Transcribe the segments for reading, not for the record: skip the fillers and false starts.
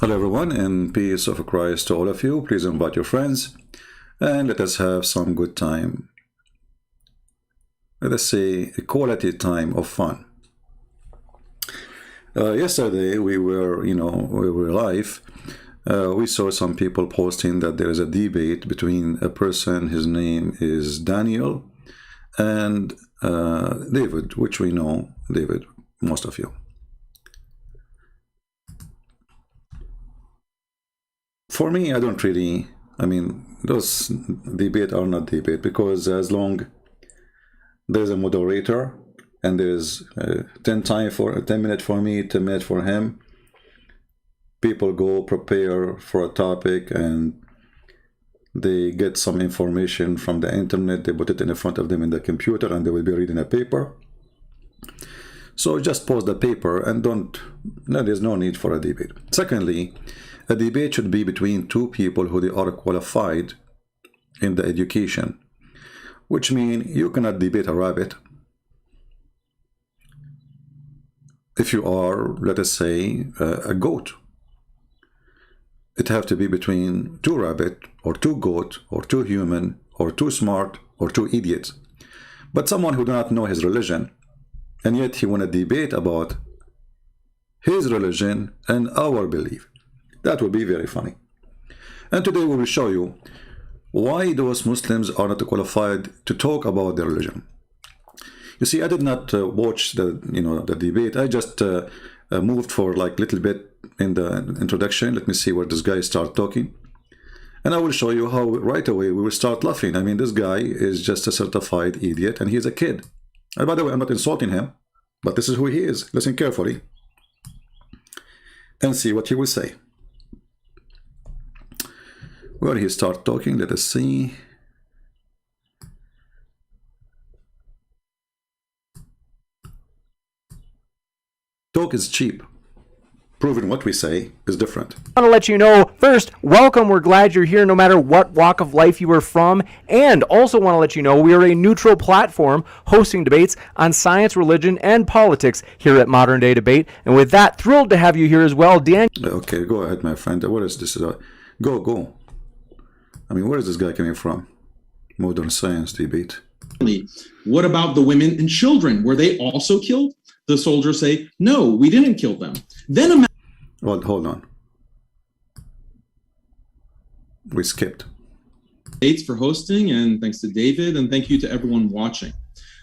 Hello everyone, and peace of Christ to all of you. Please invite your friends and let us have some good time. Let us say a quality time of fun. Yesterday we were live. We saw some people posting that there is a debate between a person, his name is Daniel, and David, which we know David, most of you. For me, I don't really, those debate are not debate, because as long there's a moderator and there's 10 minutes for me, 10 minutes for him, people go prepare for a topic and they get some information from the internet, they put it in front of them in the computer and they will be reading a paper. So just pause the paper and there's no need for a debate. Secondly, a debate should be between two people who they are qualified in the education, which means you cannot debate a rabbit. If you are, let us say, a goat, it have to be between two rabbit or two goat or two human or two smart or two idiots. But someone who do not know his religion, and yet he want to debate about his religion and our belief. That would be very funny. And today we will show you why those Muslims are not qualified to talk about their religion. You see, I did not watch the debate. I just moved for like little bit in the introduction. Let me see where this guy start talking, and I will show you how right away we will start laughing. This guy is just a certified idiot, and he's a kid. And by the way, I'm not insulting him, but this is who he is. Listen carefully and see what he will say. Where he start talking, let us see. Talk is cheap. Proving what we say is different. I want to let you know, first, welcome. We're glad you're here no matter what walk of life you are from. And also want to let you know we are a neutral platform hosting debates on science, religion, and politics here at Modern Day Debate. And with that, thrilled to have you here as well, Dan. Okay, go ahead, my friend. What is this? Go. Where is this guy coming from? Modern science debate. What about the women and children? Were they also killed? The soldiers say, no, we didn't kill them. Then well, hold on. We skipped. Thanks for hosting, and thanks to David, and thank you to everyone watching.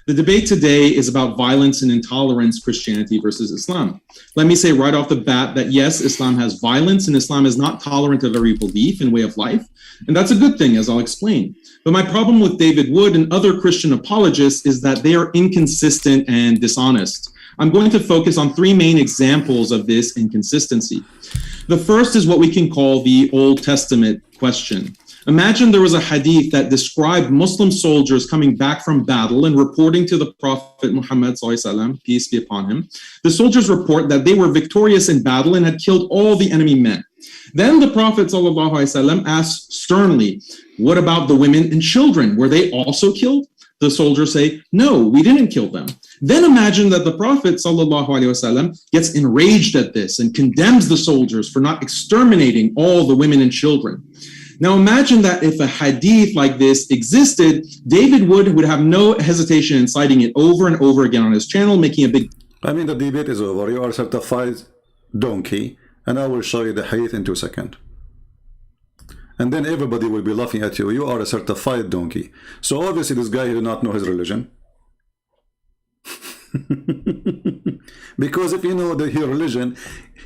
The debate today is about violence and intolerance, Christianity versus Islam. Let me say right off the bat that yes, Islam has violence, and Islam is not tolerant of every belief and way of life. And that's a good thing, as I'll explain. But my problem with David Wood and other Christian apologists is that they are inconsistent and dishonest. I'm going to focus on three main examples of this inconsistency. The first is what we can call the Old Testament question. Imagine there was a hadith that described Muslim soldiers coming back from battle and reporting to the Prophet Muhammad, peace be upon him. The soldiers report that they were victorious in battle and had killed all the enemy men. Then the Prophet asks sternly, what about the women and children? Were they also killed? The soldiers say, no, we didn't kill them. Then imagine that the Prophet gets enraged at this and condemns the soldiers for not exterminating all the women and children. Now imagine that if a hadith like this existed, David Wood would have no hesitation in citing it over and over again on his channel, making a big... The debate is over. You are a certified donkey, and I will show you the hadith in 2 seconds. And then everybody will be laughing at you. You are a certified donkey. So obviously this guy did not know his religion. Because if you know your religion,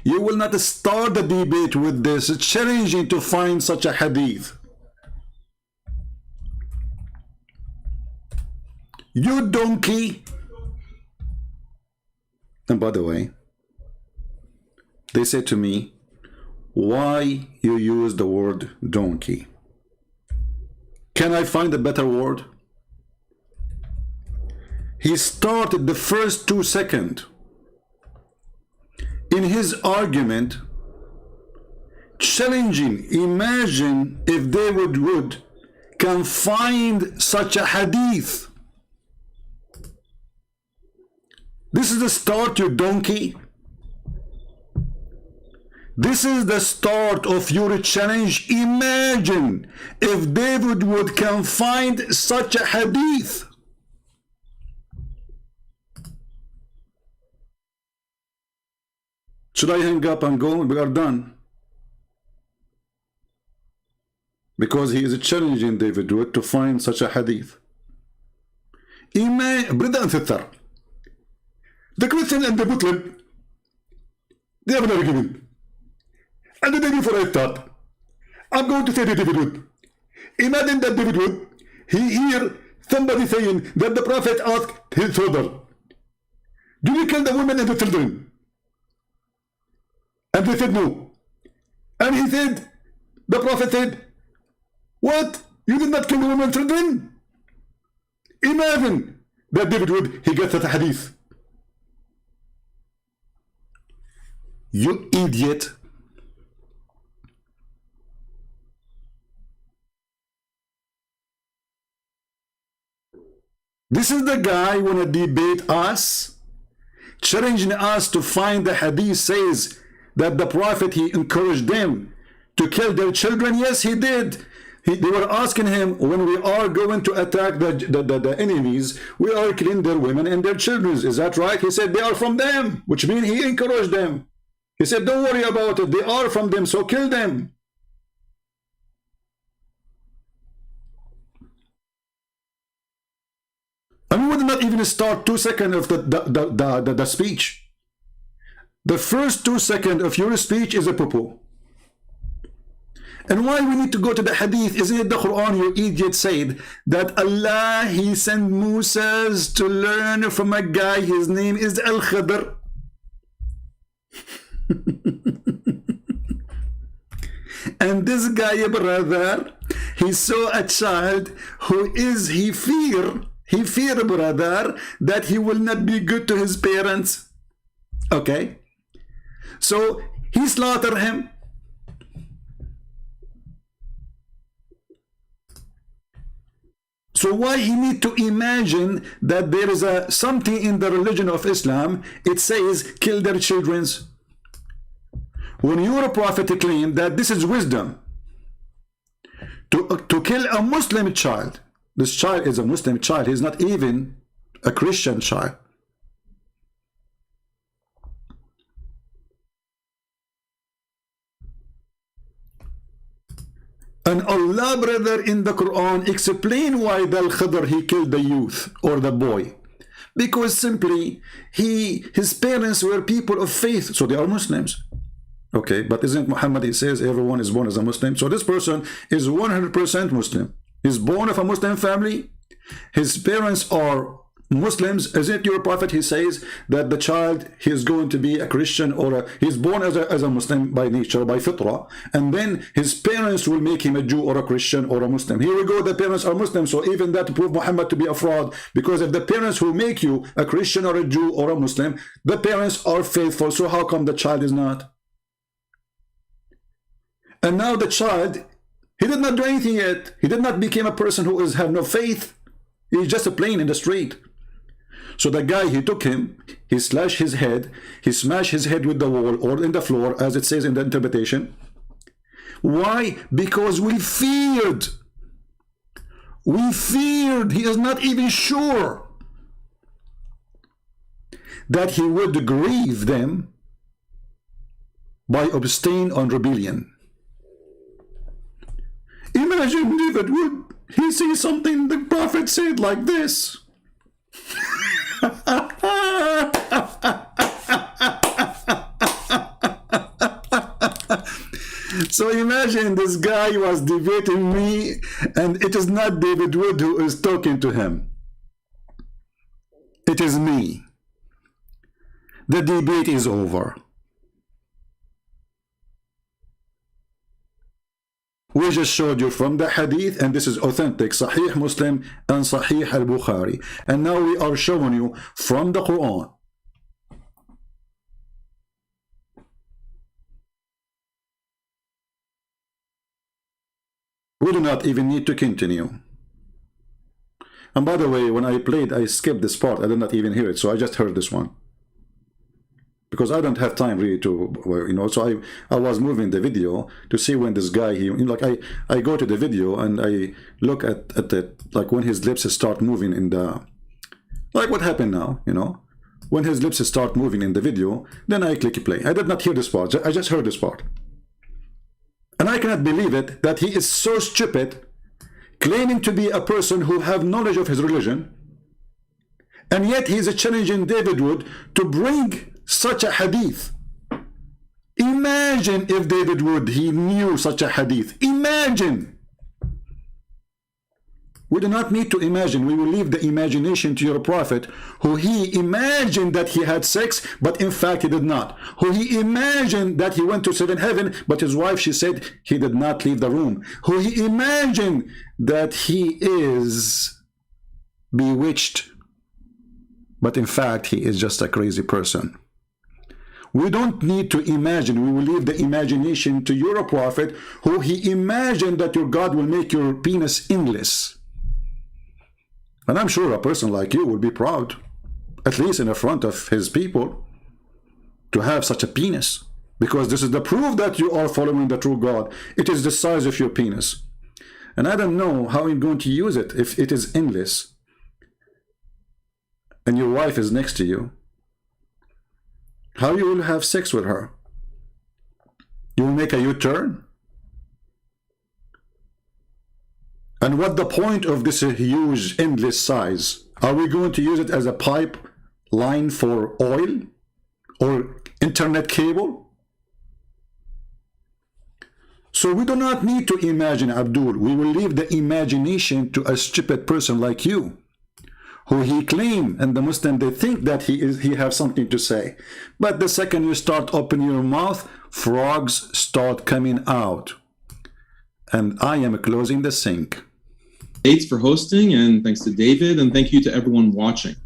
you will not start the debate with this. It's challenging to find such a hadith. You donkey. And by the way, they said to me, why you use the word donkey? Can I find a better word? He started the first 2 seconds in his argument challenging. Imagine if David Wood can find such a hadith. This is the start, you donkey. This is the start of your challenge. Imagine if David would can find such a hadith. Should I hang up and go? We are done. Because he is challenging David Wood to find such a hadith. بدأ نثر. The Christian and the Muslim, they have an argument. And the day before I start, I'm going to say to David Wood, imagine that David Wood, he hear somebody saying that the Prophet asked his father, do you kill the women and the children? And they said no. And he said, the Prophet said, what? You did not kill the women and children? Imagine that David Wood, he gets that hadith. You idiot. This is the guy who wanna debate us, challenging us to find the hadith says that the Prophet, he encouraged them to kill their children. Yes, he did. They were asking him, when we are going to attack the enemies, we are killing their women and their children. Is that right? He said, they are from them, which means he encouraged them. He said, don't worry about it. They are from them, so kill them. And we would not even start 2 seconds of the speech. The first 2 seconds of your speech is a poo-poo. And why we need to go to the hadith? Isn't it the Quran, you idiot, said that Allah, he sent Moses to learn from a guy, his name is Al-Khadr. And this guy, brother, he saw a child who is, he fear, brother, that he will not be good to his parents. Okay? So he slaughtered him. So why he need to imagine that there is something in the religion of Islam, it says kill their children. When your prophet claimed that this is wisdom, to kill a Muslim child, this child is a Muslim child, he's not even a Christian child. And Allah, brother, in the Quran explain why the Al-Khadr, he killed the youth or the boy. Because simply his parents were people of faith, so they are Muslims. Okay, but isn't Muhammad, he says everyone is born as a Muslim? So this person is 100% Muslim. He's born of a Muslim family. His parents are Muslims. Isn't your prophet, he says that the child, he is going to be a Christian or he's born as a Muslim by nature, by fitrah, and then his parents will make him a Jew or a Christian or a Muslim. Here we go, the parents are Muslim, so even that to prove Muhammad to be a fraud, because if the parents will make you a Christian or a Jew or a Muslim, the parents are faithful, so how come the child is not? And now the child, he did not do anything yet. He did not become a person who have no faith. He's just a plane in the street. So the guy, he took him, he slashed his head, he smashed his head with the wall or in the floor, as it says in the interpretation. Why? Because we feared. We feared. He is not even sure that he would grieve them by abstain on rebellion. Imagine David Wood, he sees something the prophet said like this. So imagine this guy was debating me, and it is not David Wood who is talking to him. It is me. The debate is over. We just showed you from the hadith, and this is authentic, Sahih Muslim and Sahih al-Bukhari. And now we are showing you from the Quran. We do not even need to continue. And by the way, when I played, I skipped this part. I did not even hear it, so I just heard this one. because I don't have time really to, so I was moving the video to see when this guy, I go to the video and I look at it, like when his lips start moving in the, like what happened now, when his lips start moving in the video, then I click play. I did not hear this part, I just heard this part. And I cannot believe it that he is so stupid, claiming to be a person who have knowledge of his religion, and yet he is challenging David Wood to bring such a hadith. Imagine if David Wood, he knew such a hadith. Imagine. We do not need to imagine. We will leave the imagination to your prophet, who he imagined that he had sex, but in fact he did not. Who he imagined that he went to seventh heaven, but his wife, she said he did not leave the room. Who he imagined that he is bewitched, but in fact he is just a crazy person. We don't need to imagine. We will leave the imagination to your prophet, who he imagined that your God will make your penis endless. And I'm sure a person like you will be proud, at least in the front of his people, to have such a penis, because this is the proof that you are following the true God. It is the size of your penis. And I don't know how I'm going to use it if it is endless and your wife is next to you. How you will have sex with her? You will make a U-turn? And what the point of this huge endless size? Are we going to use it as a pipe line for oil or internet cable? So we do not need to imagine, Abdul. We will leave the imagination to a stupid person like you, who he claim, and the Muslim, they think that he have something to say. But the second you start opening your mouth, frogs start coming out. And I am closing the sink. Thanks for hosting, and thanks to David, and thank you to everyone watching.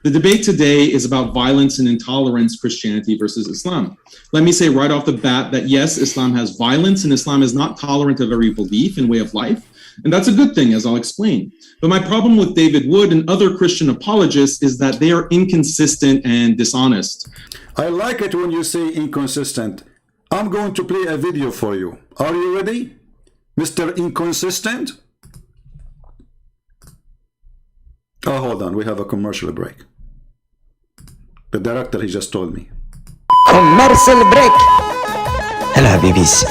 The debate today is about violence and intolerance, Christianity versus Islam. Let me say right off the bat that yes, Islam has violence, and Islam is not tolerant of every belief and way of life. And that's a good thing, as I'll explain. But my problem with David Wood and other Christian apologists is that they are inconsistent and dishonest. I like it when you say inconsistent. I'm going to play a video for you. Are you ready, Mr. Inconsistent? Oh, hold on. We have a commercial break. The director, he just told me. Commercial break. Hello, Habibis.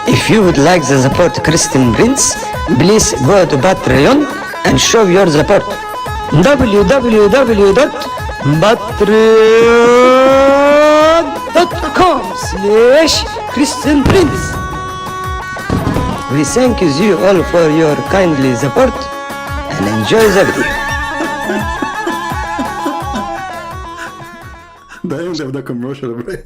If you would like to support Christian Prince, please go to Patreon and show your support. www.patreon.com/Christian Prince. We thank you all for your kindly support and enjoy the video. The end of the commercial break.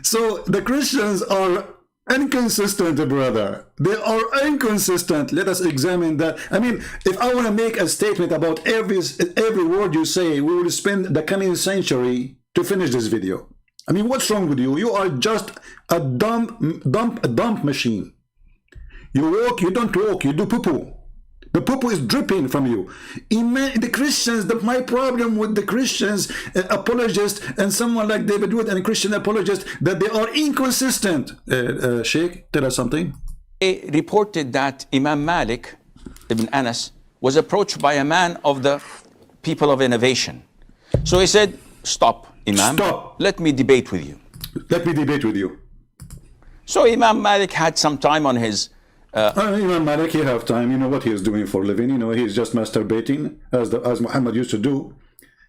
So the Christians are inconsistent, brother. They are inconsistent. Let us examine that. I mean, if I want to make a statement about every word you say, we will spend the coming century to finish this video. I mean, what's wrong with you? You are just a dump machine. You walk, you don't walk, you do poo-poo. The poo-poo is dripping from you. The Christians, my problem with the Christians apologists and someone like David Wood and Christian apologists, that they are inconsistent. Sheikh, tell us something. They reported that Imam Malik ibn Anas was approached by a man of the people of innovation. So he said, stop, Imam. Stop. Let me debate with you. Let me debate with you. So Imam Malik had some time on his Imam Malik, he have time. You know what he is doing for a living. You know, he's just masturbating, as Muhammad used to do.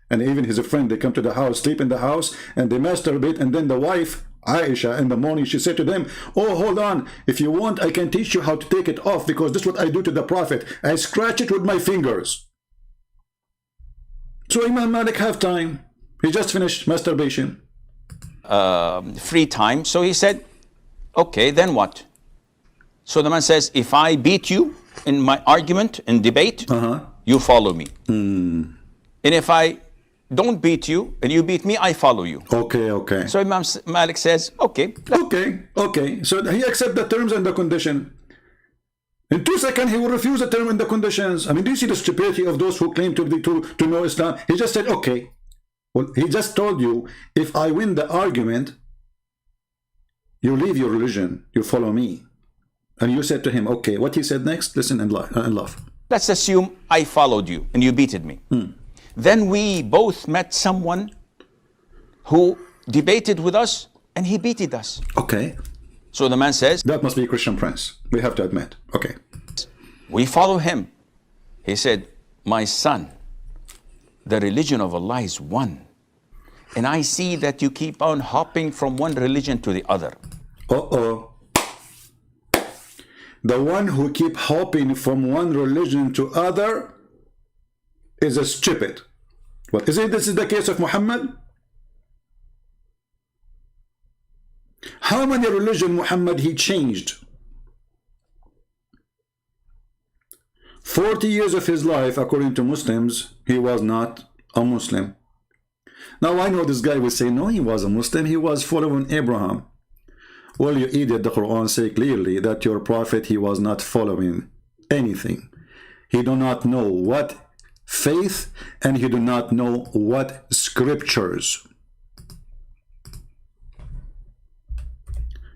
And even his friend, they come to the house, sleep in the house, and they masturbate. And then the wife, Aisha, in the morning, she said to them, oh, hold on. If you want, I can teach you how to take it off, because this is what I do to the Prophet. I scratch it with my fingers. So Imam Malik have time. He just finished masturbation. free time. So he said, okay, then what? So the man says, if I beat you in my argument, in debate, you follow me. And if I don't beat you and you beat me, I follow you. Okay, okay. So Imam Malik says, okay. Okay, okay. So he accepts the terms and the condition. In 2 seconds, he will refuse the term and the conditions. I mean, do you see the stupidity of those who claim to know Islam? He just said, okay. Well, he just told you, if I win the argument, you leave your religion, you follow me. And you said to him, okay, what he said next, listen and laugh. Let's assume I followed you and you beated me. Then we both met someone who debated with us and he beated us. Okay. So the man says, that must be a Christian prince. We have to admit. Okay. We follow him. He said, my son, the religion of Allah is one. And I see that you keep on hopping from one religion to the other. Uh-oh. The one who keep hopping from one religion to other is a stupid. What is it? This is the case of Muhammad? How many religion Muhammad he changed? 40 years of his life, according to Muslims, he was not a Muslim. Now I know this guy will say, no, he was a Muslim, he was following Abraham. Well, you idiot, the Quran say clearly that your prophet, he was not following anything. He do not know what faith, and he do not know what scriptures.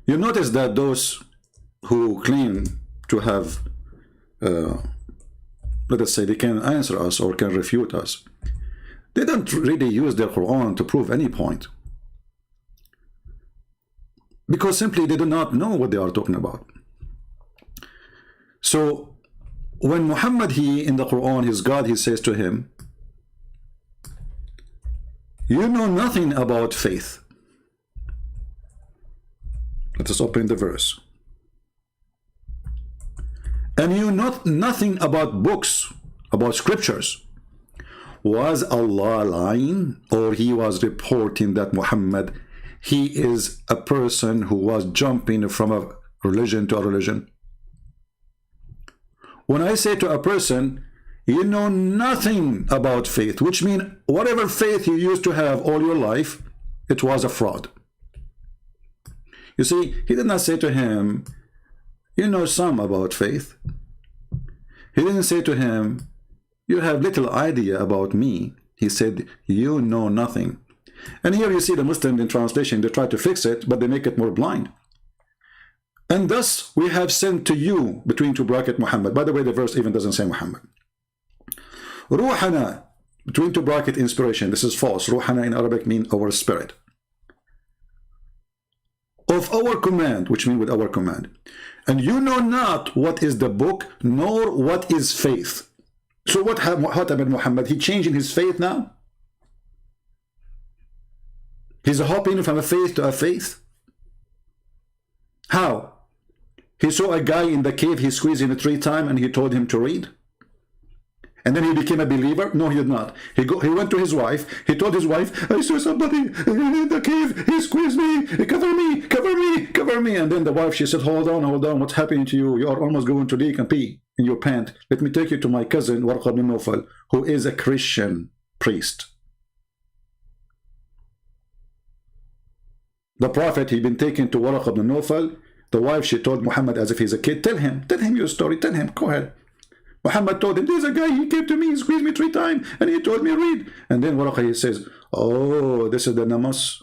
You notice that those who claim to have, let us say, they can answer us or can refute us, they don't really use their Quran to prove any point. Because simply they do not know what they are talking about. So when Muhammad, he in the Quran, his God, he says to him, you know nothing about faith. Let us open the verse. And you know nothing about books, about scriptures. Was Allah lying, or he was reporting that Muhammad, he is a person who was jumping from a religion to a religion? When I say to a person, you know nothing about faith, which means whatever faith you used to have all your life, it was a fraud. You see, he did not say to him, you know some about faith. He didn't say to him, you have little idea about me. He said, you know nothing. And here you see the Muslims in translation, they try to fix it, but they make it more blind. And thus we have sent to you, between two brackets, Muhammad. By the way, the verse even doesn't say Muhammad. Ruhana, between two brackets, inspiration. This is false. Ruhana in Arabic means our spirit. Of our command, which means with our command. And you know not what is the book, nor what is faith. So what happened, Muhammad? He changing his faith now? He's hopping from a faith to a faith? How? He saw a guy in the cave, he squeezed in 3 times and he told him to read. And then he became a believer? No, he did not. He went to his wife. He told his wife, I saw somebody in the cave. He squeezed me. Cover me, cover me, cover me. And then the wife, she said, hold on. What's happening to you? You are almost going to leak and pee in your pant. Let me take you to my cousin, Warqa bin Nawfal, who is a Christian priest. The prophet, he'd been taken to Warqa bin Nawfal. The wife, she told Muhammad as if he's a kid, tell him your story, tell him, go ahead. Muhammad told him, there's a guy, he came to me, he squeezed me 3 times, and he told me read. And then Warqa, he says, oh, this is the Namas.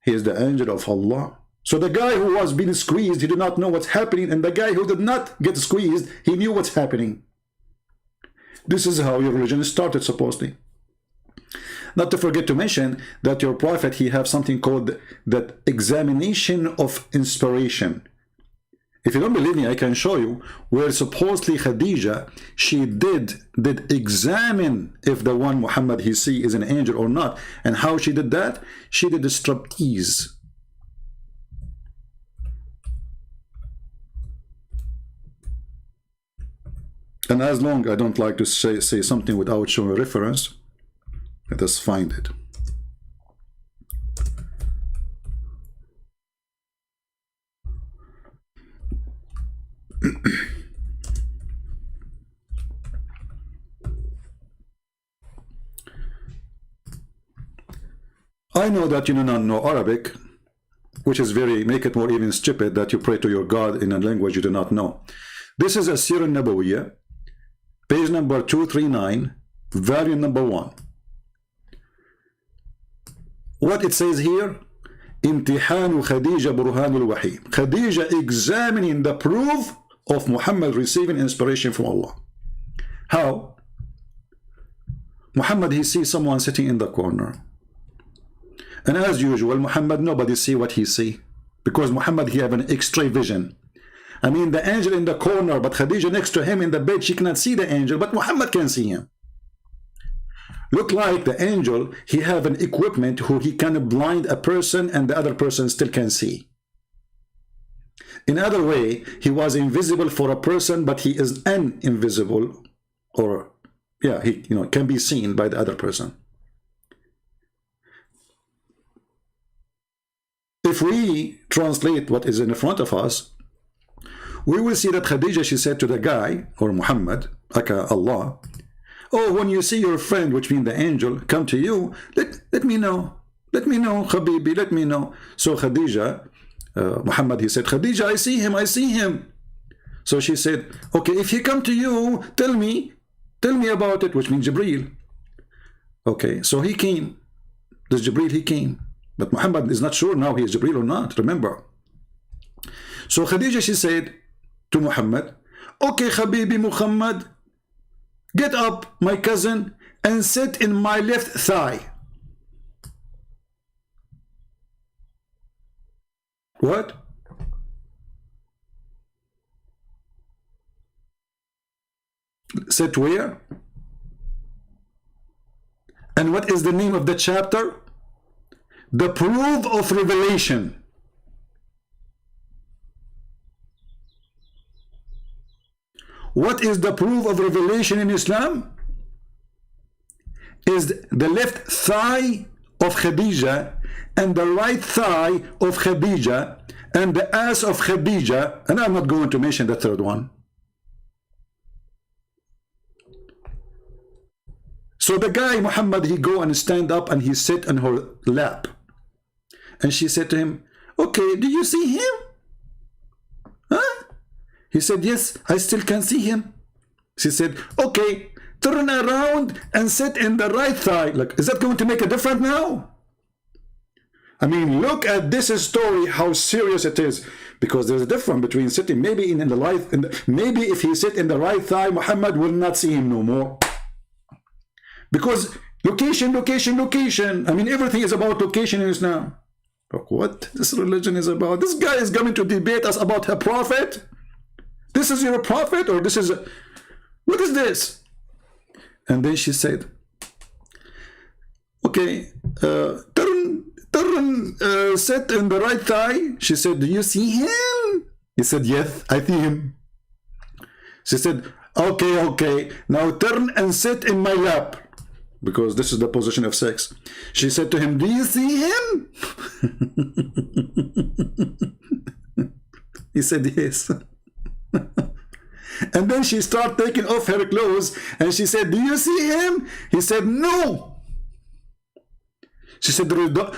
He is the angel of Allah. So the guy who was being squeezed, he did not know what's happening, and the guy who did not get squeezed, he knew what's happening. This is how your religion started, supposedly. Not to forget to mention that your prophet, he have something called the examination of inspiration. If you don't believe me, I can show you where supposedly Khadija, she did examine if the one Muhammad he see is an angel or not. And how she did that? She did a striptease. And as long I don't like to say something without showing a reference, let us find it. I know that you do not know Arabic, which is make it more even stupid that you pray to your God in a language you do not know. This is a Sirah Nabawiyya, page number 239, volume number 1. What it says here, امتحان خديجة برهان الوحي. Khadija examining the proof of Muhammad receiving inspiration from Allah. How? Muhammad, he sees someone sitting in the corner. And as usual, Muhammad, nobody see what he see. Because Muhammad, he have an X-ray vision. I mean, the angel in the corner, but Khadija next to him in the bed, she cannot see the angel, but Muhammad can see him. Look like the angel, he have an equipment who he can blind a person and the other person still can see. In other way, he was invisible for a person, but he is invisible, or yeah, he can be seen by the other person. If we translate what is in front of us, we will see that Khadija, she said to the guy, or Muhammad, aka Allah, oh, when you see your friend, which means the angel, come to you, let me know. Let me know, Habibi, let me know. So Khadija, Muhammad, he said, Khadija, I see him, I see him. So she said, okay, if he come to you, tell me about it, which means Jibreel. Okay, so he came. This Jibreel, he came. But Muhammad is not sure now he is Jibreel or not, remember. So Khadija, she said to Muhammad, okay, Habibi Muhammad, get up, my cousin, and sit in my left thigh. What? Sit where? And what is the name of the chapter? The proof of revelation. What is the proof of revelation in Islam? Is the left thigh of Khadija and the right thigh of Khadija and the ass of Khadija, and I'm not going to mention the third one. So the guy Muhammad, he go and stand up and he sit on her lap, and she said to him, okay, do you see him? Huh? He said, yes, I still can see him. She said, okay, turn around and sit in the right thigh. Look, is that going to make a difference now? I mean, look at this story, how serious it is, because there's a difference between sitting maybe in the right, maybe if he sit in the right thigh, Muhammad will not see him no more. Because location, location, location. I mean, everything is about location in Islam. Look, what this religion is about. This guy is coming to debate us about a prophet. This is your prophet, or this is what is this? And then she said, okay, sit in the right thigh. She said, do you see him? He said, yes, I see him. She said, okay, now turn and sit in my lap, because this is the position of sex. She said to him, do you see him? He said, yes. And then she started taking off her clothes, and she said, do you see him? He said, no. She said,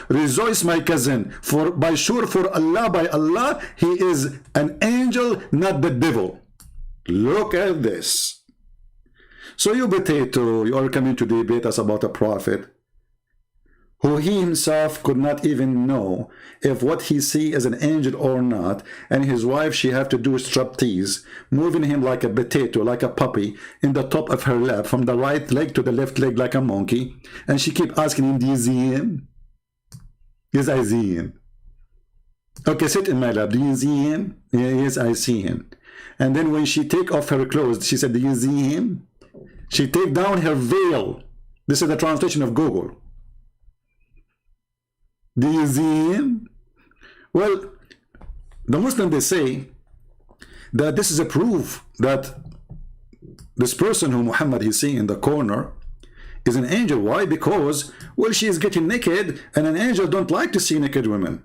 rejoice, my cousin, for by sure, for Allah, by Allah, he is an angel, not the devil. Look at this. So you potato, you are coming to debate us about a prophet who he himself could not even know if what he see is an angel or not, and his wife, she have to do striptease, moving him like a potato, like a puppy, in the top of her lap, from the right leg to the left leg like a monkey, and she keep asking him, do you see him? Yes, I see him. Okay, sit in my lap. Do you see him? Yes, I see him. And then when she take off her clothes, she said, do you see him? She take down her veil. This is the translation of Google. Do you see him? Well, the Muslims, they say that this is a proof that this person who Muhammad is seeing in the corner is an angel. Why? Because, well, she is getting naked, and an angel don't like to see naked women.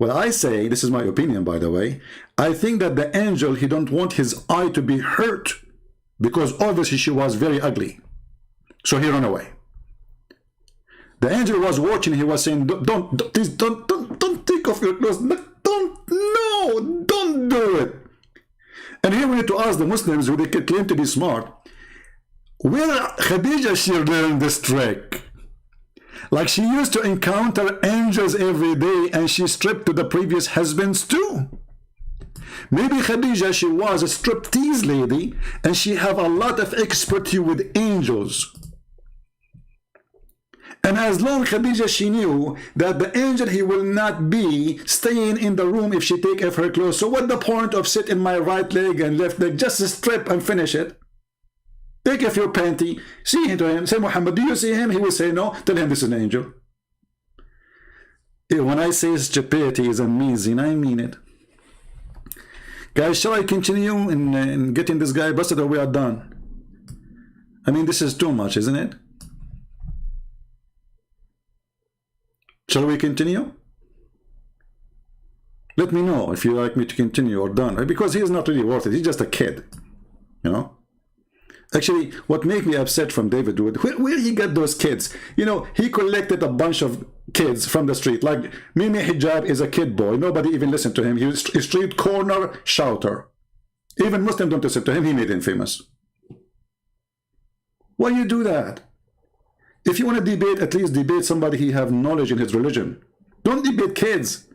Well, I say, this is my opinion, by the way, I think that the angel, he don't want his eye to be hurt, because obviously she was very ugly. So he ran away. The angel was watching, he was saying, don't take off your clothes. Don't do it. And here when need to ask the Muslims who they claim to be smart, where Khadija she learned this trick? Like she used to encounter angels every day and she stripped to the previous husbands too. Maybe Khadija, she was a striptease lady and she have a lot of expertise with angels. And as long Khadija, she knew that the angel, he will not be staying in the room if she take off her clothes. So what the point of sit in my right leg and left leg? Just strip and finish it. Take off your panty, see him to him, say, Muhammad, do you see him? He will say no. Tell him this is an angel. When I say stupidity is amazing, I mean it. Guys, shall I continue in getting this guy busted, or we are done? I mean, this is too much, isn't it? Shall we continue? Let me know if you like me to continue or done, because he is not really worth it. He's just a kid, you know. Actually, what made me upset from David Wood, where he got those kids? You know, he collected a bunch of kids from the street. Like Mimi Hijab is a kid boy. Nobody even listened to him. He was a street corner shouter. Even Muslims don't listen to him. He made him famous. Why you do that? If you want to debate, at least debate somebody who have knowledge in his religion. Don't debate kids.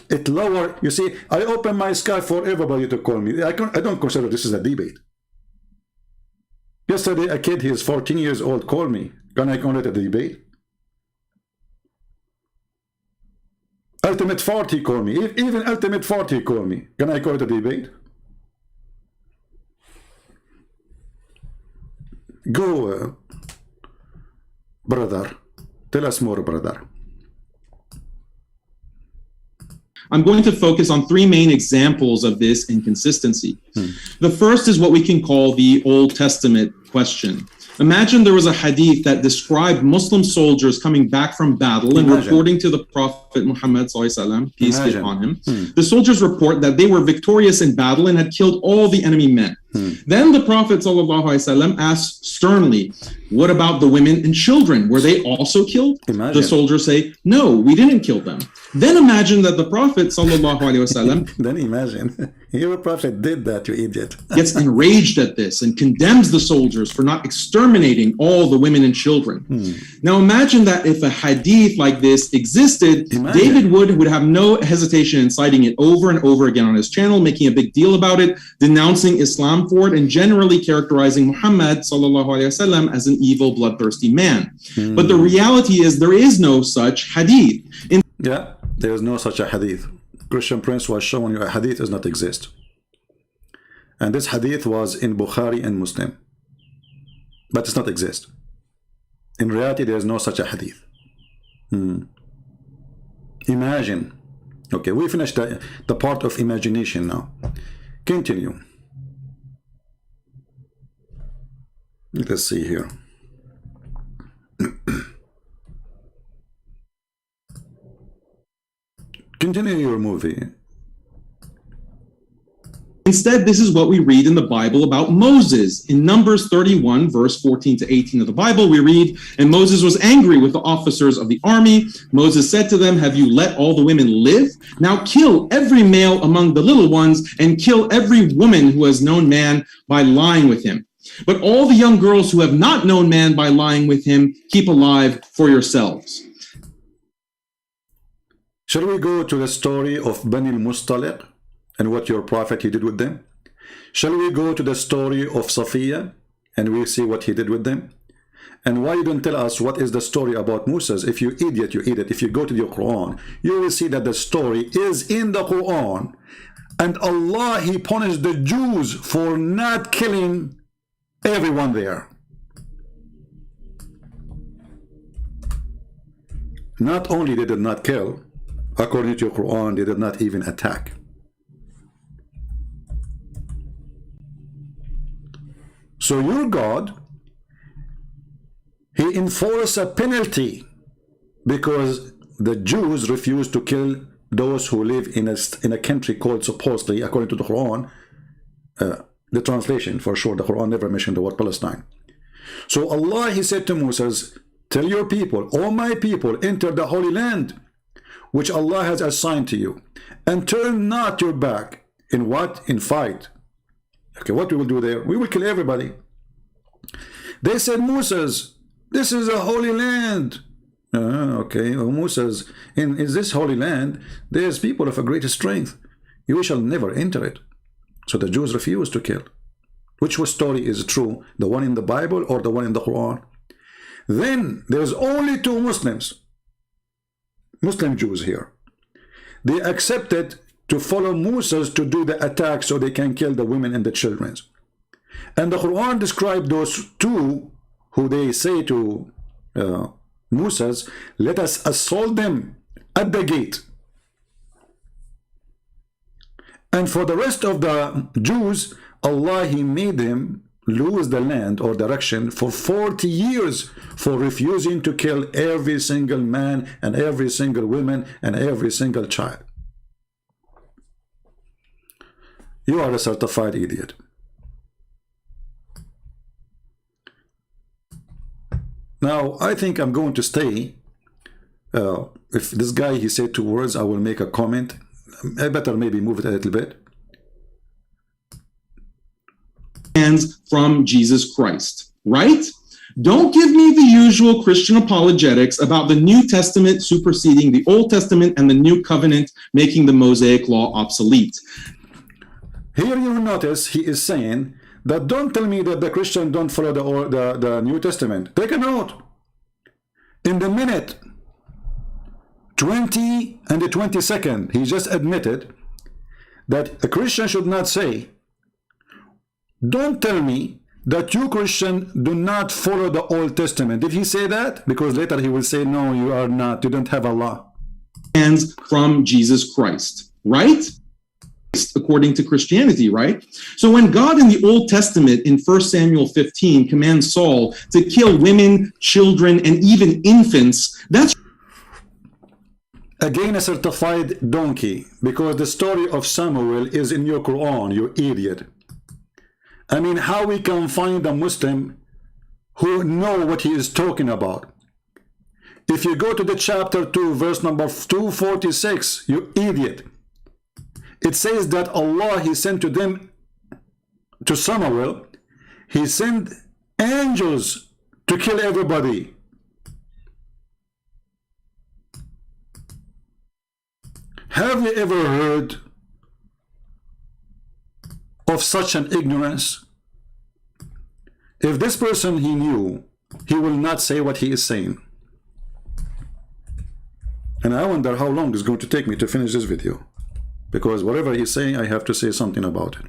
It lower. You see, I open my sky for everybody to call me. I don't consider this is a debate. Yesterday, a kid, he is 14 years old, called me. Can I call it a debate? Ultimate 40 called me. Even Ultimate 40 called me. Can I call it a debate? Go, brother. Tell us more, brother. I'm going to focus on three main examples of this inconsistency. The first is what we can call the Old Testament question. Imagine there was a hadith that described Muslim soldiers coming back from battle and reporting to the Prophet Muhammad, peace be upon him. The soldiers report that they were victorious in battle and had killed all the enemy men. Then the Prophet asks sternly, what about the women and children? Were they also killed? The soldiers say, no, we didn't kill them. Then imagine that the Prophet then imagine, your Prophet did that, you idiot. gets enraged at this and condemns the soldiers for not exterminating all the women and children. Now imagine that if a hadith like this existed, David would have no hesitation in citing it over and over again on his channel, making a big deal about it, denouncing Islam for it, and generally characterizing Muhammad as an evil, bloodthirsty man. But the reality is there is no such hadith. Yeah, there is no such a hadith. Christian Prince was showing you a hadith does not exist. And this hadith was in Bukhari and Muslim. But it does not exist. In reality, there is no such a hadith. Imagine. Okay, we finished the part of imagination now. Continue. Let's see here. Continue your movie. Instead, this is what we read in the Bible about Moses. In Numbers 31, verse 14 to 18 of the Bible, we read, and Moses was angry with the officers of the army. Moses said to them, have you let all the women live? Now kill every male among the little ones and kill every woman who has known man by lying with him. But all the young girls who have not known man by lying with him, keep alive for yourselves. Shall we go to the story of Bani al-Mustaliq and what your prophet he did with them? Shall we go to the story of Safiya and we'll see what he did with them? And why you don't tell us what is the story about Moses? If you idiot, you idiot. If you go to the Quran, you will see that the story is in the Quran. And Allah, he punished the Jews for not killing everyone there. Not only they did not kill, according to your Quran, they did not even attack. So your God, he enforced a penalty because the Jews refused to kill those who live in a country called, supposedly, according to the Quran, the translation for sure, the Quran never mentioned the word Palestine. So Allah, he said to Moses, tell your people, all my people, enter the Holy Land, which Allah has assigned to you, and turn not your back in what? In fight, Okay, what we will do there? We will kill everybody. They said, Moses, this is a holy land. Okay, well, Moses, in this holy land, there's people of a great strength. You shall never enter it. So the Jews refused to kill. Which story is true? The one in the Bible or the one in the Quran? Then there's only two Muslim Jews here. They accepted to follow Moses to do the attack so they can kill the women and the children. And the Quran described those two who they say to Moses, let us assault them at the gate. And for the rest of the Jews, Allah, He made them lose the land or direction for 40 years for refusing to kill every single man and every single woman and every single child. You are a certified idiot. Now, I think I'm going to stay. If this guy, he said 2 words, I will make a comment. I better maybe move it a little bit. Hands from Jesus Christ, right? Don't give me the usual Christian apologetics about the New Testament superseding the Old Testament and the New Covenant making the Mosaic Law obsolete. Here you notice he is saying that don't tell me that the Christian don't follow the New Testament. Take a note. In the minute 20 and the 22nd, he just admitted that a Christian should not say, don't tell me that you Christian do not follow the Old Testament. Did he say that? Because later he will say, no, you are not. You don't have Allah. Hands from Jesus Christ, right? According to Christianity, right? So when God in the Old Testament in 1 Samuel 15 commands Saul to kill women, children, and even infants, that's again a certified donkey, because the story of Samuel is in your Quran, you idiot. I mean, how we can find a Muslim who know what he is talking about? If you go to the chapter 2, verse number 246, you idiot. It says that Allah, He sent to them, to Samuel, He sent angels to kill everybody. Have you ever heard of such an ignorance? If this person he knew, he will not say what he is saying. And I wonder how long it's going to take me to finish this video. Because whatever he's saying, I have to say something about it.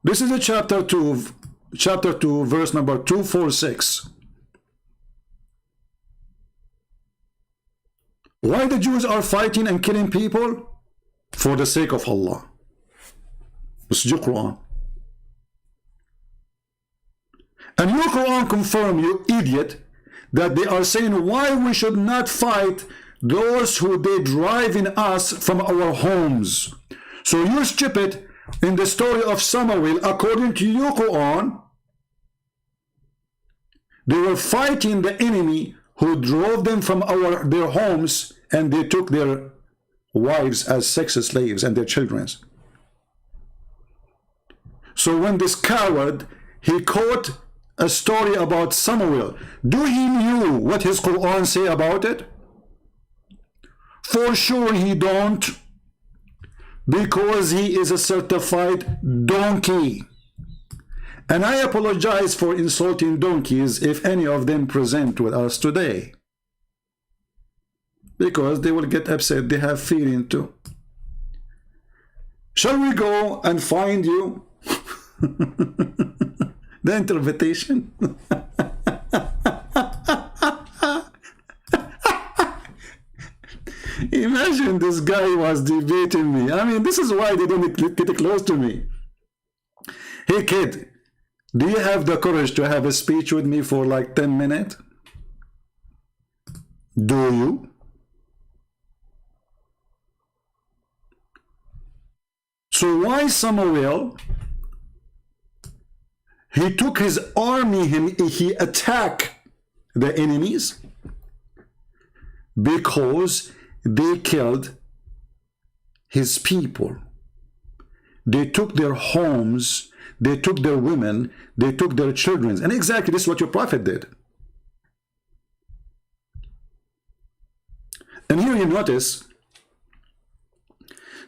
This is a chapter 2, verse number 246. Why the Jews are fighting and killing people? For the sake of Allah. This is your Quran. And your Quran confirm, you idiot, that they are saying why we should not fight those who they drive in us from our homes. So you stupid, in the story of Samuel, according to your Quran, they were fighting the enemy who drove them from their homes, and they took their wives as sex slaves and their children. So when this coward, he quote a story about Samuel, do he knew what his Quran say about it? For sure he don't, because he is a certified donkey. And I apologize for insulting donkeys if any of them present with us today, because they will get upset. They have feeling too. Shall we go and find you the interpretation? Imagine this guy was debating me. I mean, this is why they don't get close to me. Hey kid, do you have the courage to have a speech with me for like 10 minutes? Do you? So why Samuel, he took his army, he attacked the enemies? Because they killed his people. They took their homes, they took their women, they took their children. And exactly this is what your prophet did. And here you notice,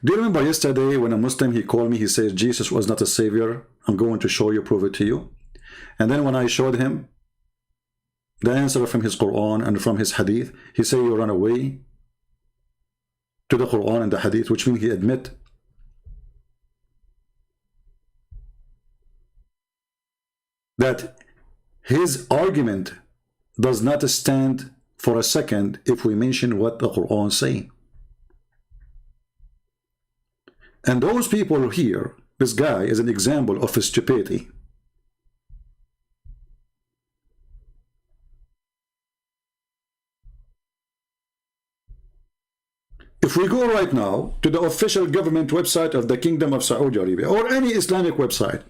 do you remember yesterday when a Muslim, he called me, he says, Jesus was not a savior. I'm going to show you, prove it to you. And then when I showed him the answer from his Quran and from his Hadith, he said, you run away to the Quran and the Hadith, which means he admit that his argument does not stand for a second if we mention what the Quran say. And those people here, this guy is an example of stupidity. If we go right now to the official government website of the Kingdom of Saudi Arabia or any Islamic website,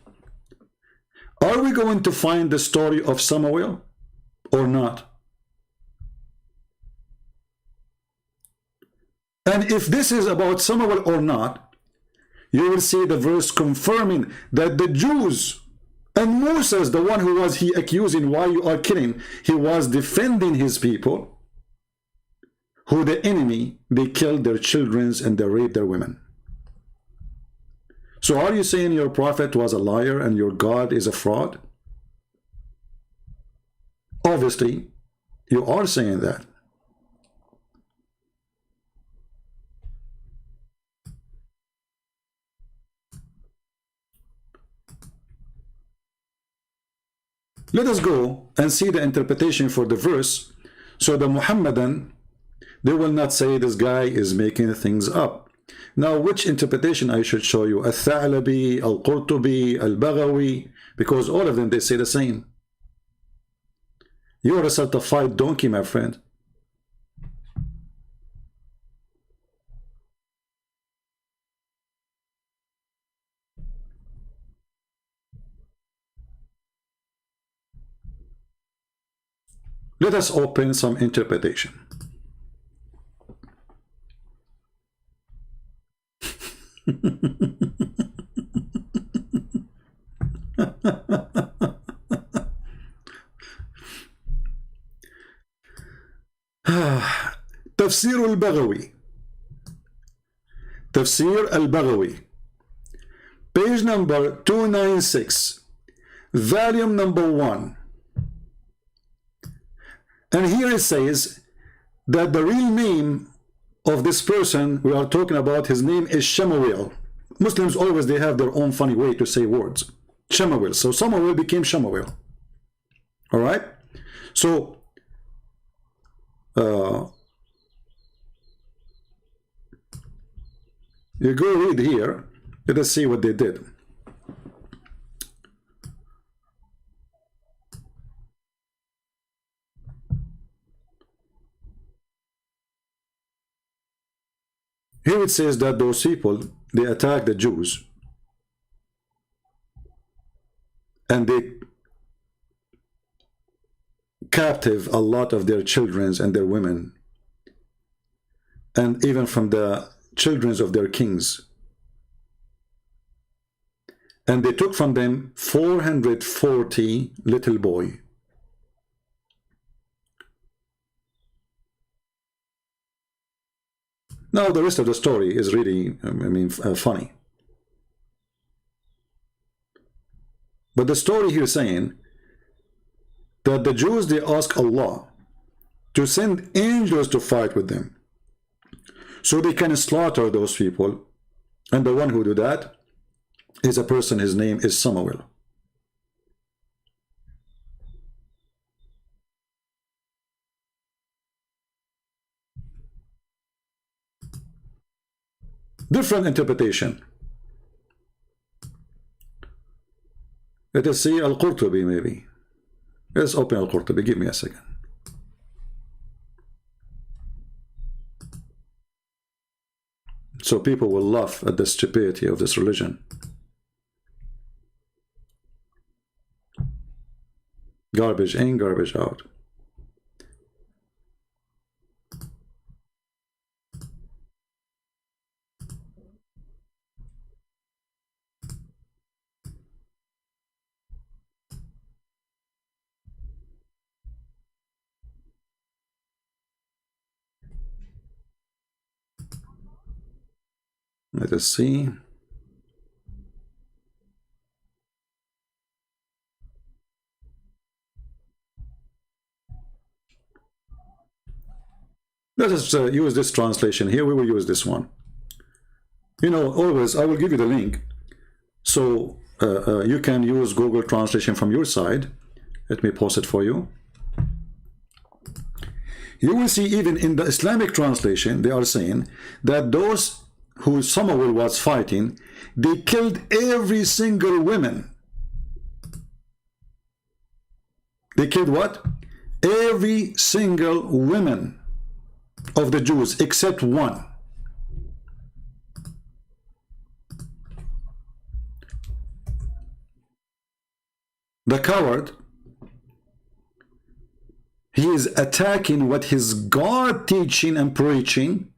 are we going to find the story of Samuel or not? And if this is about Samuel or not, you will see the verse confirming that the Jews and Moses, the one who was he accusing, why you are killing, he was defending his people, who the enemy, they killed their children and they raped their women. So are you saying your prophet was a liar and your God is a fraud? Obviously, you are saying that. Let us go and see the interpretation for the verse, so the Muhammadan, they will not say this guy is making things up. Now, which interpretation I should show you? Al-Tha'labi, Al-Qurtubi, Al-Baghawi, because all of them, they say the same. You are a certified donkey, my friend. Let us open some interpretation. Tafsir al-Baghawi. Tafsir al-Baghawi. Page number 296. Volume number 1. And here it says that the real name of this person we are talking about, his name is Shemuel. Muslims always, they have their own funny way to say words. Shemuel. So Samuel became Shemuel. All right? So, you go read here. Let us see what they did. Here it says that those people, they attacked the Jews and they captive a lot of their children and their women, and even from the children of their kings. And they took from them 440 little boys. Now, the rest of the story is really, funny. But the story here is saying that the Jews, they ask Allah to send angels to fight with them so they can slaughter those people. And the one who do that is a person, his name is Samuel. Different interpretation. Let us see Al-Qurtubi maybe. Let's open Al-Qurtubi. Give me a second. So people will laugh at the stupidity of this religion. Garbage in, garbage out. Let us see. Let us use this translation here. We will use this one. You know, always I will give you the link, so you can use Google Translation from your side. Let me post it for you. You will see even in the Islamic translation, they are saying that those who Samuel was fighting, they killed every single woman. They killed what? Every single woman of the Jews except one. The coward, he is attacking what his God teaching and preaching,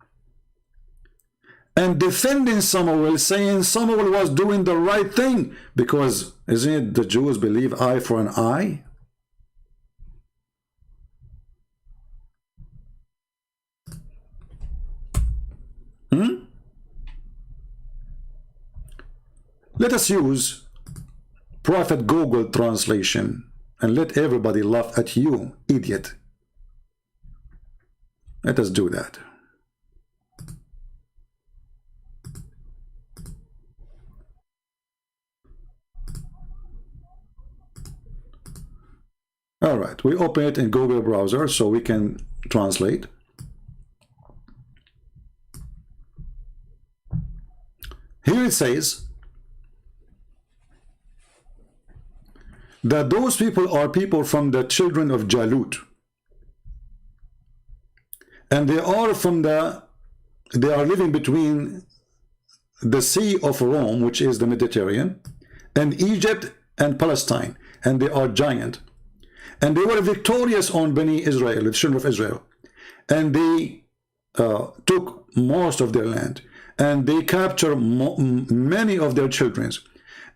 and defending Samuel, saying Samuel was doing the right thing, because isn't it the Jews believe eye for an eye? Let us use Prophet Google translation and let everybody laugh at you, idiot. Let us do that. All right, we open it in Google browser so we can translate. Here it says that those people are people from the children of Jalut, and they are living between the Sea of Rome, which is the Mediterranean, and Egypt and Palestine, and they are giant, and they were victorious on Bani Israel, the children of Israel, and they took most of their land, and they captured many of their children,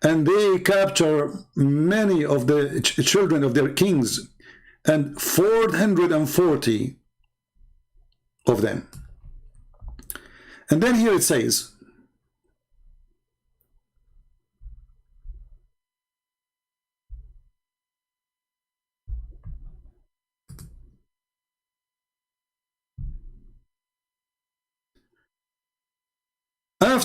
and they capture many of the children of their kings, and 440 of them. And then here it says,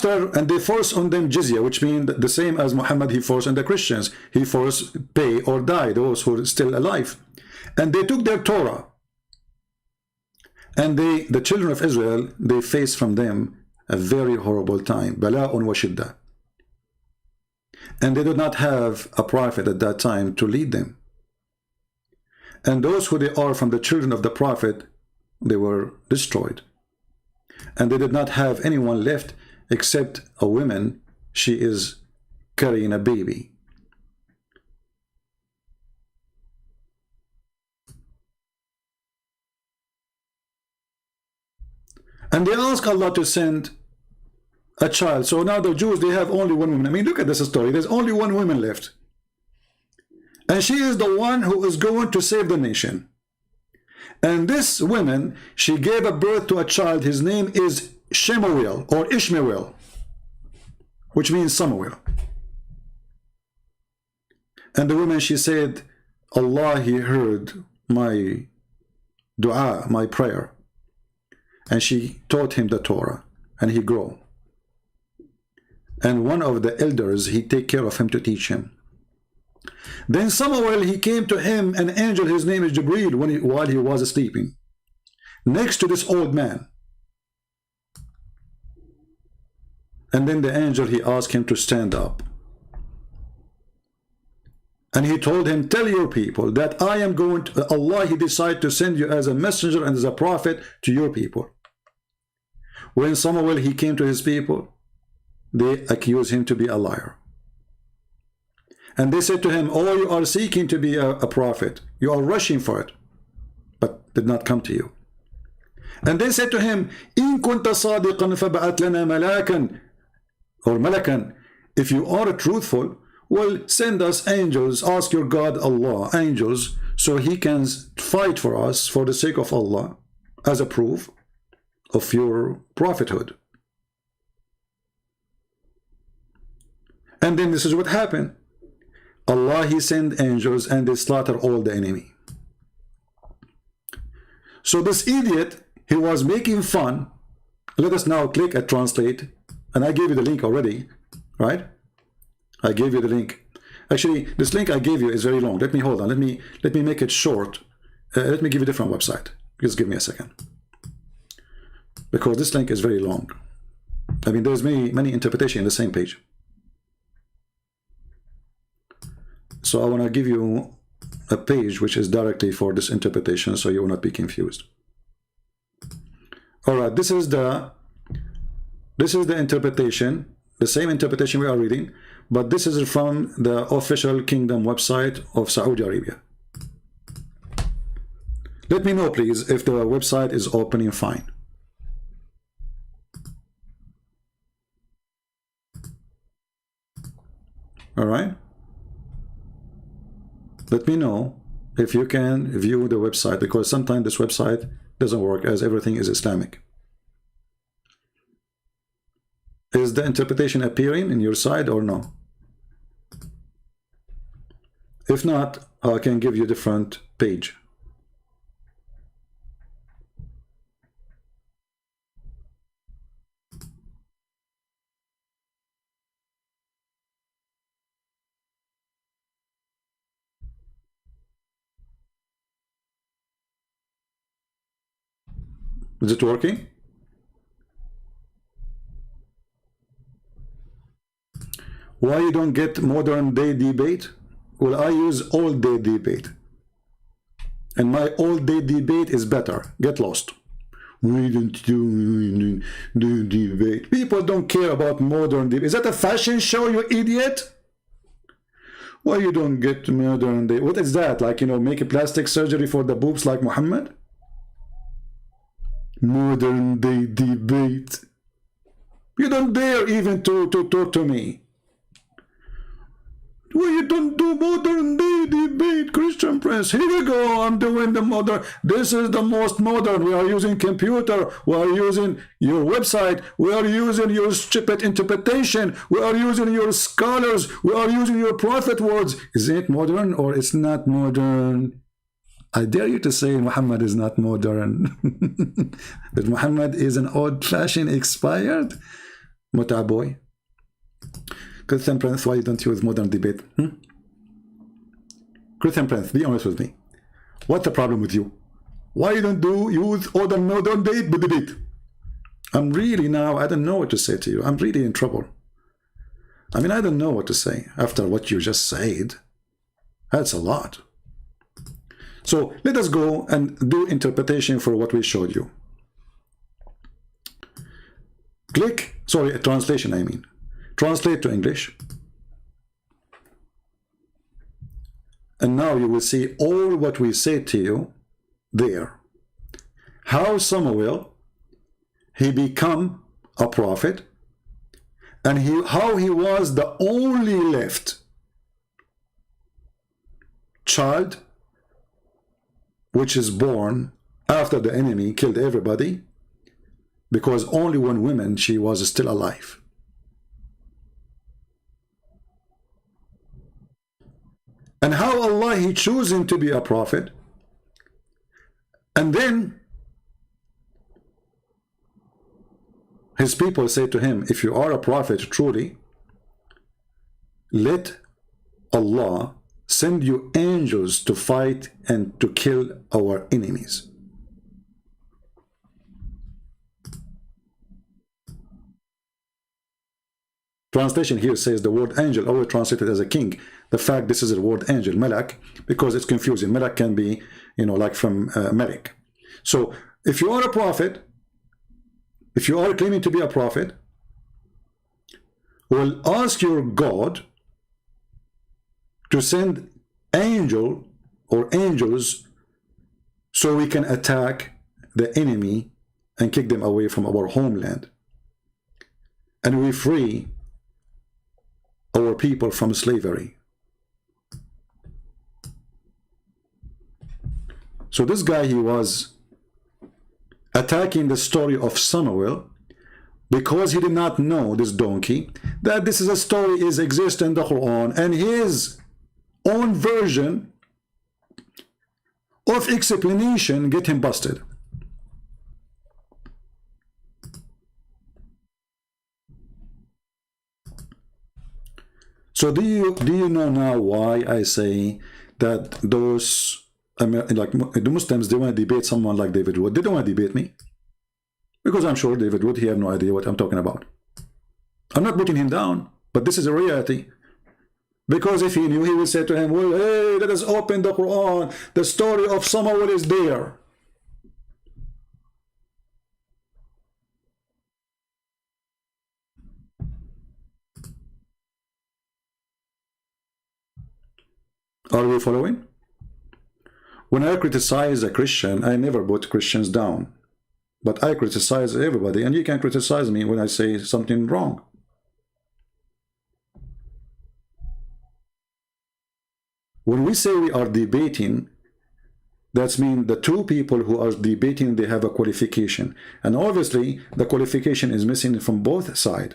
and they force on them jizya, which means the same as Muhammad, he forced on the Christians. He forced pay or die, those who are still alive. And they took their Torah. And the children of Israel, they faced from them a very horrible time. Bala'un wa shidda. And they did not have a prophet at that time to lead them. And those who they are from the children of the prophet, they were destroyed. And they did not have anyone left except a woman. She is carrying a baby. And they ask Allah to send a child. So now the Jews, they have only one woman. I mean, look at this story. There's only one woman left. And she is the one who is going to save the nation. And this woman, she gave a birth to a child. His name is Shemuel or Ishmael, which means Samuel. And the woman, she said, Allah, he heard my dua, my prayer. And she taught him the Torah, and he grew. And one of the elders, he take care of him to teach him. Then Samuel, he came to him, an angel, his name is Jibreel, while he was sleeping, next to this old man. And then the angel, he asked him to stand up. And he told him, tell your people that I am going to, Allah, he decided to send you as a messenger and as a prophet to your people. When Samuel, he came to his people, they accused him to be a liar. And they said to him, oh, you are seeking to be a prophet. You are rushing for it, but did not come to you. And they said to him, إِن كُنْتَ صَادِقًا فَبَعَتْ لَنَا مَلَاكًا or malakan, if you are truthful, well, send us angels, ask your God Allah, angels, so he can fight for us for the sake of Allah, as a proof of your prophethood. And then this is what happened. Allah, he sent angels and they slaughter all the enemy. So this idiot, he was making fun. Let us now click at translate, and I gave you the link already, right? I gave you the link. Actually, this link I gave you is very long. Let me hold on. Let me make it short. Let me give you a different website. Just give me a second, because this link is very long. I mean, there's many interpretation in the same page. So I want to give you a page which is directly for this interpretation, so you will not be confused. All right, this is the interpretation, the same interpretation we are reading, but this is from the official kingdom website of Saudi Arabia. Let me know, please, if the website is opening fine. All right. Let me know if you can view the website, because sometimes this website doesn't work as everything is Islamic. Is the interpretation appearing in your side or no? If not, I can give you a different page. Is it working? Why you don't get modern day debate? Well, I use old day debate, and my old day debate is better. Get lost. We don't do debate. People don't care about modern debate. Is that a fashion show, you idiot? Why you don't get modern day? What is that? Like, you know, make a plastic surgery for the boobs like Muhammad? Modern day debate. You don't dare even to talk to me. Well, you don't do modern day debate, Christian Prince. Here we go. I'm doing the modern. This is the most modern. We are using computer. We are using your website. We are using your stupid interpretation. We are using your scholars. We are using your prophet words. Is it modern or it's not modern? I dare you to say Muhammad is not modern. But Muhammad is an old-fashioned expired. Muta boy. Christian Prince, why you don't use modern debate? Christian Prince, be honest with me. What's the problem with you? Why you don't use modern debate? I'm really now, I don't know what to say to you. I'm really in trouble. I mean, I don't know what to say after what you just said. That's a lot. So let us go and do interpretation for what we showed you. Click, sorry, translation I mean. Translate to English. And now you will see all what we said to you there. How Samuel, he become a prophet, and how he was the only left child which is born after the enemy killed everybody, because only one woman, she was still alive. And how Allah, he chose him to be a prophet. And then his people say to him, if you are a prophet truly, let Allah send you angels to fight and to kill our enemies. Translation here says the word angel, always translated as a king. The fact this is the word angel, malak, because it's confusing. Malak can be, you know, like from Malik. So if you are a prophet, if you are claiming to be a prophet, well, ask your God to send angel or angels so we can attack the enemy and kick them away from our homeland. And we free our people from slavery. So this guy, he was attacking the story of Samuel, because he did not know, this donkey, that this is a story is exist in the Quran, and his own version of explanation get him busted. So do you know now why I say that those, I mean, like the Muslims, they want to debate someone like David Wood? They don't want to debate me, because I'm sure David Wood, he have no idea what I'm talking about. I'm not putting him down, but this is a reality. Because if he knew, he would say to him, well, hey, let us open the Quran. The story of Samuel is there. Are we following? When I criticize a Christian, I never put Christians down. But I criticize everybody, and you can criticize me when I say something wrong. When we say we are debating, that means the two people who are debating, they have a qualification. And obviously, the qualification is missing from both sides.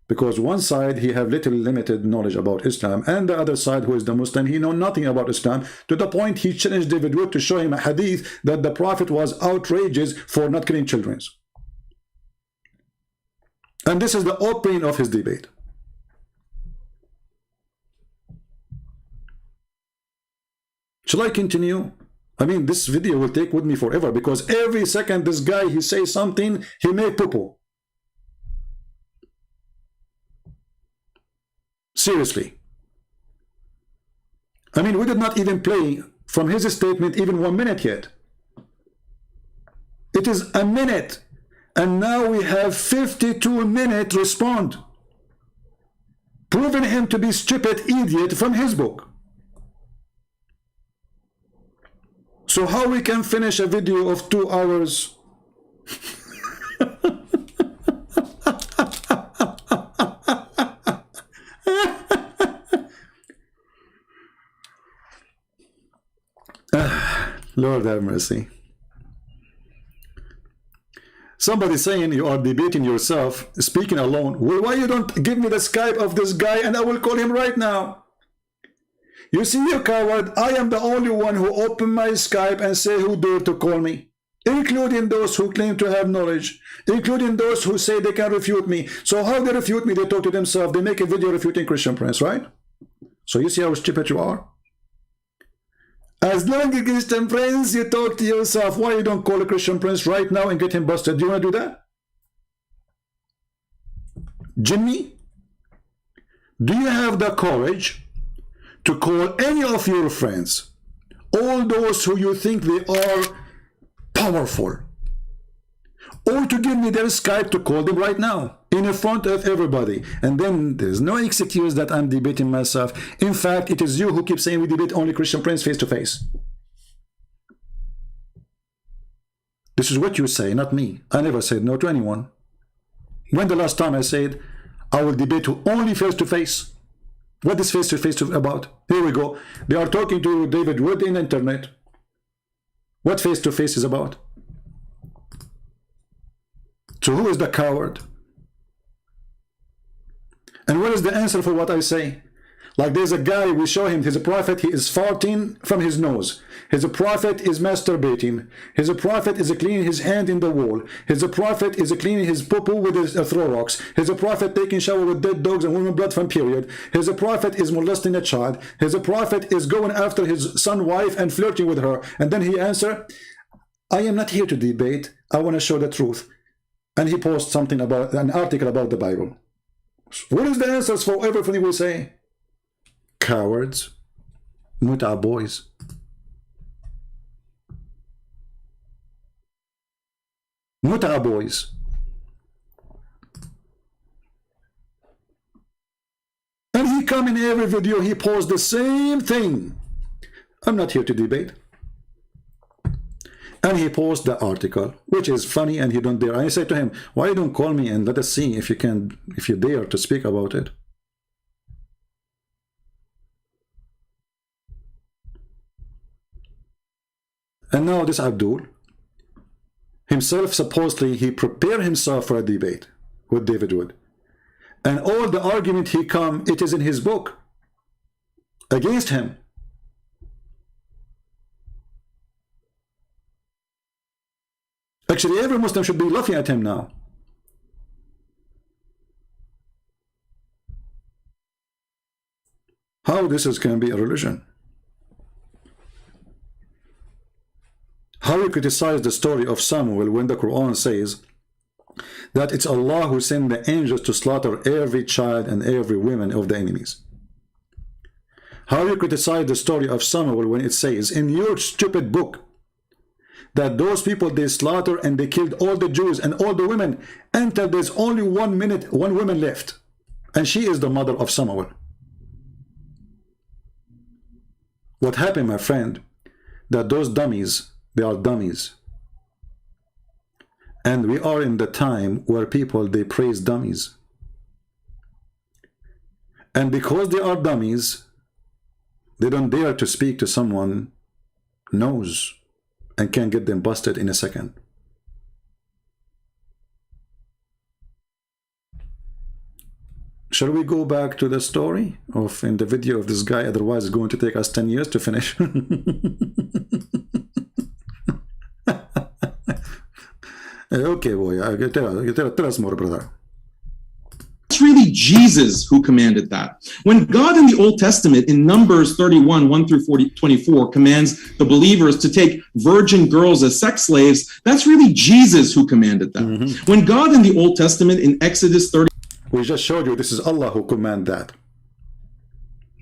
Because one side, he have little limited knowledge about Islam, and the other side, who is the Muslim, he know nothing about Islam, to the point he challenged David Wood to show him a hadith that the Prophet was outrageous for not killing children. And this is the opening of his debate. Shall I continue? I mean, this video will take with me forever, because every second this guy, he says something, he make poo-poo. Seriously. I mean, we did not even play from his statement even 1 minute yet. It is a minute, and now we have 52 minutes respond, proving him to be stupid idiot from his book. So how we can finish a video of 2 hours? Lord have mercy. Somebody saying you are debating yourself, speaking alone. Well, why you don't give me the Skype of this guy and I will call him right now? You see, you coward, I am the only one who opened my Skype and say who dare to call me, including those who claim to have knowledge, including those who say they can refute me. So how they refute me? They talk to themselves. They make a video refuting Christian Prince, right? So you see how stupid you are? As long as Christian Prince, you talk to yourself. Why you don't call a Christian Prince right now and get him busted? Do you want to do that? Jimmy, do you have the courage to call any of your friends, all those who you think they are powerful, or to give me their Skype to call them right now in front of everybody? And then there's no excuse that I'm debating myself. In fact, it is you who keep saying we debate only Christian Prince face to face. This is what you say, not me. I never said no to anyone. When the last time I said I will debate only face to face? What is face to face about? Here we go. They are talking to David Wood in the internet. What face to face is about? So who is the coward? And what is the answer for what I say? Like there's a guy, we show him, he's a prophet, he is farting from his nose. He's a prophet is masturbating. He's a prophet is cleaning his hand in the wall. He's a prophet is cleaning his poo-poo with his throw rocks. He's a prophet taking shower with dead dogs and women blood from period. He's a prophet is molesting a child. He's a prophet is going after his son wife and flirting with her. And then he answer, I am not here to debate. I want to show the truth. And he posts something about an article about the Bible. What is the answers for everything we say? Cowards. Muta boys. Muta boys. And he come in every video, he posts the same thing. I'm not here to debate. And he posts the article, which is funny, and he don't dare. I say to him, why you don't call me and let us see if you can, if you dare to speak about it. And now this Abdul, himself supposedly, he prepared himself for a debate. what David would. And all the argument he come, it is in his book against him. Actually, every Muslim should be laughing at him now. How this can be a religion? How you criticize the story of Samuel when the Quran says that it's Allah who sent the angels to slaughter every child and every woman of the enemies? How you criticize the story of Samuel when it says in your stupid book that those people, they slaughter and they killed all the Jews and all the women until there's only one woman left, and she is the mother of Samuel? What happened, my friend, that those dummies, they are dummies. And we are in the time where people, they praise dummies. And because they are dummies, they don't dare to speak to someone knows and can get them busted in a second. Shall we go back to the story of in the video of this guy? Otherwise it's going to take us 10 years to finish. Okay, boy, tell us more, brother. It's really Jesus who commanded that. When God in the Old Testament, in Numbers 31, 1 through 24, commands the believers to take virgin girls as sex slaves, that's really Jesus who commanded that. When God in the Old Testament, in Exodus 30, we just showed you this is Allah who commanded that.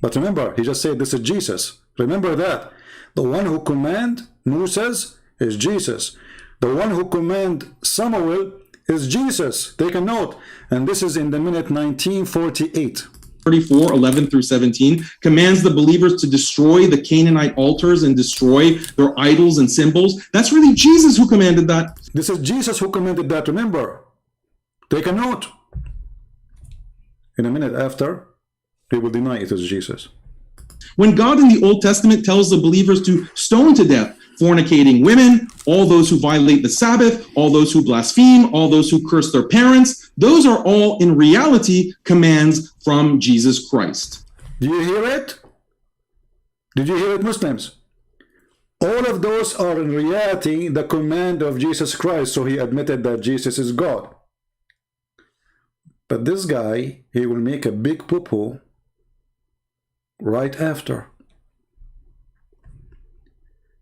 But remember, he just said this is Jesus. Remember that. The one who commanded Moses is Jesus. The one who commanded Samuel is Jesus. Take a note. And this is in the minute 1948. 34, 11 through 17, commands the believers to destroy the Canaanite altars and destroy their idols and symbols. That's really Jesus who commanded that. This is Jesus who commanded that, remember. Take a note. In a minute after, he will deny it is Jesus. When God in the Old Testament tells the believers to stone to death fornicating women, all those who violate the Sabbath, all those who blaspheme, all those who curse their parents, those are all in reality commands from Jesus Christ. Do you hear it? Did you hear it, Muslims? All of those are in reality the command of Jesus Christ, so he admitted that Jesus is God. But this guy, he will make a big poo-poo right after.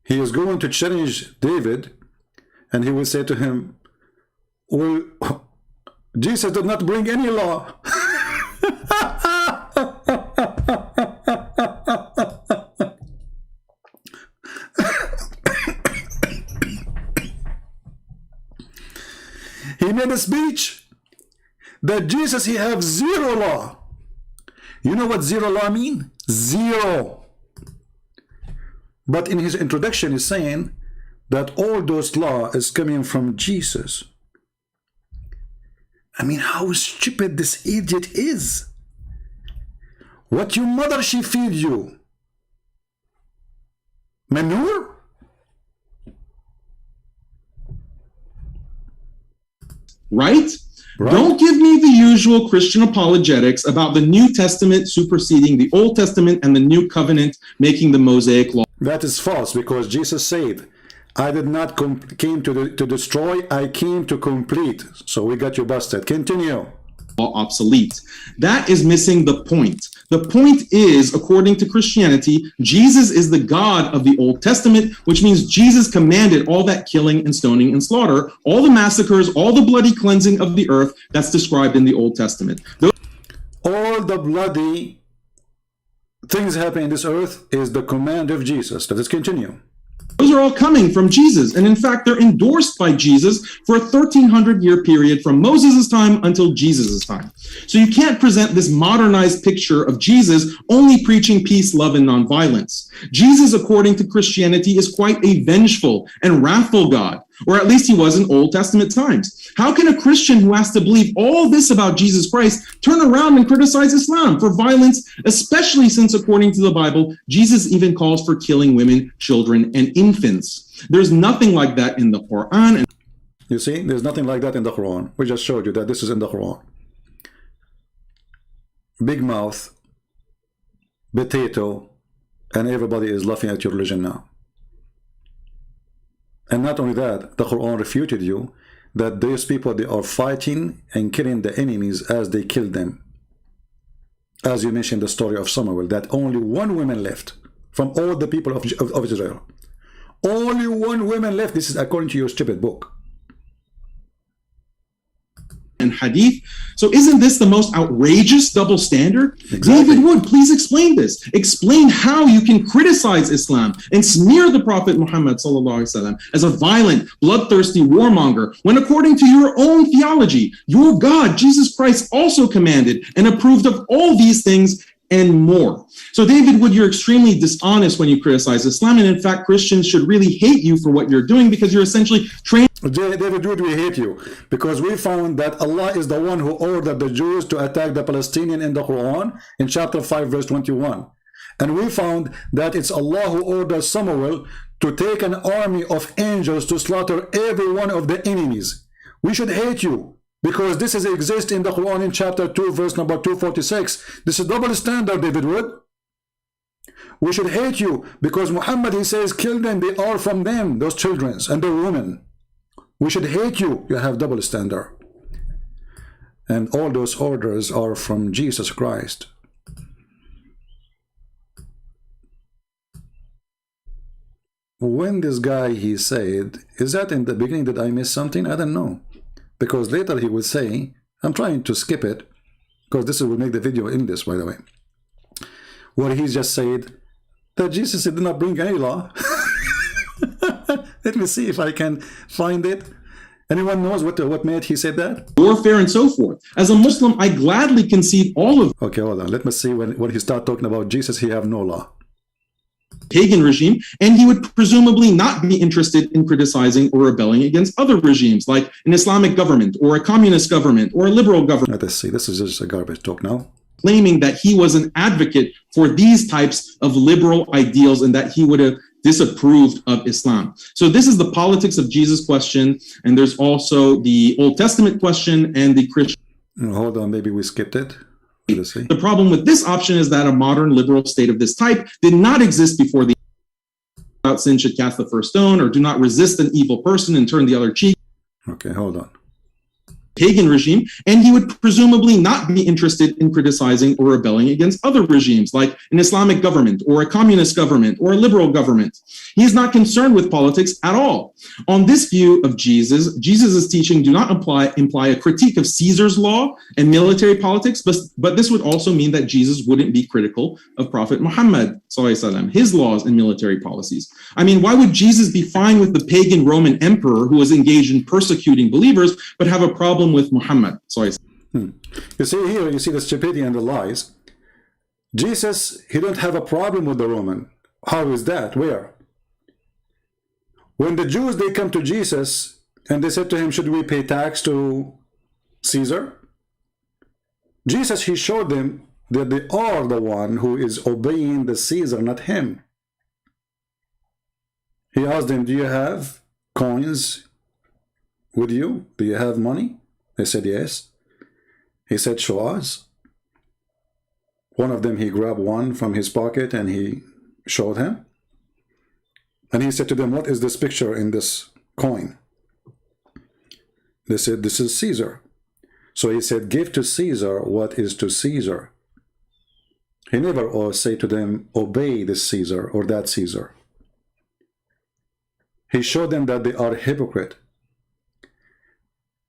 He is going to challenge David, and he will say to him, well, Jesus did not bring any law. He made a speech that Jesus, he have zero law. You know what zero law mean? Zero. But in his introduction, he's saying that all those law is coming from Jesus. I mean, how stupid this idiot is. What your mother, she feed you? Manure? Right? Don't give me the usual Christian apologetics about the New Testament superseding the Old Testament and the New Covenant making the Mosaic law. That is false, because Jesus said, I did not came to destroy, I came to complete. So we got you busted. Continue. Obsolete. That is missing the point. The point is, according to Christianity, Jesus is the God of the Old Testament, which means Jesus commanded all that killing and stoning and slaughter, all the massacres, all the bloody cleansing of the earth that's described in the Old Testament. All the bloody things happening in this earth is the command of Jesus. Let us continue. Those are all coming from Jesus, and in fact, they're endorsed by Jesus for a 1,300-year period from Moses' time until Jesus' time. So you can't present this modernized picture of Jesus only preaching peace, love, and nonviolence. Jesus, according to Christianity, is quite a vengeful and wrathful God, or at least he was in Old Testament times. How can a Christian who has to believe all this about Jesus Christ turn around and criticize Islam for violence, especially since, according to the Bible, Jesus even calls for killing women, children, and infants? There's nothing like that in the Quran. You see, there's nothing like that in the Quran. We just showed you that this is in the Quran. Big mouth, potato, and everybody is laughing at your religion now. And not only that, the Quran refuted you that those people, they are fighting and killing the enemies as they killed them. As you mentioned the story of Samuel, that only one woman left from all the people of Israel. Only one woman left. This is according to your stupid book. And hadith. So isn't this the most outrageous double standard? Exactly. David Wood, please explain this. Explain how you can criticize Islam and smear the Prophet Muhammad ﷺ as a violent, bloodthirsty warmonger, when according to your own theology, your God, Jesus Christ, also commanded and approved of all these things and more. So David Wood, you're extremely dishonest when you criticize Islam, and in fact, Christians should really hate you for what you're doing, because you're essentially trained. David Wood, we hate you because we found that Allah is the one who ordered the Jews to attack the Palestinians in the Quran in chapter 5 verse 21. And we found that it's Allah who ordered Samuel to take an army of angels to slaughter every one of the enemies. We should hate you because this exists in the Quran in chapter 2 verse number 246. This is double standard, David Wood. We should hate you because Muhammad, he says, kill them, they are from them, those children and the women. We should hate you. You have double standard. And all those orders are from Jesus Christ. When this guy, he said, is that in the beginning that I missed something? I don't know. Because later he would say, I'm trying to skip it, because this will make the video in this, by the way, where he just said that Jesus did not bring any law. Let me see if I can find it. Anyone knows what made he said that? Warfare and so forth. As a Muslim, I gladly concede all of Okay, hold on. Let me see when he start talking about Jesus, he have no law. pagan regime, and he would presumably not be interested in criticizing or rebelling against other regimes, like an Islamic government or a communist government or a liberal government. Let's see. This is just a garbage talk now. Claiming that he was an advocate for these types of liberal ideals and that he would have disapproved of Islam. So this is the politics of Jesus question, and there's also the Old Testament question and the Christian. Hold on, maybe we skipped it. Let's see. The problem with this option is that a modern liberal state of this type did not exist before the without sin should cast the first stone, or do not resist an evil person and turn the other cheek. Okay, hold on. Pagan regime, and he would presumably not be interested in criticizing or rebelling against other regimes, like an Islamic government or a communist government or a liberal government. He is not concerned with politics at all. On this view of Jesus, Jesus' teaching do not imply a critique of Caesar's law and military politics, but this would also mean that Jesus wouldn't be critical of Prophet Muhammad, his laws and military policies. I mean, why would Jesus be fine with the pagan Roman emperor who was engaged in persecuting believers, but have a problem with Muhammad? You see here, you see the stupidity and the lies. Jesus, he don't have a problem with the Roman. How is that? Where? When the Jews, they come to Jesus and they said to him, should we pay tax to Caesar? Jesus, he showed them that they are the one who is obeying the Caesar, not him. He asked them, do you have coins with you? Do you have money? They said yes. He said, show us. One of them, he grabbed one from his pocket and he showed him. And he said to them, what is this picture in this coin? They said, this is Caesar. So he said, give to Caesar what is to Caesar. He never say to them, obey this Caesar or that Caesar. He showed them that they are hypocrite.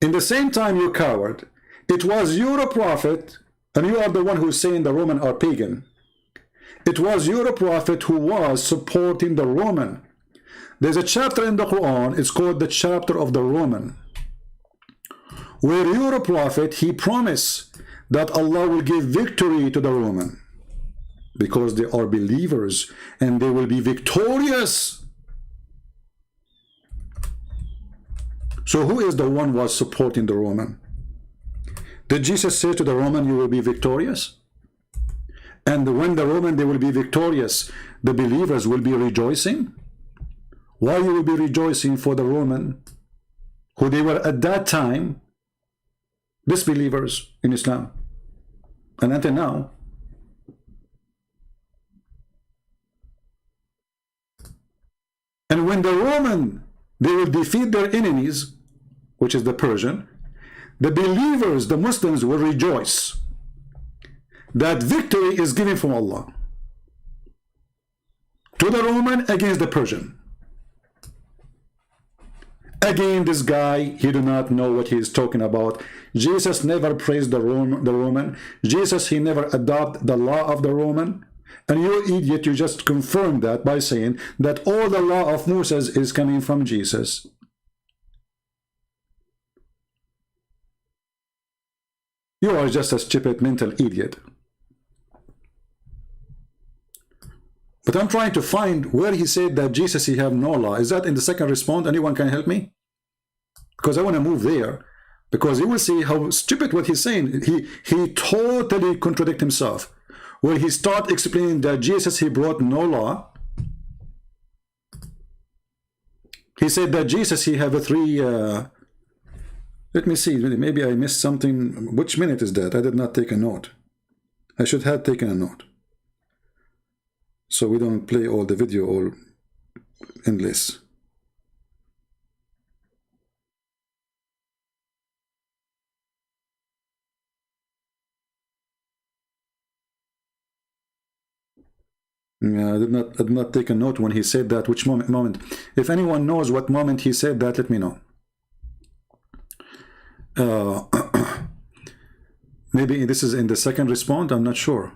In the same time, you coward, it was you a prophet, and you are the one who's saying the Roman are pagan. It was you a prophet who was supporting the Roman. There's a chapter in the Quran, it's called the chapter of the Roman, where you're a prophet, he promised that Allah will give victory to the Roman because they are believers and they will be victorious. So who is the one who was supporting the Roman? Did Jesus say to the Roman, you will be victorious? And when the Roman, they will be victorious, the believers will be rejoicing? Why you will be rejoicing for the Roman who they were at that time disbelievers in Islam, and until now. And when the Roman, they will defeat their enemies, which is the Persian, the believers, the Muslims, will rejoice that victory is given from Allah to the Roman against the Persian. Again, this guy, he do not know what he is talking about. Jesus never praised the Roman. Jesus, he never adopted the law of the Roman. And you idiot, you just confirm that by saying that all the law of Moses is coming from Jesus. You are just a stupid mental idiot. But I'm trying to find where he said that Jesus, he have no law. Is that in the second response? Anyone can help me? Because I want to move there. Because you will see how stupid what he's saying. He totally contradict himself. Where he start explaining that Jesus, he brought no law. He said that Jesus, he have a three... let me see, maybe I missed something. Which minute is that? I did not take a note. I should have taken a note, so we don't play all the video all endless. I did not take a note when he said that. Which moment? If anyone knows what moment he said that, let me know. Maybe this is in the second response, I'm not sure.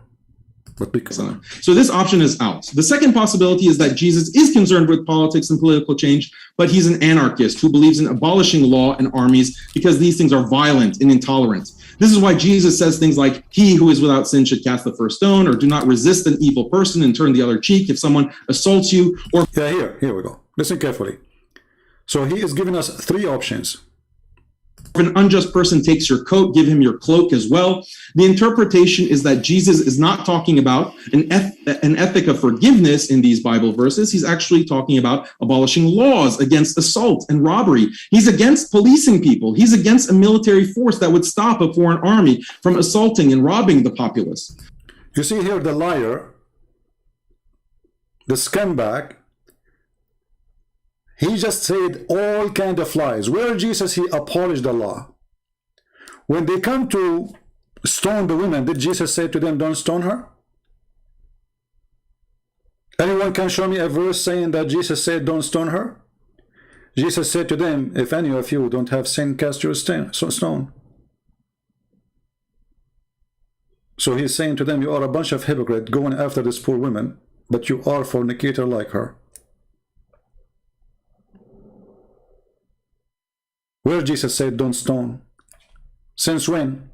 But because so this option is out. The second possibility is that Jesus is concerned with politics and political change, but he's an anarchist who believes in abolishing law and armies because these things are violent and intolerant. This is why Jesus says things like, he who is without sin should cast the first stone, or do not resist an evil person and turn the other cheek if someone assaults you. Or here we go. Listen carefully. So he is giving us three options. if an unjust person takes your coat, give him your cloak as well. The interpretation is that Jesus is not talking about an ethic of forgiveness in these Bible verses. He's actually talking about abolishing laws against assault and robbery. He's against policing people. He's against a military force that would stop a foreign army from assaulting and robbing the populace. You see here the liar, the scumbag, he just said all kind of lies. Where Jesus, he abolished the law. When they come to stone the women, did Jesus say to them, don't stone her? Anyone can show me a verse saying that Jesus said, don't stone her? Jesus said to them, if any of you don't have sin, cast your stone. So he's saying to them, you are a bunch of hypocrites going after this poor woman, but you are fornicator like her. Where Jesus said, don't stone. Since when?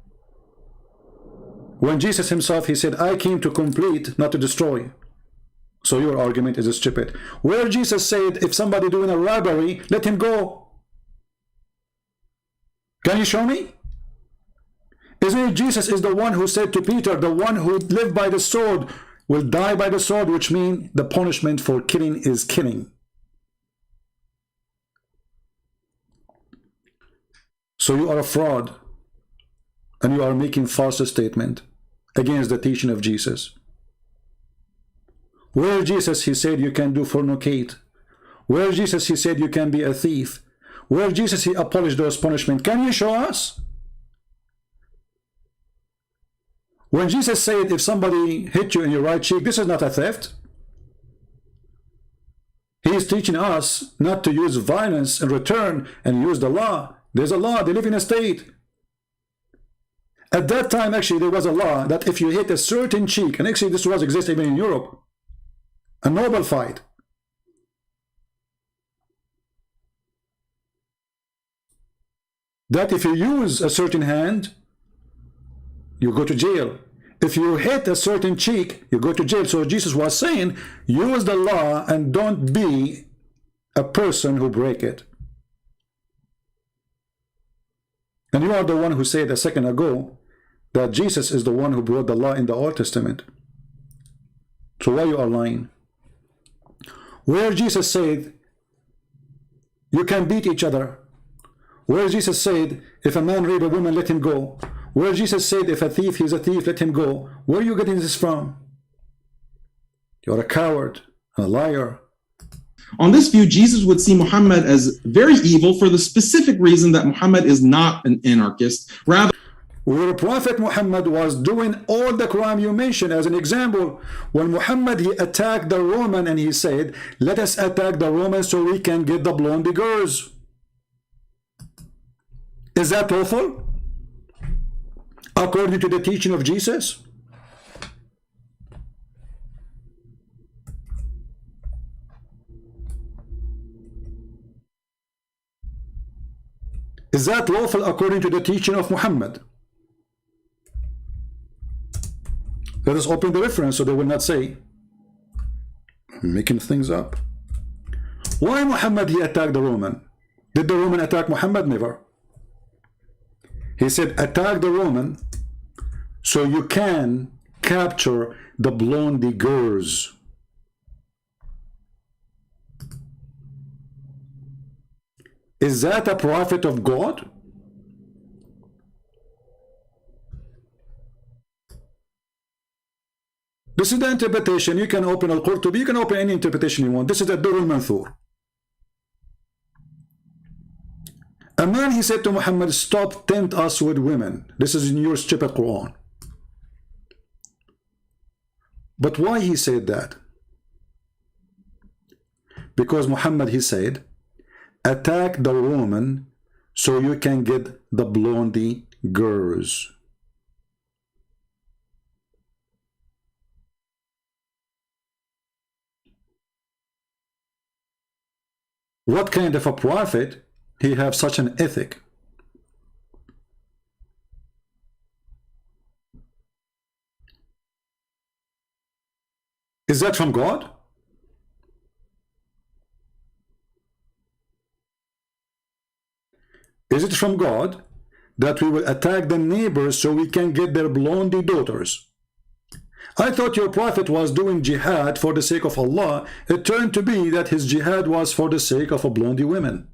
When Jesus himself, he said, I came to complete, not to destroy. So your argument is stupid. Where Jesus said, if somebody doing a robbery, let him go. Can you show me? Isn't it Jesus is the one who said to Peter, the one who lived by the sword will die by the sword, which means the punishment for killing is killing. So you are a fraud, and you are making false statement against the teaching of Jesus. Where Jesus, he said you can do fornicate. Where Jesus, he said you can be a thief. Where Jesus, he abolished those punishments. Can you show us? When Jesus said if somebody hit you in your right cheek, this is not a theft. He is teaching us not to use violence in return and use the law. There's a law, they live in a state. At that time, actually, there was a law that if you hit a certain cheek, and actually this was existing even in Europe, a noble fight. That if you use a certain hand, you go to jail. If you hit a certain cheek, you go to jail. So Jesus was saying, use the law and don't be a person who break it. And you are the one who said a second ago that Jesus is the one who brought the law in the Old Testament. So why you are lying? Where Jesus said you can beat each other, Where Jesus said, if a man rape a woman, let him go. Where Jesus said, if a thief, he's a thief, let him go. Where are you getting this from? You're a coward, a liar. On this view, Jesus would see Muhammad as very evil for the specific reason that Muhammad is not an anarchist. Rather, where Prophet Muhammad was doing all the crime you mentioned. As an example, when Muhammad, he attacked the Roman and he said, let us attack the Romans so we can get the blonde girls. Is that lawful? According to the teaching of Jesus? Is that lawful according to the teaching of Muhammad? Let us open the reference so they will not say, making things up. Why Muhammad, he attacked the Roman? Did the Roman attack Muhammad? Never. He said, attack the Roman so you can capture the blondie girls. Is that a prophet of God? This is the interpretation. You can open Al-Qurtubi, you can open any interpretation you want. This is the Durr al-Manthur. A man, he said to Muhammad, stop, tempt us with women. This is in your stupid Quran. But why he said that? Because Muhammad, he said, attack the Roman so you can get the blondie girls. What kind of a prophet he have such an ethic? Is that from God? Is it from God that we will attack the neighbors so we can get their blondie daughters? I thought your prophet was doing jihad for the sake of Allah. It turned to be that his jihad was for the sake of a blondie women.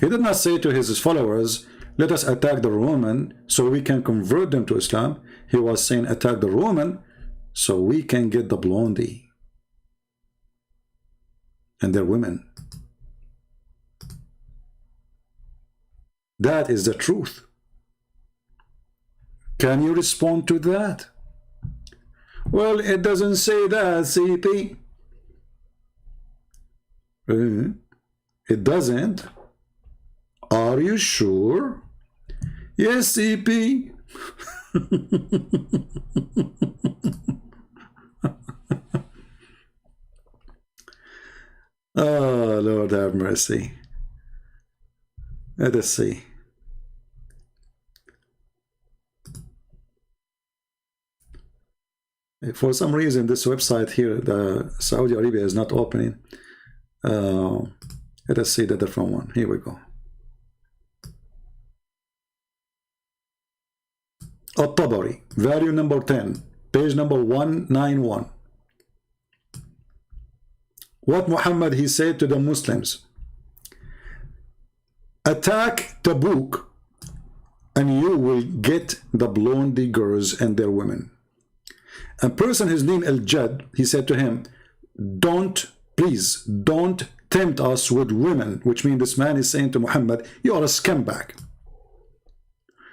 He did not say to his followers, let us attack the Roman so we can convert them to Islam. He was saying, attack the Roman so we can get the blondie and their women. That is the truth. Can you respond to that? Well, it doesn't say that, CP. It doesn't. Are you sure? Yes, CP. Oh, Lord have mercy. Let us see. For some reason, this website here, the Saudi Arabia, is not opening. Let us see the different one. Here we go. At-Tabari, value number 10, page number 191. What Muhammad, he said to the Muslims, attack Tabuk and you will get the blondie girls and their women. A person, his name Al-Jad, he said to him, please don't tempt us with women, which means this man is saying to Muhammad, you are a scumbag,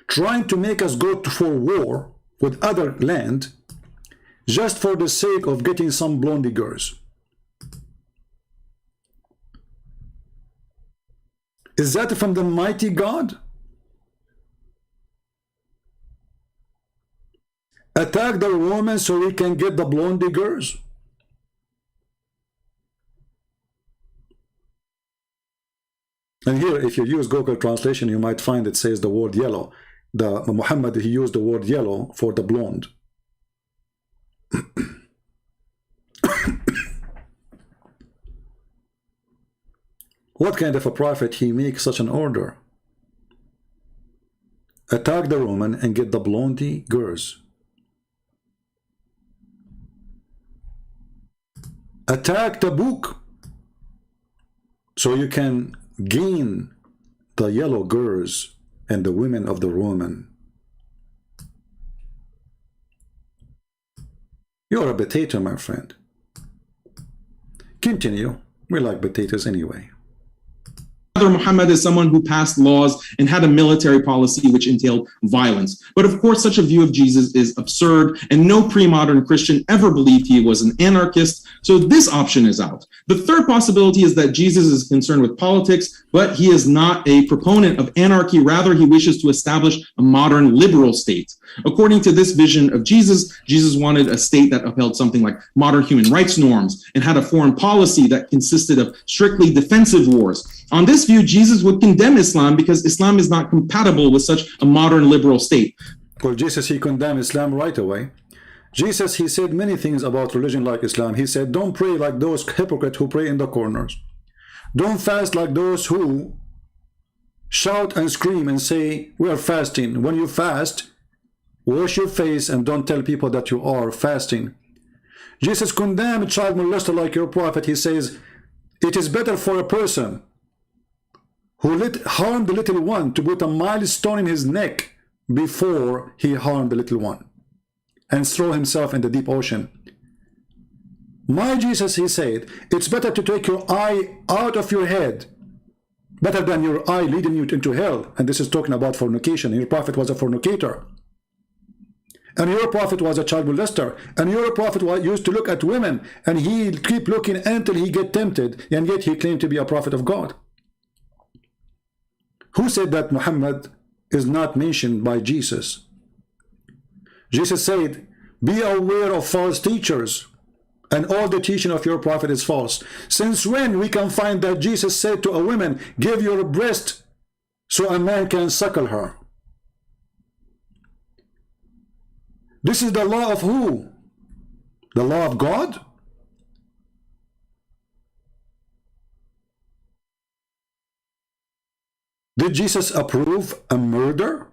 trying to make us go for war with other land just for the sake of getting some blondie girls. Is that from the mighty God? Attack the Romans so we can get the blondie girls? And here, if you use Google translation, you might find it says the word yellow. The Muhammad, he used the word yellow for the blonde. What kind of a prophet he makes such an order? Attack the Roman and get the blondie girls. Attack Tabuk so you can gain the yellow girls and the women of the Roman. You're a potato, my friend. Continue. We like potatoes anyway. Muhammad is someone who passed laws and had a military policy which entailed violence. But of course, such a view of Jesus is absurd, and no pre-modern Christian ever believed he was an anarchist, so this option is out. The third possibility is that Jesus is concerned with politics, but he is not a proponent of anarchy. Rather, he wishes to establish a modern liberal state. According to this vision of Jesus, Jesus wanted a state that upheld something like modern human rights norms and had a foreign policy that consisted of strictly defensive wars. On this view, Jesus would condemn Islam because Islam is not compatible with such a modern liberal state. Well, Jesus, he condemned Islam right away. Jesus, he said many things about religion like Islam. He said, don't pray like those hypocrites who pray in the corners. Don't fast like those who shout and scream and say, we are fasting. When you fast, wash your face and don't tell people that you are fasting. Jesus condemned child molester like your prophet. He says, it is better for a person who harmed the little one to put a milestone in his neck before he harmed the little one and throw himself in the deep ocean. My Jesus, he said, it's better to take your eye out of your head, better than your eye leading you into hell. And this is talking about fornication. Your prophet was a fornicator. And your prophet was a child molester. And your prophet used to look at women, and he keep looking until he get tempted, and yet he claimed to be a prophet of God. Who said that Muhammad is not mentioned by Jesus? Jesus said, be aware of false teachers, and all the teaching of your prophet is false. Since when we can find that Jesus said to a woman, give your breast so a man can suckle her? This is the law of who? The law of God? Did Jesus approve a murder?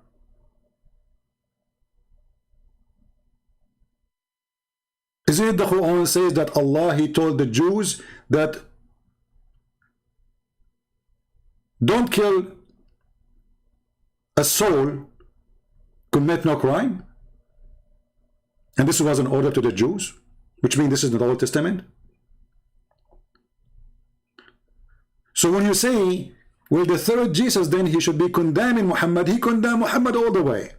Isn't it the Quran says that Allah, he told the Jews that don't kill a soul, commit no crime? And this was an order to the Jews, which means this is in the Old Testament. So when you say, well, the third Jesus, then he should be condemning Muhammad, he condemned Muhammad all the way.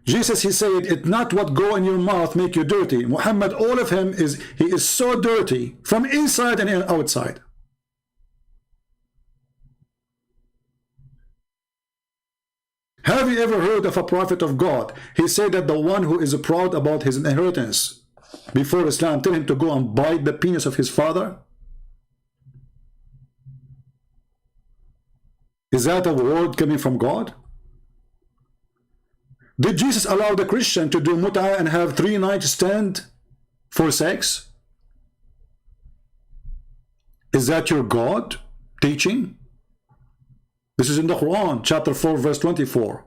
Jesus, he said, it's not what go in your mouth make you dirty. Muhammad, all of him he is so dirty from inside and outside. Have you ever heard of a prophet of God? He said that the one who is proud about his inheritance before Islam tell him to go and bite the penis of his father? Is that a word coming from God? Did Jesus allow the Christian to do mut'ah and have 3 nights stand for sex? Is that your God teaching? This is in the Quran, chapter 4, verse 24.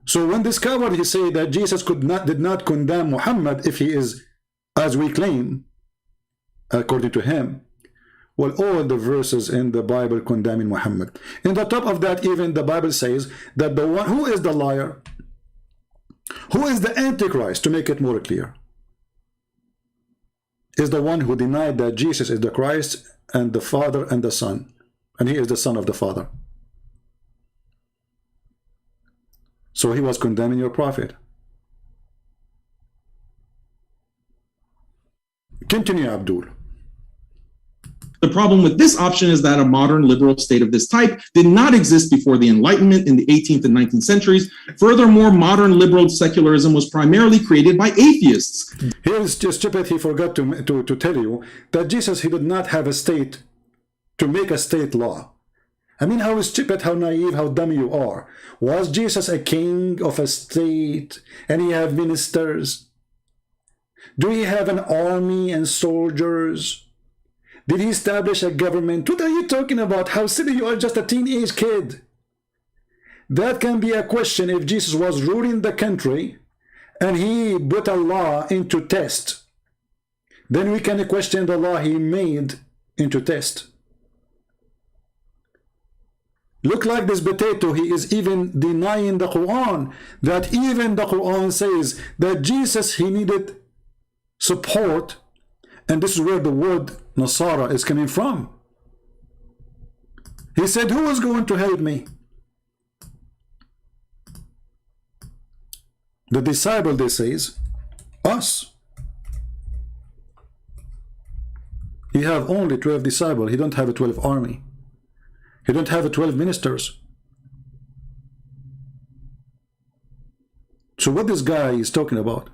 So when discovered, he said that Jesus did not condemn Muhammad if he is, as we claim, according to him. Well, all the verses in the Bible condemning Muhammad. In the top of that, even the Bible says that the one who is the liar, who is the Antichrist, to make it more clear, is the one who denied that Jesus is the Christ and the Father and the Son, and he is the Son of the Father. So he was condemning your prophet. Continue, Abdul. The problem with this option is that a modern liberal state of this type did not exist before the Enlightenment in the 18th and 19th centuries. Furthermore, modern liberal secularism was primarily created by atheists. Here's just stupid, he forgot to tell you that Jesus, he did not have a state to make a state law. I mean, how stupid, how naive, how dumb you are. Was Jesus a king of a state and he have ministers? Do he have an army and soldiers? Did he establish a government? What are you talking about? How silly you are, just a teenage kid. That can be a question if Jesus was ruling the country and he put a law into test. then we can question the law he made into test. Look like this potato, he is even denying the Quran, that even the Quran says that Jesus, he needed support, and this is where the word Nasara is coming from. He said, who is going to help me? The disciple, they says, us. He have only 12 disciples, he don't have a 12 army. He don't have 12 ministers. So what this guy is talking about?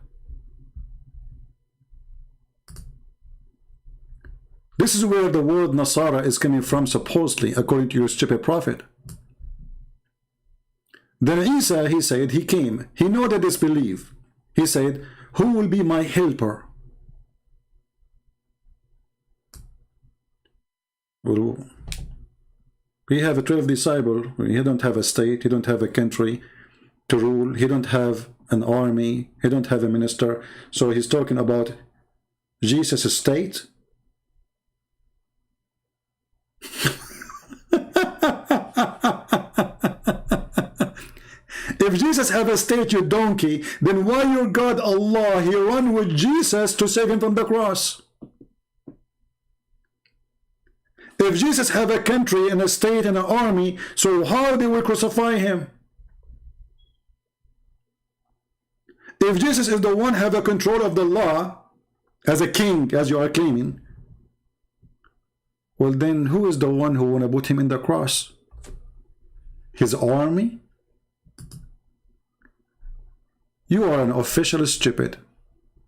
This is where the word Nasara is coming from, supposedly, according to your stupid prophet. Then Isa, he said, he came. He know that disbelief. He said, who will be my helper? Well, he have a 12 disciple. He don't have a state. He don't have a country to rule. He don't have an army. He don't have a minister. So he's talking about Jesus' state. If Jesus have a state, you donkey, then why your God Allah, he run with Jesus to save him from the cross? If Jesus have a country and a state and an army, so how they will crucify him? If Jesus is the one have a control of the law, as a king, as you are claiming, well then who is the one who want to put him in the cross? His army? You are an official stupid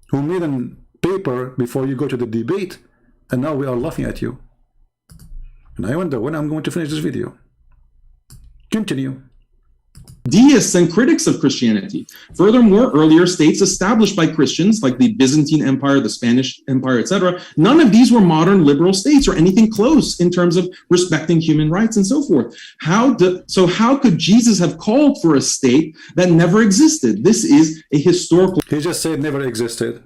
who made a paper before you go to the debate, and now we are laughing at you. And I wonder when I'm going to finish this video. Continue. Deists and critics of Christianity. Furthermore, earlier states established by Christians, like the Byzantine Empire, the Spanish Empire, etc., none of these were modern liberal states or anything close in terms of respecting human rights and so forth. So how could Jesus have called for a state that never existed? This is a historical... He just said never existed.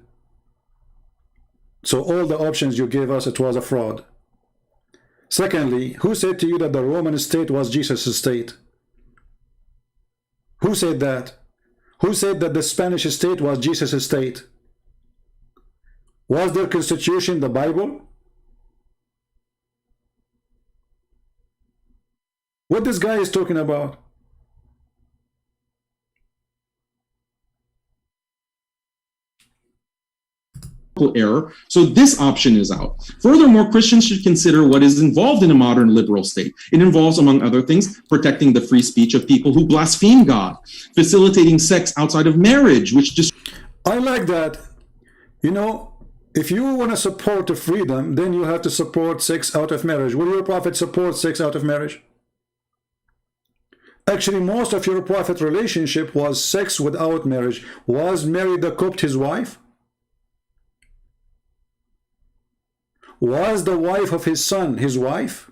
So all the options you gave us, it was a fraud. Secondly, who said to you that the Roman state was Jesus' state? Who said that? Who said that the Spanish state was Jesus' state? Was their constitution the Bible? What this guy is talking about? Error. So this option is out. Furthermore, Christians should consider what is involved in a modern liberal state. It involves, among other things, protecting the free speech of people who blaspheme God, facilitating sex outside of marriage, which just... I like that. You know, if you want to support the freedom, then you have to support sex out of marriage. Will your prophet support sex out of marriage? Actually, most of your prophet relationship was sex without marriage. Was Mary the Copt his wife? Was the wife of his son his wife?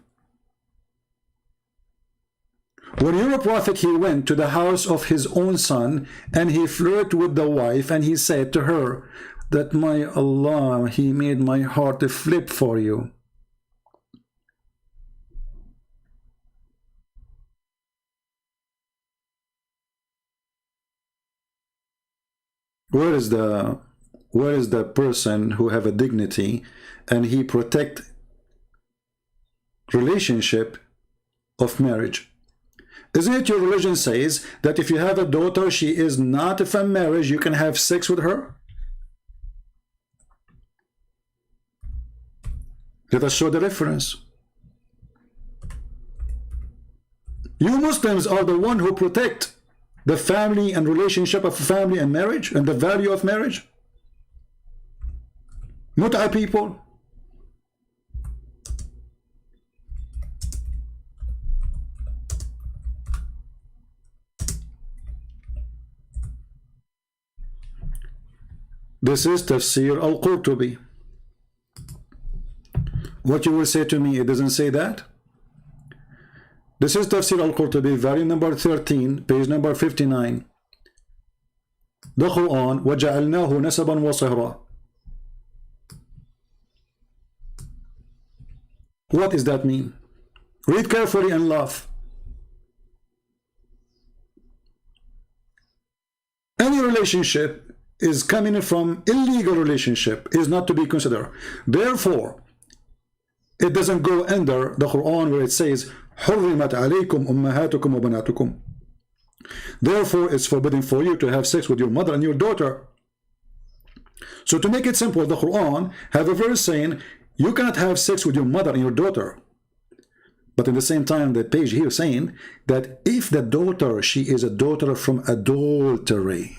When your prophet, he went to the house of his own son and he flirted with the wife and he said to her that, my Allah, he made my heart to flip for you. Where is the person who have a dignity and he protect relationship of marriage? Isn't it your religion says that if you have a daughter, she is not from marriage, you can have sex with her? Let us show the reference. You Muslims are the one who protect the family and relationship of family and marriage and the value of marriage. Not our people. This is Tafsir al-Qurtubi. What you will say to me, it doesn't say that. This is Tafsir al-Qurtubi, volume number 13, page number 59. The Quran, وَجَعَلْنَاهُ نَسَبًا وَصِهْرًا. What does that mean? Read carefully and laugh. Any relationship is coming from illegal relationship is not to be considered. Therefore, it doesn't go under the Quran where it says حُرِّمَتْ عَلَيْكُمْ أُمَّهَاتُكُمْ وَبَنَاتُكُمْ. Therefore, it's forbidden for you to have sex with your mother and your daughter. So to make it simple, the Quran have a verse saying you cannot have sex with your mother and your daughter. But at the same time, the page here saying that if the daughter, she is a daughter from adultery,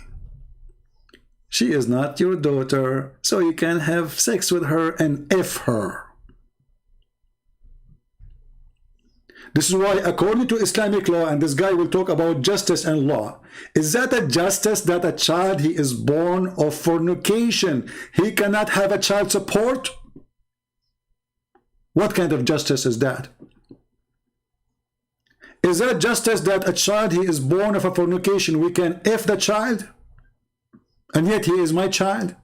she is not your daughter, so you can have sex with her and F her. This is why, according to Islamic law, and this guy will talk about justice and law, is that a justice that a child, he is born of fornication, he cannot have a child support? What kind of justice is that? Is that justice that a child, he is born of a fornication, we can F the child? And yet he is my child?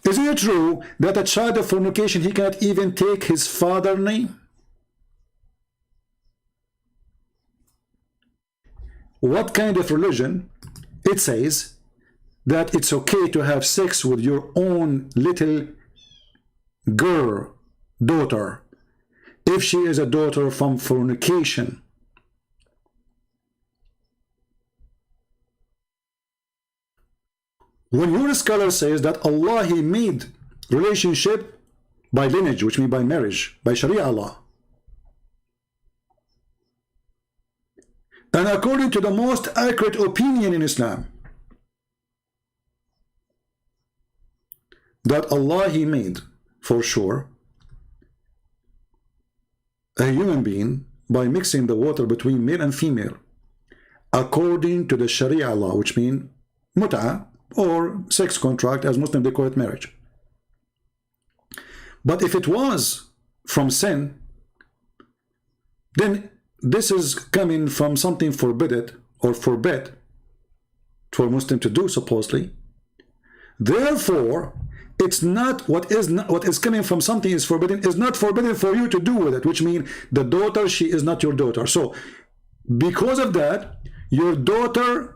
Isn't it true that a child of fornication, he cannot even take his father's name? What kind of religion? It says that it's okay to have sex with your own little girl, daughter, if she is a daughter from fornication. When your scholar says that Allah, he made relationship by lineage, which means by marriage, by Sharia law, and according to the most accurate opinion in Islam, that Allah, he made for sure a human being by mixing the water between male and female, according to the Sharia law, which means mut'ah, or sex contract, as Muslims they call it marriage. But if it was from sin, then this is coming from something forbidden or forbid for a Muslim to do, supposedly. Therefore, it's not what is coming from something is forbidden, is not forbidden for you to do with it, which means the daughter, she is not your daughter. So because of that, your daughter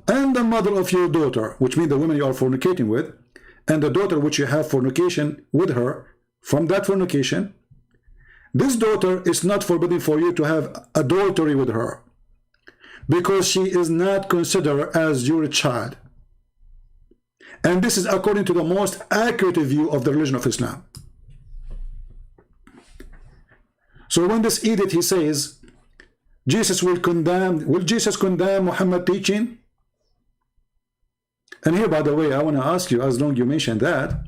and the mother of your daughter, which means the woman you are fornicating with, and the daughter which you have fornication with her, from that fornication, this daughter is not forbidden for you to have adultery with her, because she is not considered as your child. And this is according to the most accurate view of the religion of Islam. So when this edict, he says, Jesus will Jesus condemn Muhammad teaching? And here, by the way, I want to ask you, as long as you mentioned that,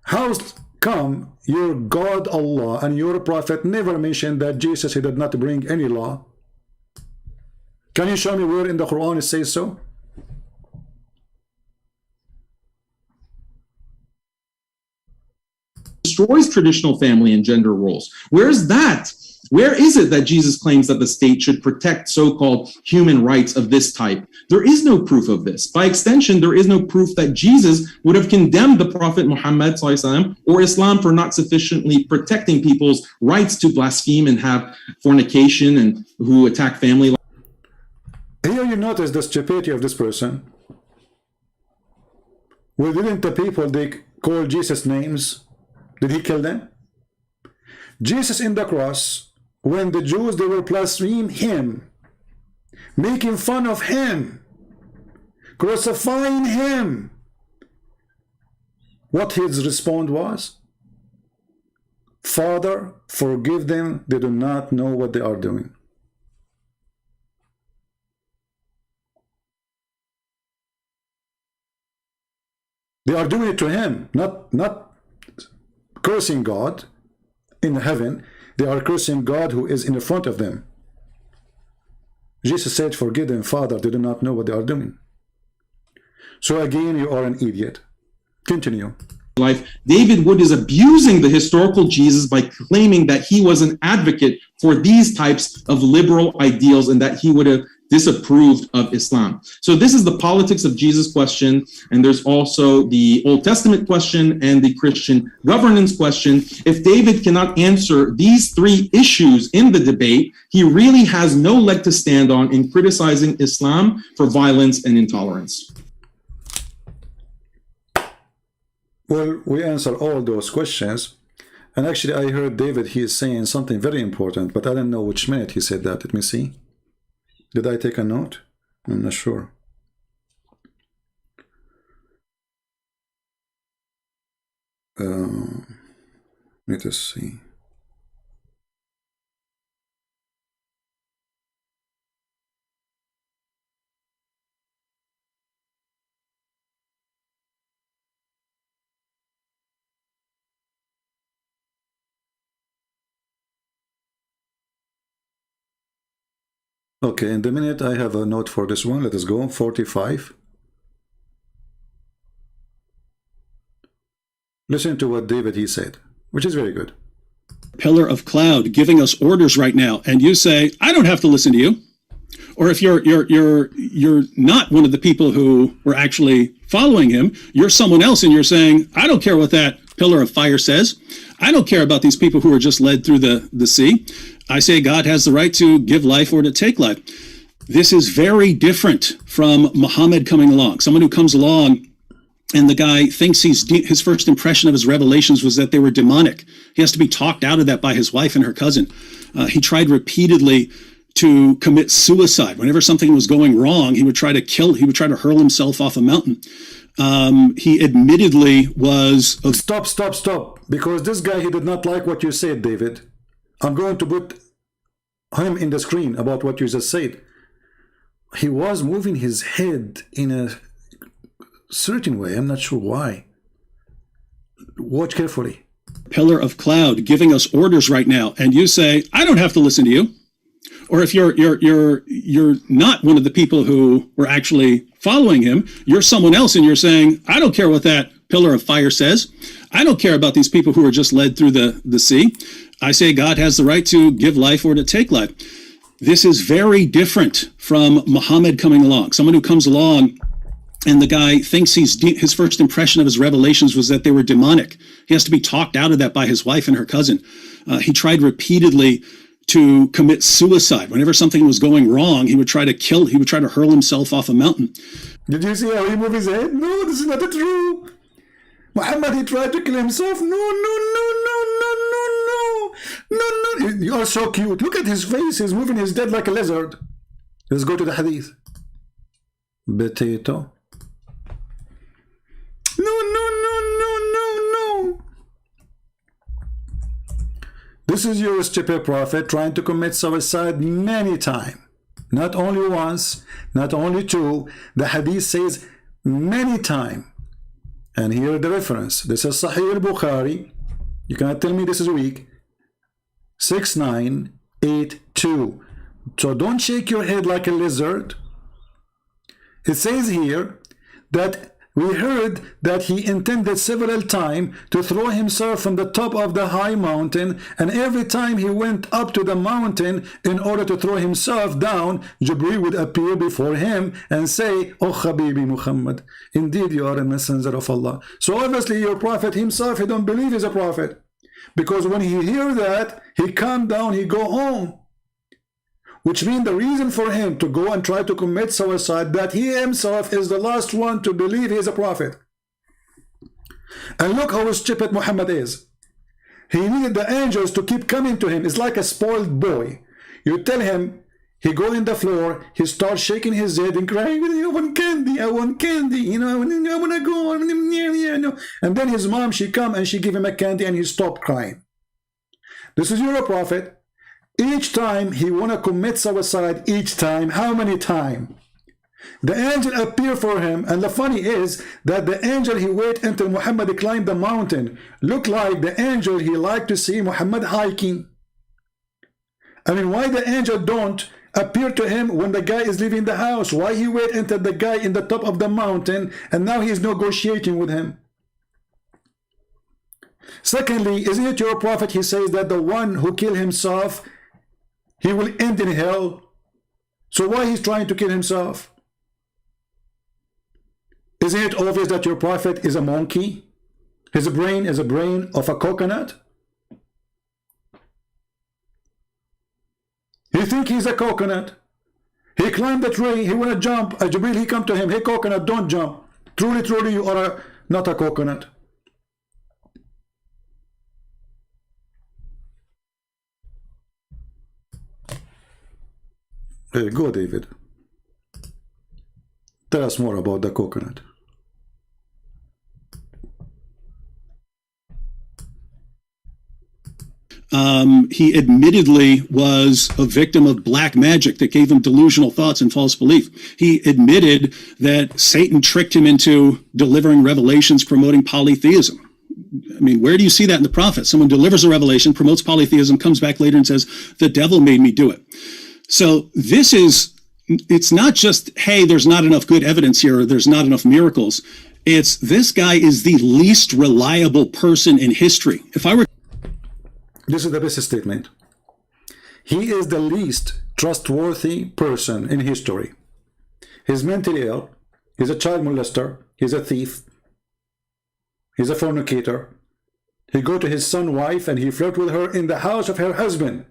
how come your God Allah and your Prophet never mentioned that Jesus, he did not bring any law? Can you show me where in the Quran it says so? Destroys traditional family and gender roles. Where is that? Where is it that Jesus claims that the state should protect so-called human rights of this type? There is no proof of this. By extension, there is no proof that Jesus would have condemned the Prophet Muhammad or Islam for not sufficiently protecting people's rights to blaspheme and have fornication and who attack family. Here you notice the stupidity of this person. Well, didn't the people, they call Jesus names? Did he kill them? Jesus in the cross, when the Jews, they were blaspheming him, making fun of him, crucifying him, what his response was? Father, forgive them, they do not know what they are doing. They are doing it to him, not cursing God in heaven. They are cursing God who is in the front of them. Jesus said, forgive them, Father, they do not know what they are doing. So again, you are an idiot. Continue. Life, David Wood is abusing the historical Jesus by claiming that he was an advocate for these types of liberal ideals and that he would have disapproved of Islam. So this is the politics of Jesus question, and there's also the Old Testament question and the Christian governance question. If David cannot answer these three issues in the debate, he really has no leg to stand on in criticizing Islam for violence and intolerance. Well, we answer all those questions. And actually, I heard David, he is saying something very important, but I don't know which minute he said that. Let me see. Did I take a note? I'm not sure. Let us see. Okay, in the minute I have a note for this one. Let us go. 45. Listen to what David he said, which is very good. Pillar of cloud giving us orders right now, and you say, I don't have to listen to you. Or if you're not one of the people who were actually following him, you're someone else, and you're saying, I don't care what that pillar of fire says. I don't care about these people who were just led through the sea. I say God has the right to give life or to take life. This is very different from Muhammad coming along. Someone who comes along and the guy thinks his first impression of his revelations was that they were demonic. He has to be talked out of that by his wife and her cousin. He tried repeatedly to commit suicide. Whenever something was going wrong, he would try to hurl himself off a mountain. He admittedly was... Stop. Because this guy, he did not like what you said, David. I'm going to put him in the screen about what you just said. He was moving his head in a certain way. I'm not sure why. Watch carefully. Pillar of cloud giving us orders right now, and you say, I don't have to listen to you. Or if you're not one of the people who were actually following him, you're someone else, and you're saying, I don't care what that pillar of fire says. I don't care about these people who were just led through the sea. I say God has the right to give life or to take life. This is very different from Muhammad coming along. Someone who comes along and the guy thinks his first impression of his revelations was that they were demonic. He has to be talked out of that by his wife and her cousin. He tried repeatedly to commit suicide. Whenever something was going wrong, he would try to hurl himself off a mountain. Did you see how he moved his head? No, this is not true. Muhammad, he tried to kill himself. No. You are so cute. Look at his face. He's moving his head like a lizard. Let's go to the hadith. Potato. No. This is your stupid prophet trying to commit suicide many times. Not only once, not only two. The hadith says many times. And here the reference. This is Sahih al-Bukhari. You cannot tell me this is weak. 6982. So don't shake your head like a lizard. It says here that we heard that he intended several times to throw himself from the top of the high mountain, and every time he went up to the mountain in order to throw himself down, Jibreel would appear before him and say, Oh Habibi Muhammad, indeed you are a messenger of Allah. So obviously your prophet himself, he don't believe he's a prophet, because when he hear that, he calm down, he go home. Which means the reason for him to go and try to commit suicide, that he himself is the last one to believe he is a prophet. And look how stupid Muhammad is. He needed the angels to keep coming to him. It's like a spoiled boy. You tell him, he go in the floor, he starts shaking his head and crying, I want candy, I want candy, I want to go, and then his mom, she come and she give him a candy and he stopped crying. This is your prophet. Each time he want to commit suicide, each time, how many times? The angel appear for him, and the funny is that the angel, he wait until Muhammad climbed the mountain. Look like the angel, he like to see Muhammad hiking. I mean, why the angel don't appear to him when the guy is leaving the house? Why he wait until the guy in the top of the mountain, and now he's negotiating with him? Secondly, isn't it your prophet, he says that the one who kill himself, he will end in hell? So why he's trying to kill himself? Isn't it obvious that your prophet is a monkey? His brain is a brain of a coconut? He think he's a coconut. He climbed the tree, he wanna jump. Jibril, he come to him, hey coconut, don't jump. Truly, truly, you are not a coconut. Go, David. Tell us more about the coconut. He admittedly was a victim of black magic that gave him delusional thoughts and false belief. He admitted that Satan tricked him into delivering revelations promoting polytheism. I mean, where do you see that in the prophet? Someone delivers a revelation, promotes polytheism, comes back later and says, the devil made me do it. So this is, it's not just, hey, there's not enough good evidence here, or there's not enough miracles. It's, this guy is the least reliable person in history. If I were... This is the best statement. He is the least trustworthy person in history. He's mentally ill. He's a child molester. He's a thief. He's a fornicator. He go to his son's wife and he flirt with her in the house of her husband.